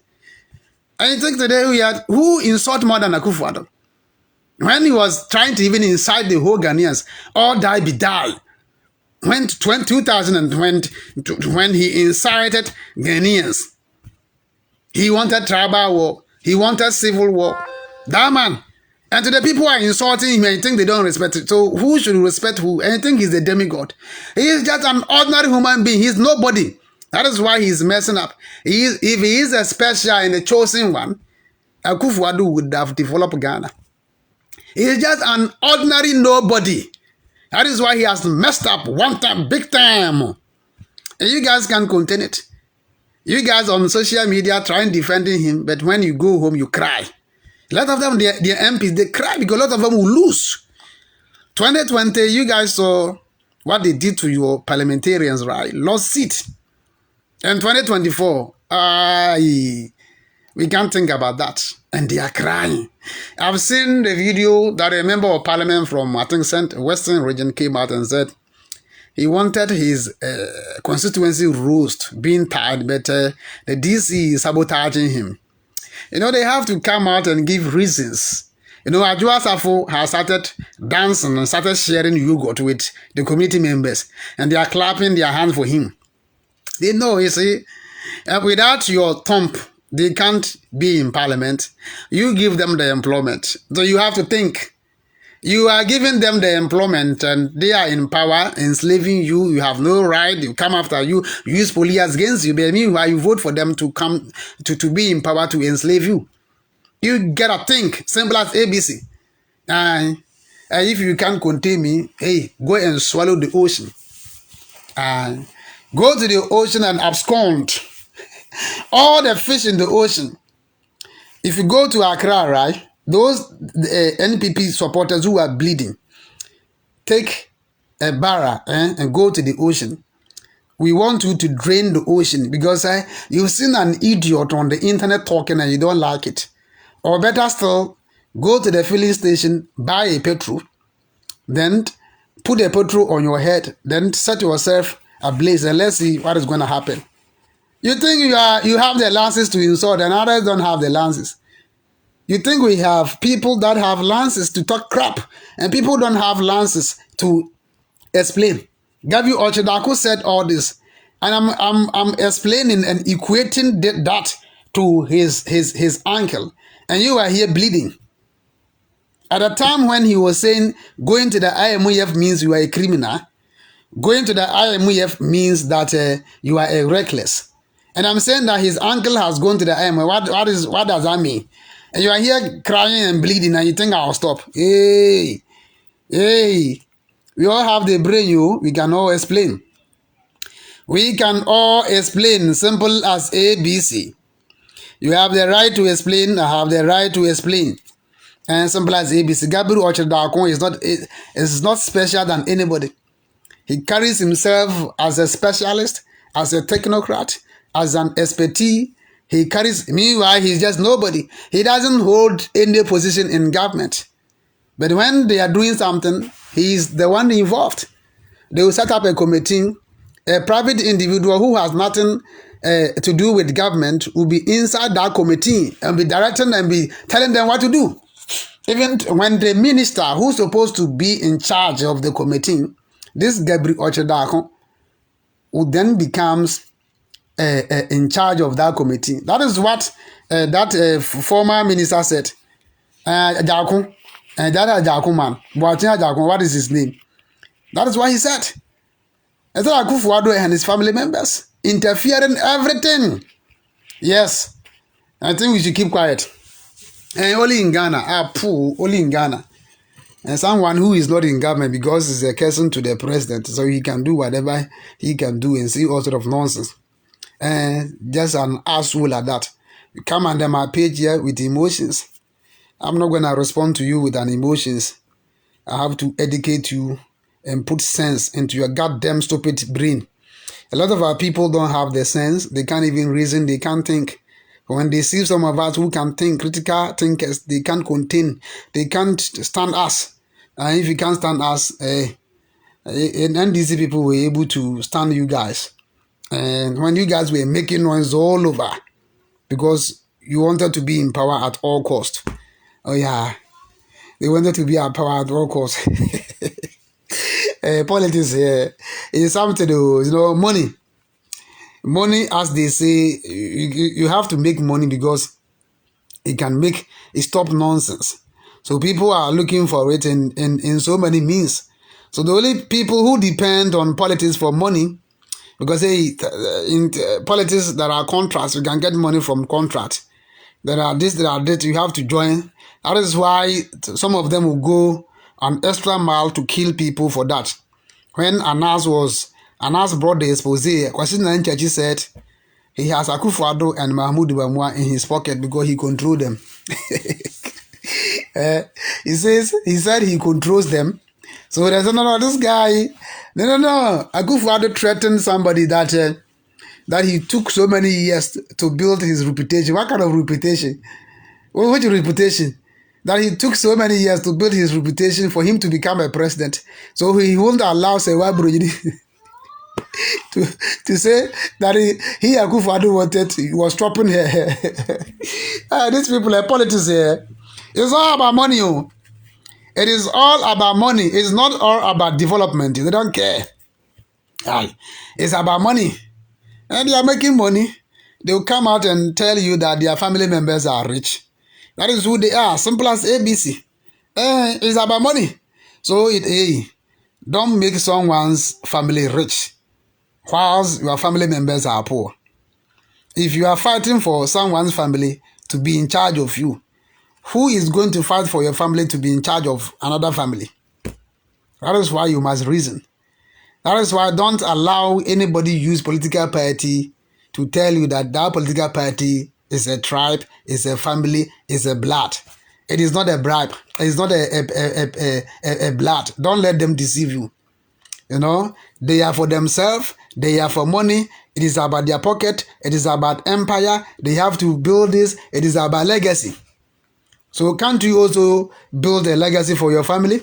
And you think today who insult more than Akufo-Addo? When he was trying to even incite the whole Ghanaians, all die be die. When 2020, when he incited Ghanaians, he wanted tribal war, he wanted civil war. That man. And to the people who are insulting him, I think they don't respect it. So who should respect who? And I think he's a demigod. He is just an ordinary human being. He's nobody. That is why he's messing up. If he is a special and a chosen one, Akufo-Addo would have developed Ghana. He is just an ordinary nobody. That is why he has messed up one time, big time. And you guys can't contain it. You guys on social media trying defending him, but when you go home, you cry. A lot of them, their MPs, they cry because a lot of them will lose. 2020, you guys saw what they did to your parliamentarians, right? Lost seat. And 2024, we can't think about that. And they are crying. I've seen the video that a member of parliament from, I think, Western region came out and said he wanted his constituency roast being tied, but the DC is sabotaging him. You know, they have to come out and give reasons. You know, Adwoa Safo has started dancing and started sharing yogurt with the community members. And they are clapping their hands for him. They know, you see, without your thumb, they can't be in parliament. You give them the employment. So you have to think. You are giving them the employment and they are in power, enslaving you. You have no right. You come after you. Use police against you. But meanwhile, you vote for them to come to be in power to enslave you. You gotta think. Simple as ABC. If you can't contain me, hey, go and swallow the ocean. Go to the ocean and abscond. All the fish in the ocean. If you go to Accra, right? Those NPP supporters who are bleeding, take a barrel and go to the ocean. We want you to drain the ocean because you've seen an idiot on the internet talking and you don't like it. Or better still, Go to the filling station, buy a petrol, then put the petrol on your head, then set yourself ablaze, and let's see what is going to happen. You think you have the lances to insult, and others don't have the lances. You think we have people that have lances to talk crap, and people don't have lances to explain. Gabby Otchere-Darko said all this, and I'm explaining and equating that to his ankle, and you are here bleeding. At a time when he was saying going to the IMF means you are a criminal, going to the IMF means that you are a reckless. And I'm saying that his uncle has gone to the IMF. What does that mean? And you are here crying and bleeding, and you think I'll stop? Hey, we all have the brain, we can all explain. We can all explain, simple as ABC. You have the right to explain, I have the right to explain. And simple as ABC. Gabby Otchere-Darko is not special than anybody. He carries himself as a specialist, as a technocrat, as an expertise. He carries, meanwhile, he's just nobody. He doesn't hold any position in government. But when they are doing something, he's the one involved. They will set up a committee. A private individual who has nothing to do with government will be inside that committee and be directing and be telling them what to do. Even when the minister who's supposed to be in charge of the committee, this Gabby Otchere-Darko, who then becomes in charge of that committee. That is what that former minister said. Darko, that Darko man, Darko, what is his name? That is what he said. I thought Akufo-Addo and his family members interfering everything. Yes, I think we should keep quiet. And only in Ghana, only in Ghana. And someone who is not in government because he's a cousin to the president, so he can do whatever he can do and see all sort of nonsense. And just an asshole like that. You come under my page here with emotions. I'm not going to respond to you with an emotions. I have to educate you and put sense into your goddamn stupid brain. A lot of our people don't have the sense. They can't even reason. They can't think. When they see some of us who can think, critical thinkers, they can't contain. They can't stand us. And if you can't stand us, NDC people were able to stand you guys. And when you guys were making noise all over because you wanted to be in power at all cost. Oh yeah, they wanted to be in power at all cost. Politics is something to money. Money, as they say, you have to make money because it can make it stop nonsense. So people are looking for it in so many means. So the only people who depend on politics for money, because in politics there are contracts, you can get money from contracts. There are this, there are that, you have to join. That is why some of them will go an extra mile to kill people for that. When Anas brought the expose, Kwasi Nyanchachi said he has Akufo-Addo and Mahmoud Bamwa in his pocket because he controls them. He said he controls them. So there's this guy. No. Akufo-Addo threatened somebody that he took so many years to build his reputation. What kind of reputation? Which reputation? That he took so many years to build his reputation for him to become a president. So he won't allow Sewabro to say that he Akufo-Addo was stopping her. These people are politics here. It's all about money. It is all about money. It's not all about development. They don't care. It's about money. And they are making money. They will come out and tell you that their family members are rich. That is who they are. Simple as ABC. It's about money. So don't make someone's family rich whilst your family members are poor. If you are fighting for someone's family to be in charge of you, who is going to fight for your family to be in charge of another family? That is why you must reason. That is why don't allow anybody use political party to tell you that political party is a tribe, is a family, is a blood. It is not a bribe. It is not a blood. Don't let them deceive you. They are for themselves. They are for money. It is about their pocket. It is about empire. They have to build this. It is about legacy. So can't you also build a legacy for your family?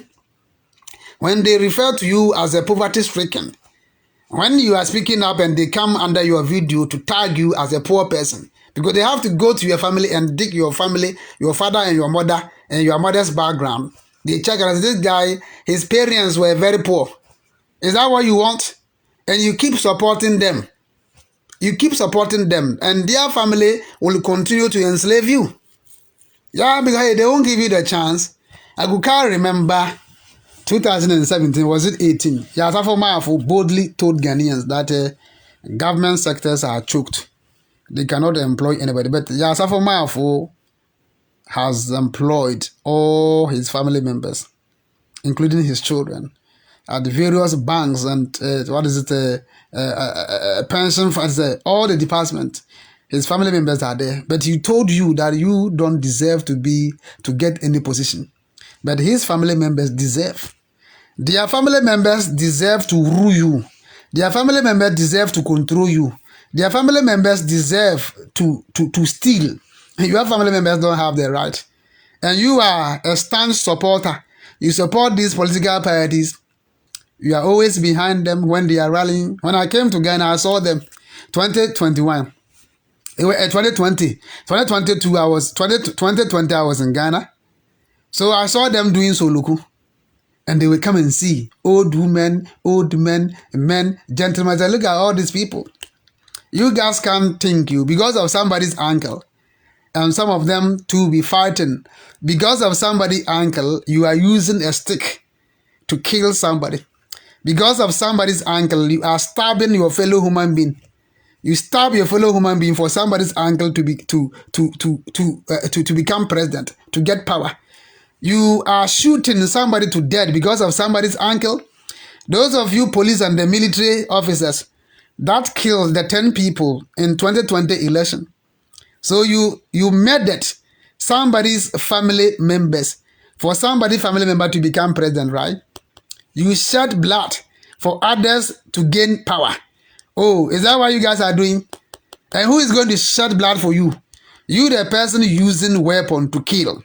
When they refer to you as a poverty-stricken, when you are speaking up and they come under your video to tag you as a poor person, because they have to go to your family and dig your family, your father and your mother, and your mother's background. They check and say, this guy, his parents were very poor. Is that what you want? And you keep supporting them. You keep supporting them, and their family will continue to enslave you. Yeah, because they won't give you the chance. I can't remember 2017, was it 18? Yasafo Maafo boldly told Ghanaians that government sectors are choked. They cannot employ anybody. But Yasafo Maafo has employed all his family members, including his children, at the various banks and pension funds, all the departments. His family members are there. But he told you that you don't deserve to get any position. But his family members deserve. Their family members deserve to rule you. Their family members deserve to control you. Their family members deserve to steal. Your family members don't have the right. And you are a staunch supporter. You support these political parties. You are always behind them when they are rallying. When I came to Ghana, I saw them. 2021. 2020. 2022, 2020, I was in Ghana. So I saw them doing Soluku. And they will come and see old women, old men, men, gentlemen. I look at all these people. You guys can't think you because of somebody's uncle. And some of them to be fighting. Because of somebody's uncle, you are using a stick to kill somebody. Because of somebody's uncle, you are stabbing your fellow human being. You stab your fellow human being for somebody's uncle to become president, to get power. You are shooting somebody to death because of somebody's uncle. Those of you police and the military officers that killed the 10 people in 2020 election. So you murdered somebody's family members for somebody's family member to become president, right? You shed blood for others to gain power. Oh, is that what you guys are doing? And who is going to shed blood for you? You, the person using weapon to kill.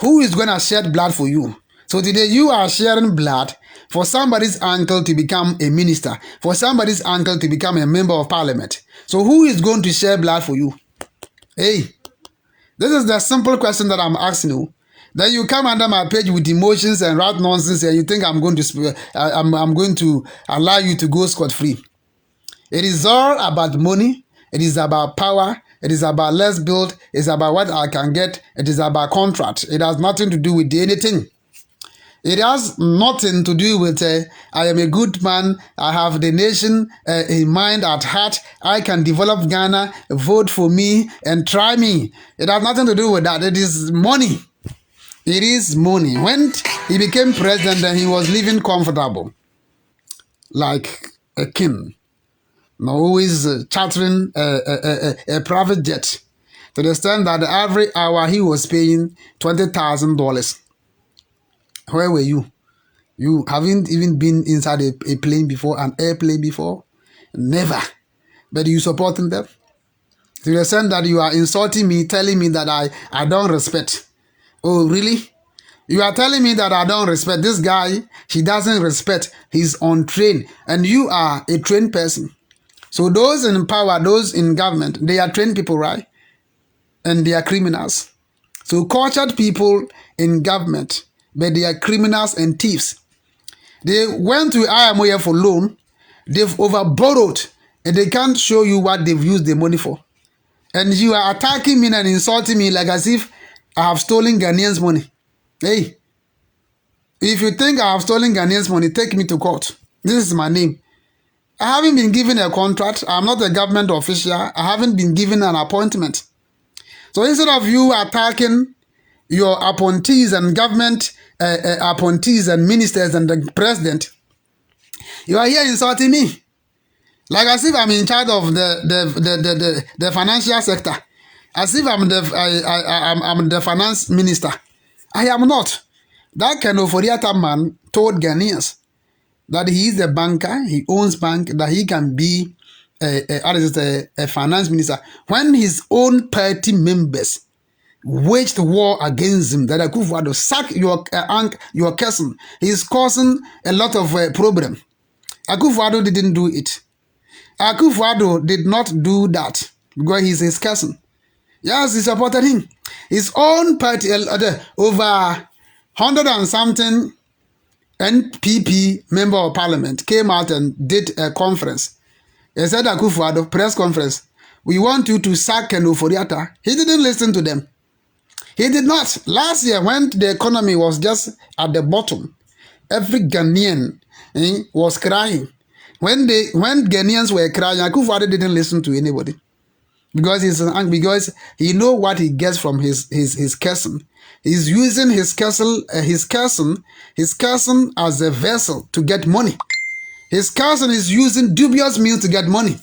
Who is going to shed blood for you? So today you are sharing blood for somebody's uncle to become a minister, for somebody's uncle to become a member of parliament. So who is going to share blood for you? Hey, this is the simple question that I'm asking you. Then you come under my page with emotions and write nonsense and you think I'm going to allow you to go scot-free. It is all about money. It is about power. It is about let's build. It's about what I can get. It is about contract. It has nothing to do with anything. It has nothing to do with I am a good man. I have the nation in mind, at heart. I can develop Ghana. Vote for me and try me. It has nothing to do with that. It is money. It is money. When he became president, and he was living comfortable, like a king. Now always chartering a private jet to the extent that every hour he was paying $20,000. Where were you? You haven't even been inside a plane before, an airplane before? Never. But you supporting them? To the extent that you are insulting me, telling me that I don't respect. Oh, really? You are telling me that I don't respect this guy. He doesn't respect. He's untrained. And you are a trained person. So those in power, those in government, they are trained people, right? And they are criminals. So cultured people in government, but they are criminals and thieves. They went to IMF for loan. They've overborrowed. And they can't show you what they've used the money for. And you are attacking me and insulting me like as if I have stolen Ghanaians' money. Hey, if you think I have stolen Ghanaians' money, take me to court. This is my name. I haven't been given a contract. I'm not a government official. I haven't been given an appointment. So instead of you attacking your appointees and government appointees and ministers and the president, you are here insulting me. Like as if I'm in charge of the financial sector. As if I'm the finance minister. I am not. That kind of Oriata man told Ghanaians that he is a banker, he owns bank, that he can be a finance minister. When his own party members waged war against him. That Akufo-Addo sack your cousin. He's causing a lot of problem. Akufo-Addo didn't do it. Akufo-Addo did not do that because he's his cousin. Yes, he supported him. His own party, over 100 and something NPP member of parliament came out and did a conference. They said, Akufo-Addo, press conference, we want you to sack Ken Ofori-Atta. He didn't listen to them. He did not. Last year, when the economy was just at the bottom, every Ghanaian was crying. When Ghanaians were crying, Akufo-Addo didn't listen to anybody. Because he know what he gets from his cousin. He's using his cousin as a vessel to get money. His cousin is using dubious means to get money.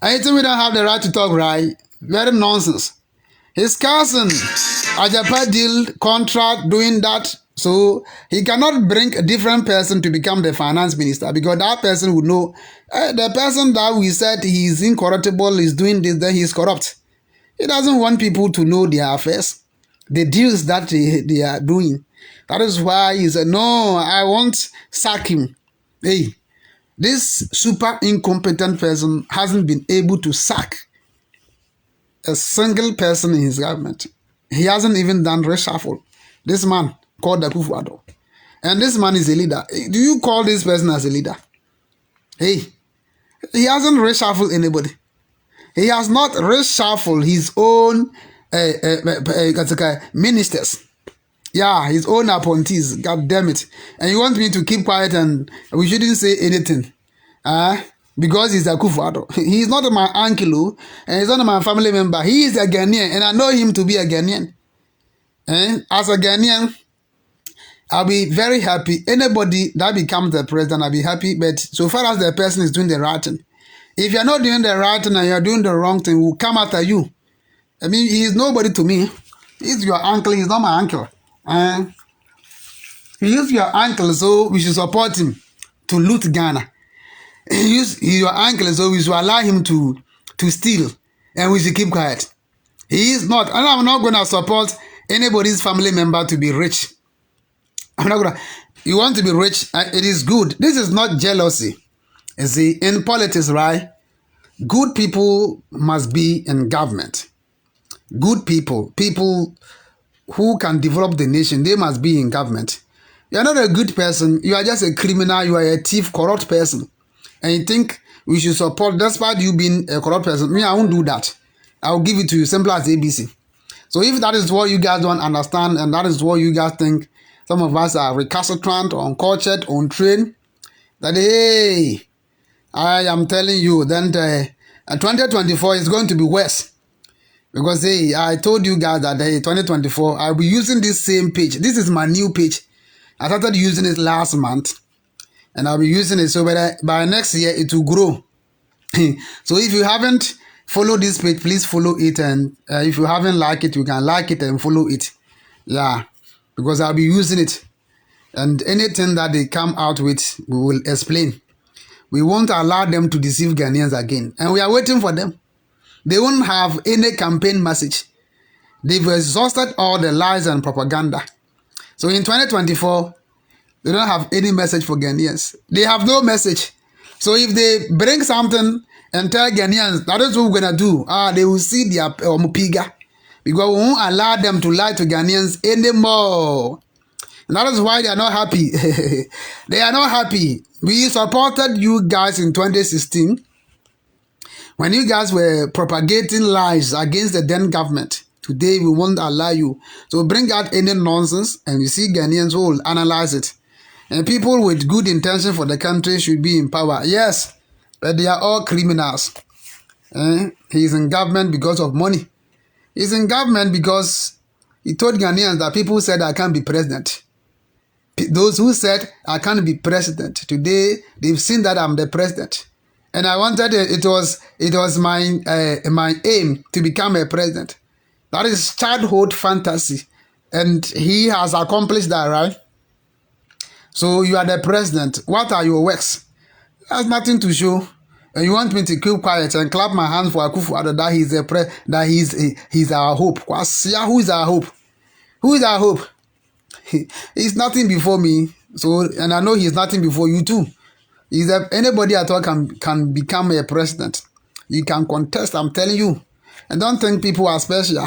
I think we don't have the right to talk, right? Very nonsense. His cousin, Ajapa deal contract doing that, so he cannot bring a different person to become the finance minister because that person would know the person that we said he is incorruptible is doing this, then he is corrupt. He doesn't want people to know their affairs, the deals that they are doing. That is why he said, no, I won't sack him. Hey, this super incompetent person hasn't been able to sack a single person in his government. He hasn't even done reshuffle. This man called Akufo-Addo. And this man is a leader. Do you call this person as a leader? Hey, he hasn't reshuffled anybody. He has not reshuffled his own ministers. Yeah, his own appointees. God damn it. And you want me to keep quiet and we shouldn't say anything. Because he's Akufo-Addo. He's not my uncle, and he's not my family member. He is a Ghanaian, and I know him to be a Ghanaian. And as a Ghanaian, I'll be very happy. Anybody that becomes the president, I'll be happy. But so far as the person is doing the right thing, if you're not doing the right thing and you're doing the wrong thing, we'll come after you. I mean, he's nobody to me. He's your uncle. He's not my uncle. He is your uncle, so we should support him to loot Ghana. He's your uncle, so we should allow him to steal, and we should keep quiet. He is not, and I'm not going to support anybody's family member to be rich. I'm not going to. You want to be rich, it is good. This is not jealousy. You see, in politics, right? Good people must be in government. Good people who can develop the nation, they must be in government. You are not a good person. You are just a criminal. You are a thief, corrupt person. And you think we should support, despite you being a corrupt person. Me, I won't do that. I'll give it to you, simple as ABC. So if that is what you guys don't understand, and that is what you guys think, some of us are recalcitrant, uncultured, untrained, that hey, I am telling you, then 2024 is going to be worse. Because hey, I told you guys that 2024, I'll be using this same page. This is my new page. I started using it last month. And I'll be using it so by next year it will grow. So if you haven't followed this page, please follow it. And if you haven't liked it, you can like it and follow it. Yeah, because I'll be using it. And anything that they come out with, we will explain. We won't allow them to deceive Ghanaians again. And we are waiting for them. They won't have any campaign message. They've exhausted all the lies and propaganda. So in 2024, they don't have any message for Ghanaians. They have no message. So if they bring something and tell Ghanaians, that is what we're going to do, they will see their piga. Because we won't allow them to lie to Ghanaians anymore. And that is why they are not happy. They are not happy. We supported you guys in 2016 when you guys were propagating lies against the then government. Today we won't allow you. So bring out any nonsense and you see Ghanaians who will analyze it. And people with good intention for the country should be in power. Yes, but they are all criminals. He's in government because of money. He's in government because he told Ghanaians that people said I can't be president. Those who said I can't be president, today they've seen that I'm the president. And I wanted it was my aim to become a president. That is childhood fantasy. And he has accomplished that, right? So you are the president. What are your works? There's nothing to show. And you want me to keep quiet and clap my hands for Akufo-Addo that he's our hope? Who is our hope? Who is our hope? He's nothing before me. So, and I know he's nothing before you too. Is that anybody at all can become a president? You can contest, I'm telling you. And don't think people are special.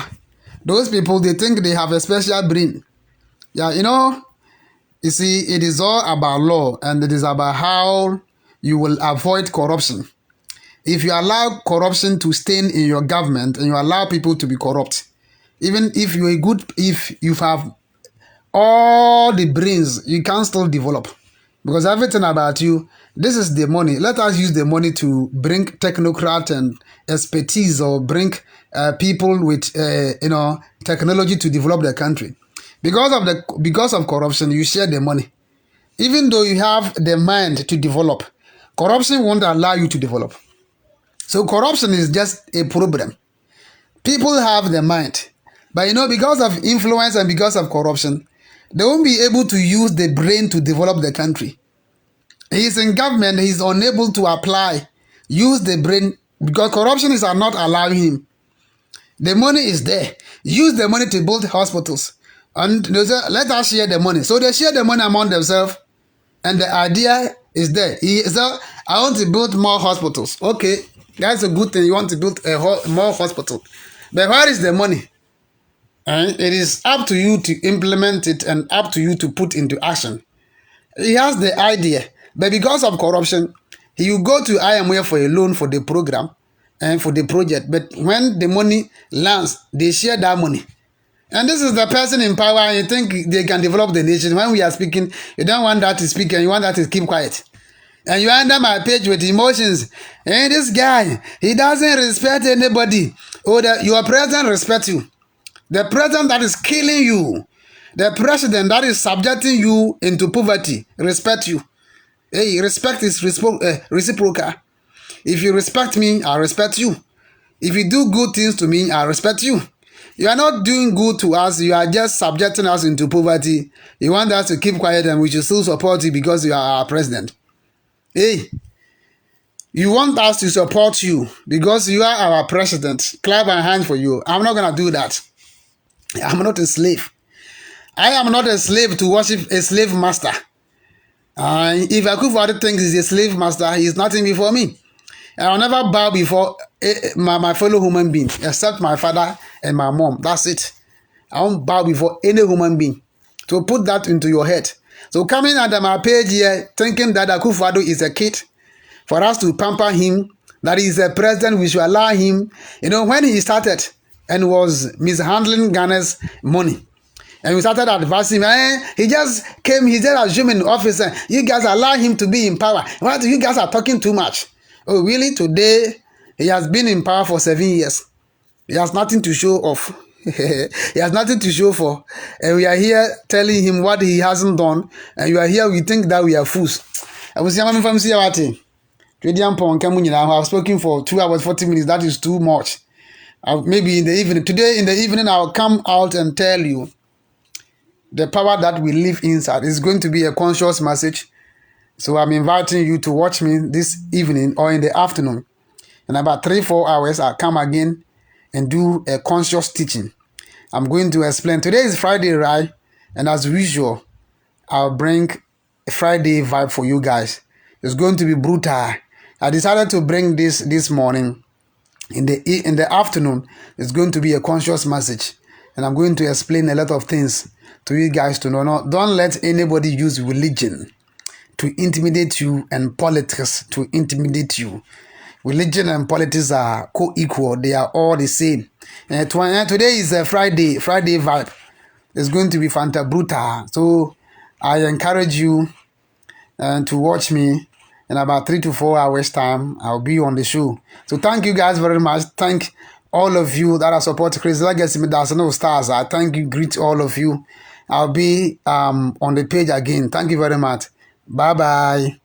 Those people, they think they have a special brain. Yeah, you see, it is all about law, and it is about how you will avoid corruption. If you allow corruption to stain in your government and you allow people to be corrupt, even if if you have all the brains, you can still develop. Because everything about you, this is the money. Let us use the money to bring technocrat and expertise, or bring people with technology to develop the country. Because of corruption, you share the money. Even though you have the mind to develop, corruption won't allow you to develop. So corruption is just a problem. People have the mind, but because of influence and because of corruption, they won't be able to use the brain to develop the country. He's in government, he's unable to use the brain, because corruption is not allowing him. The money is there. Use the money to build hospitals. And they say, let us share the money. So they share the money among themselves, and the idea is there. He said, I want to build more hospitals. Okay, that's a good thing. You want to build more hospital. But where is the money? And it is up to you to implement it and up to you to put into action. He has the idea, but because of corruption, he will go to IMF for a loan for the program and for the project. But when the money lands, they share that money. And this is the person in power, and you think they can develop the nation. When we are speaking, you don't want that to speak and you want that to keep quiet. And you enter my page with emotions. And this guy, he doesn't respect anybody. Your president respects you. The president that is killing you, the president that is subjecting you into poverty, respect you. Hey, respect is reciprocal. If you respect me, I respect you. If you do good things to me, I respect you. You are not doing good to us. You are just subjecting us into poverty. You want us to keep quiet and we should still support you because you are our president. Hey, you want us to support you because you are our president. Clap my hand for you. I'm not going to do that. I'm not a slave. I am not a slave to worship a slave master. If Akufo-Addo thinks he's a slave master, he is nothing before me. I will never bow before my fellow human being, except my father and my mom. That's it. I won't bow before any human being. So put that into your head. So coming under my page here, thinking that Akufo-Addo is a kid, for us to pamper him, that he is a president, we should allow him. When he started and was mishandling Ghana's money, and we started advising him, he just came, he just assuming office, you guys allow him to be in power. What, you guys are talking too much. Oh, really? Today, he has been in power for 7 years. He has nothing to show off. He has nothing to show for. And we are here telling him what he hasn't done. And you are here, we think that we are fools. I was saying, from Siawati. I have spoken for 2 hours, 40 minutes. That is too much. Maybe in the evening. Today, in the evening, I'll come out and tell you the power that we live inside. Is going to be a conscious message. So I'm inviting you to watch me this evening or in the afternoon. In about 3-4 hours, I'll come again and do a conscious teaching. I'm going to explain. Today is Friday, right? And as usual, I'll bring a Friday vibe for you guys. It's going to be brutal. I decided to bring this morning. In the afternoon, it's going to be a conscious message. And I'm going to explain a lot of things to you guys to know. No, don't let anybody use religion to intimidate you and politics to intimidate you. Religion and politics are co-equal. They are all the same. Today is a Friday vibe. It's going to be Fanta Bruta. So I encourage you to watch me in about 3 to 4 hours time. I'll be on the show. So thank you guys very much. Thank all of you that are supporting Chris Legacy. That's no stars. I thank you. Greet all of you. I'll be on the page again. Thank you very much. Bye bye.